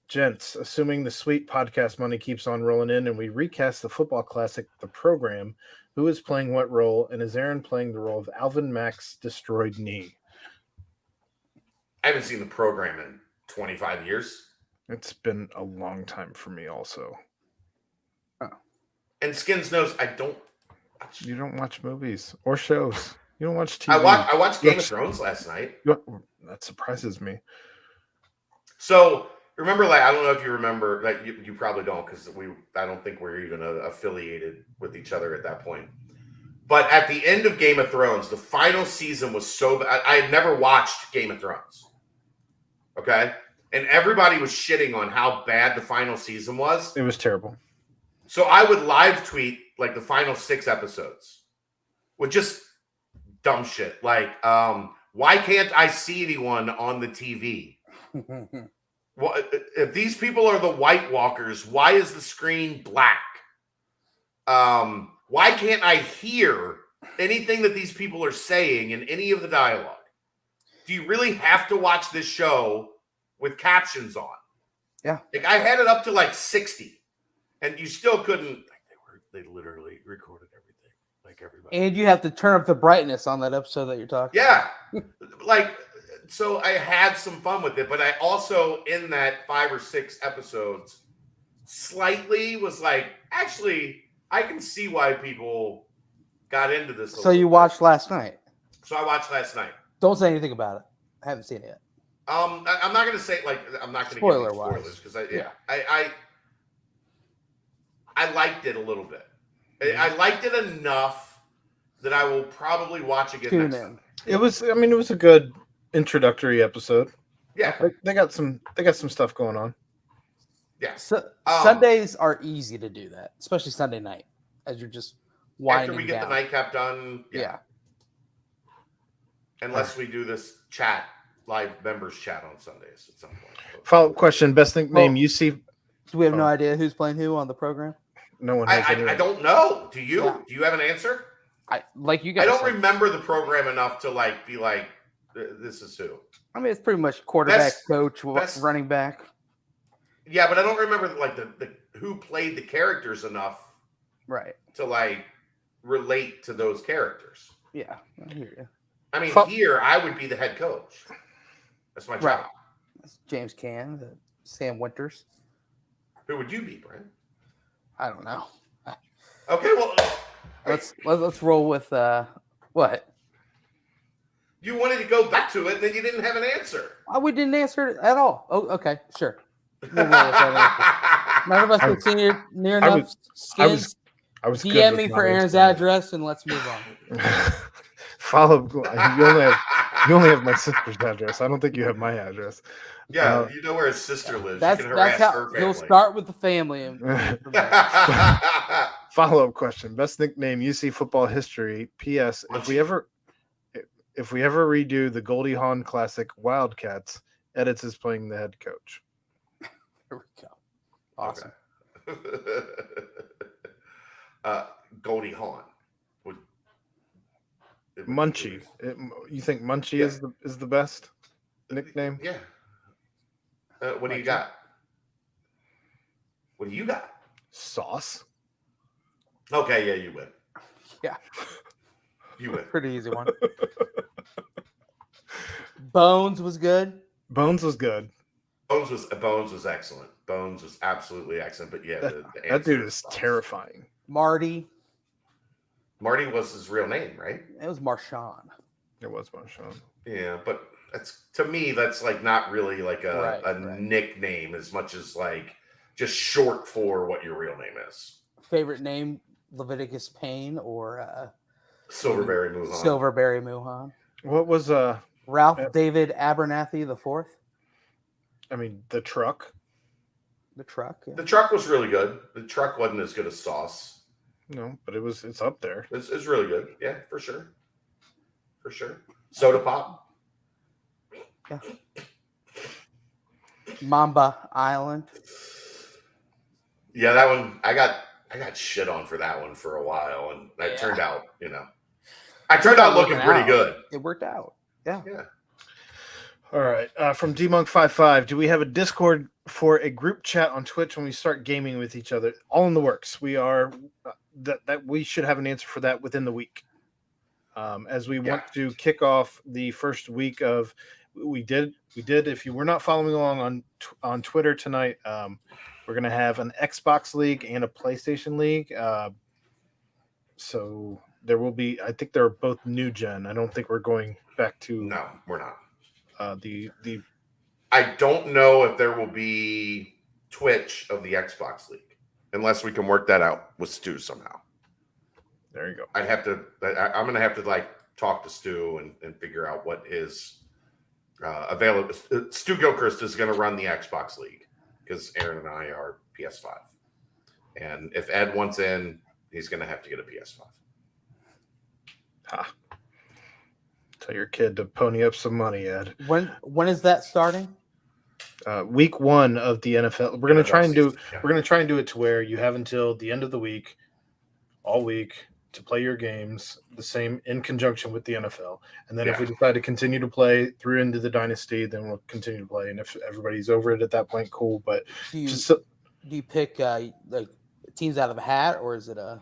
Gents, assuming the sweet podcast money keeps on rolling in and we recast the football classic, The Program, who is playing what role? And is Aaron playing the role of Alvin Mack's destroyed knee? I haven't seen The Program in 25 years. It's been a long time for me also. And Skins knows I don't watch. You don't watch movies or shows. You don't watch TV. I watched Game of Thrones last night. That surprises me. So remember, like, I don't know if you remember, like, you probably don't, because I don't think we're even affiliated with each other at that point. But at the end of Game of Thrones, the final season was so bad. I had never watched Game of Thrones. Okay? And everybody was shitting on how bad the final season was. It was terrible. So I would live tweet like the final 6 episodes with just dumb shit. Like, why can't I see anyone on the TV? Well, if these people are the White Walkers, why is the screen black? Why can't I hear anything that these people are saying in any of the dialogue? Do you really have to watch this show with captions on? Yeah. Like, I had it up to like 60, and you still couldn't. They literally recorded everything, like everybody. And you have to turn up the brightness on that episode that you're talking Yeah. Like, so I had some fun with it, but I also, in that 5 or 6 episodes, slightly was like, actually, I can see why people got into this. So you watched last night? So I watched last night. Don't say anything about it. I haven't seen it yet. I'm not going to say, like, I'm not going to give you spoilers because I liked it a little bit. I liked it enough that I will probably watch again next time. It was a good introductory episode. Yeah. They got some stuff going on. Yeah. So, Sundays are easy to do that, especially Sunday night, as you're just winding after we get down. the nightcap done. Yeah. Unless we do this live members chat on Sundays at some point. Follow-up question: best nickname you see? Do we have no idea who's playing who on the program? No one has. I don't know. Do you? Yeah. Do you have an answer? Like you guys. I don't remember the program enough to like be like, this is who. I mean, it's pretty much quarterback, coach, running back. Yeah, but I don't remember like the who played the characters enough, right, to like relate to those characters. Yeah, I hear you. I mean, here I would be the head coach. That's my job. That's James Can, Sam Winters. Who would you be, Brent? I don't know. Okay, well, let's roll with what? You wanted to go back to it, then you didn't have an answer. We didn't answer it at all. Oh, okay, sure. We'll roll with that answer. None of us can see near enough. Skins. I was DM me for Aaron's address and let's move on. Follow. You only have my sister's address. I don't think you have my address. Yeah, you know where his sister lives. That's how he'll start with the family. Follow-up question: best nickname UC football history. P.S. If we ever redo the Goldie Hawn Classic Wildcats, Edits is playing the head coach. Here we go. Awesome. Okay. Goldie Hawn would. Munchie. You think Munchie is the best nickname? Yeah. What do you got? What do you got? Sauce. Okay, yeah, you win. Yeah. You win. Pretty easy one. Bones was good. Bones was good. Bones was excellent. Bones was absolutely excellent. But yeah, that dude is terrifying. Marty was his real name, right? It was Marshawn. It was Marshawn. Yeah, but to me, that's like not really like a nickname as much as like just short for what your real name is. Favorite name, Leviticus Payne or Silverberry Muhan. Silverberry Muhan. What was Ralph David Abernathy the fourth? I mean, the truck. The truck. Yeah. The truck was really good. The truck wasn't as good as Sauce. No, but it's up there. It's really good. Yeah, for sure. For sure. Soda Pop. Yeah. Mamba Island. Yeah, that one I got shit on for that one for a while, and that turned out, I turned out looking pretty good. It worked out. Yeah. Yeah. All right. From DMonk55, do we have a Discord for a group chat on Twitch when we start gaming with each other? All in the works. We are that we should have an answer for that within the week. As we want to kick off the first week of we did. If you were not following along on Twitter tonight, we're gonna have an Xbox League and a PlayStation League. So there will be. I think they're both new gen. I don't think we're going back to. No, we're not. The I don't know if there will be Twitch of the Xbox League unless we can work that out with Stu somehow. There you go. I'm going to have to like talk to Stu and figure out what is available. Stu Gilchrist is going to run the Xbox League because Aaron and I are PS5. And if Ed wants in, he's going to have to get a PS5. Ha. Tell your kid to pony up some money, Ed. When is that starting? Week 1 of the NFL. We're gonna try and do. Yeah. We're gonna try and do it to where you have until the end of the week, all week, to play your games the same in conjunction with the NFL. And then if we decide to continue to play through into the dynasty, then we'll continue to play. And if everybody's over it at that point, cool. But Do you pick like teams out of a hat, or is it a?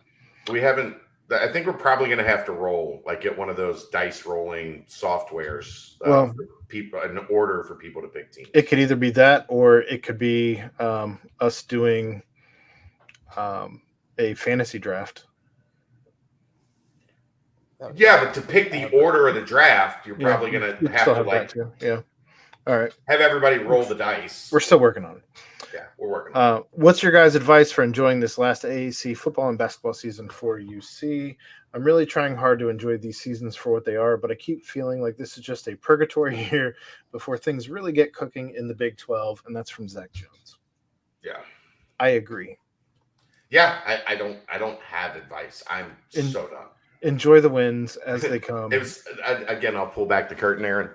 We haven't. I think we're probably going to have to roll, like get one of those dice rolling softwares. For people, in order for people to pick teams. It could either be that, or it could be us doing a fantasy draft. Yeah, but to pick the order of the draft, you're probably going to have to like that too. Yeah. All right. Have everybody roll the dice. We're still working on it. Yeah, we're working on it. What's your guys' advice for enjoying this last AAC football and basketball season for UC? I'm really trying hard to enjoy these seasons for what they are, but I keep feeling like this is just a purgatory year before things really get cooking in the Big 12, and that's from Zach Jones. Yeah. I agree. Yeah, I don't have advice. I'm so done. Enjoy the wins as they come. It was again, I'll pull back the curtain, Aaron.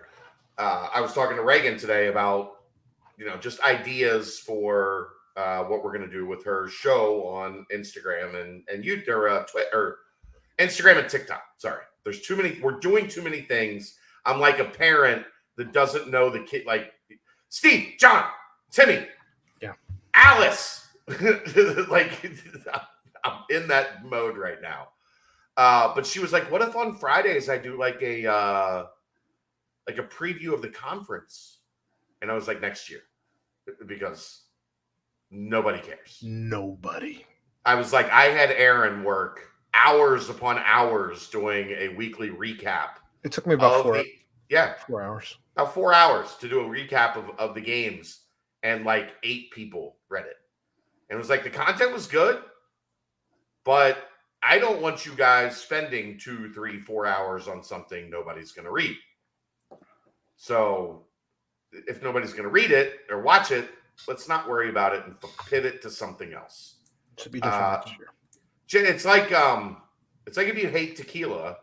I was talking to Reagan today about just ideas for what we're going to do with her show on Instagram and Twitter, or Instagram and TikTok. Sorry, there's too many. We're doing too many things. I'm like a parent that doesn't know the kid. Like Steve, John, Timmy, Alice. Like I'm in that mode right now. But she was like, "What if on Fridays I do like a preview of the conference?" And I was like, "Next year." Because nobody cares. Nobody. I was like, I had Aaron work hours upon hours doing a weekly recap. It took me about 4 hours. About 4 hours to do a recap of the games, and like 8 people read it. And it was like the content was good, but I don't want you guys spending 2, 3, 4 hours on something nobody's going to read. So if nobody's going to read it or watch it, let's not worry about it and pivot to something else. Should be different this year. It's like if you hate tequila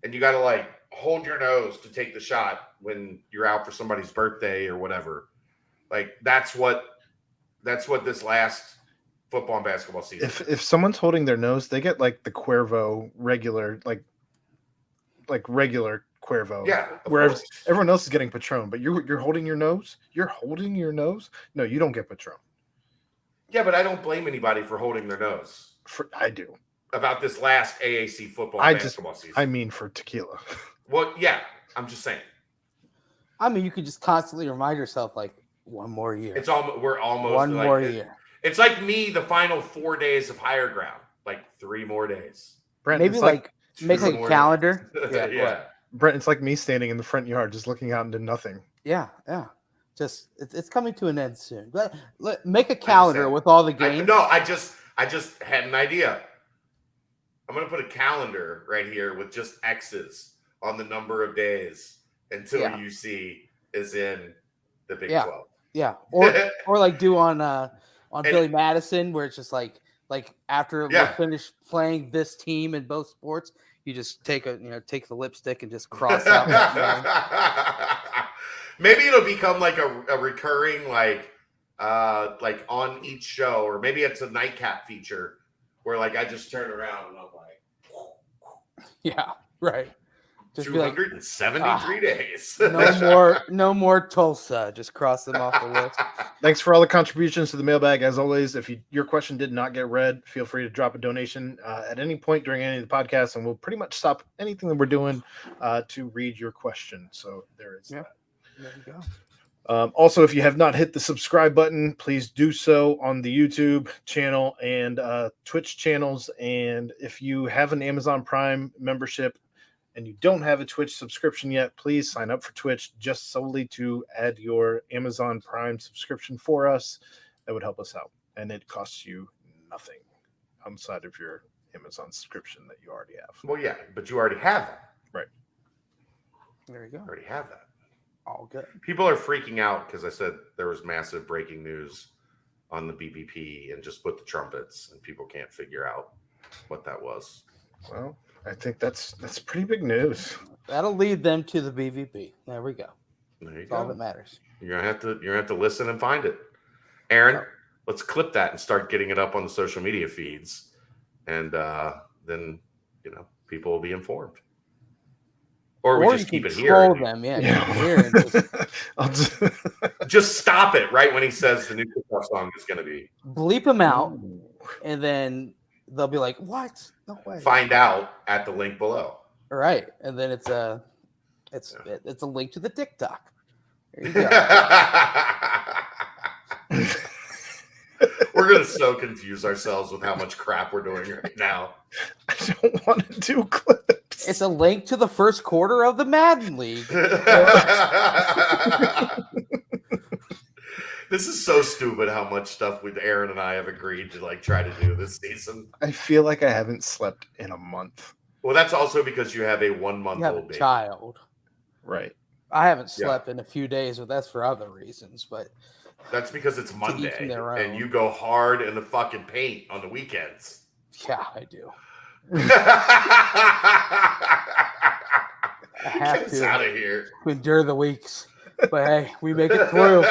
and you got to like hold your nose to take the shot when you're out for somebody's birthday or whatever. Like that's what this last football and basketball season. If someone's holding their nose, they get like the Cuervo regular, like regular Cuervo. Yeah. Whereas everyone else is getting Patron, but you're holding your nose. You're holding your nose. No, you don't get Patron. Yeah, but I don't blame anybody for holding their nose. I do. About this last AAC football and basketball season. I mean, for tequila. Well, yeah, I'm just saying. I mean, you could just constantly remind yourself, like, one more year. We're almost one more year. It's like me, the final 4 days of higher ground, like 3 more days. Brent, maybe like make like a calendar. Yeah. Brent, it's like me standing in the front yard, just looking out into nothing. Yeah. Just it's coming to an end soon. Make a calendar with all the games. I just had an idea. I'm going to put a calendar right here with just X's on the number of days until UC is in the Big 12. Yeah, or like do on Billy Madison, where it's just like after we finish playing this team in both sports, you just take the lipstick and just cross out that line. Maybe it'll become like a recurring like on each show, or maybe it's a nightcap feature where like I just turn around and I'm like, yeah, right. Just 273 days. No more Tulsa. Just cross them off the list. Thanks for all the contributions to the mailbag. As always, if your question did not get read, feel free to drop a donation at any point during any of the podcasts, and we'll pretty much stop anything that we're doing to read your question. So there is that. There you go. Also, if you have not hit the subscribe button, please do so on the YouTube channel and Twitch channels. And if you have an Amazon Prime membership and you don't have a Twitch subscription yet, please sign up for Twitch just solely to add your Amazon Prime subscription for us. That would help us out. And it costs you nothing outside of your Amazon subscription that you already have. Well, yeah, but you already have that. Right. There you go. You already have that. All good. People are freaking out because I said there was massive breaking news on the BBP and just put the trumpets, and people can't figure out what that was. Well, I think that's pretty big news. That'll lead them to the BVP. There we go. There you That's go. all that matters. You're gonna have to listen and find it. Aaron, let's clip that and start getting it up on the social media feeds, and then people will be informed. Or we just keep it here. Them, here and just stop it right when he says the new kickoff song is going to be. Bleep him out, and then they'll be like, "What? No way!" Find out at the link below. All right, and then it's a link to the TikTok. There you go. We're going to so confuse ourselves with how much crap we're doing right now. I don't want to do clips. It's a link to the first quarter of the Madden League. This is so stupid how much stuff with Aaron and I have agreed to try to do this season. I feel like I haven't slept in a month. Well, that's also because you have a 1 month You have old a baby. child. Right. I haven't slept in a few days, but that's for other reasons. But that's because it's Monday and you own. go hard in the fucking paint on the weekends. Yeah, I do. I have Get us to out of here. endure the weeks. But hey, we make it through.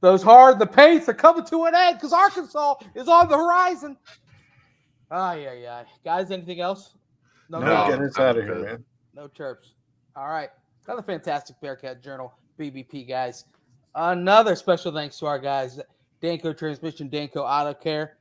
The paints are coming to an end because Arkansas is on the horizon. Yeah. Guys, anything else? No, get us out of here, man. No chirps. All right. Another fantastic Bearcat Journal, BBP, guys. Another special thanks to our guys, Danco Transmission, Danco Auto Care.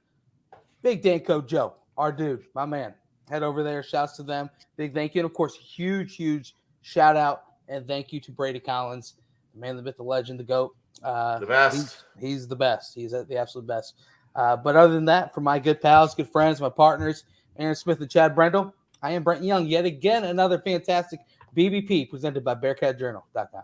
Big Danco Joe, our dude, my man. Head over there. Shouts to them. Big thank you. And, of course, huge shout out and thank you to Brady Collins, the man, the myth, the legend, the GOAT. The best. He's the best. He's the absolute best. But other than that, for my good pals, good friends, my partners, Aaron Smith and Chad Brendel, I am Brent Young. Yet again, another fantastic BBP presented by BearcatJournal.com.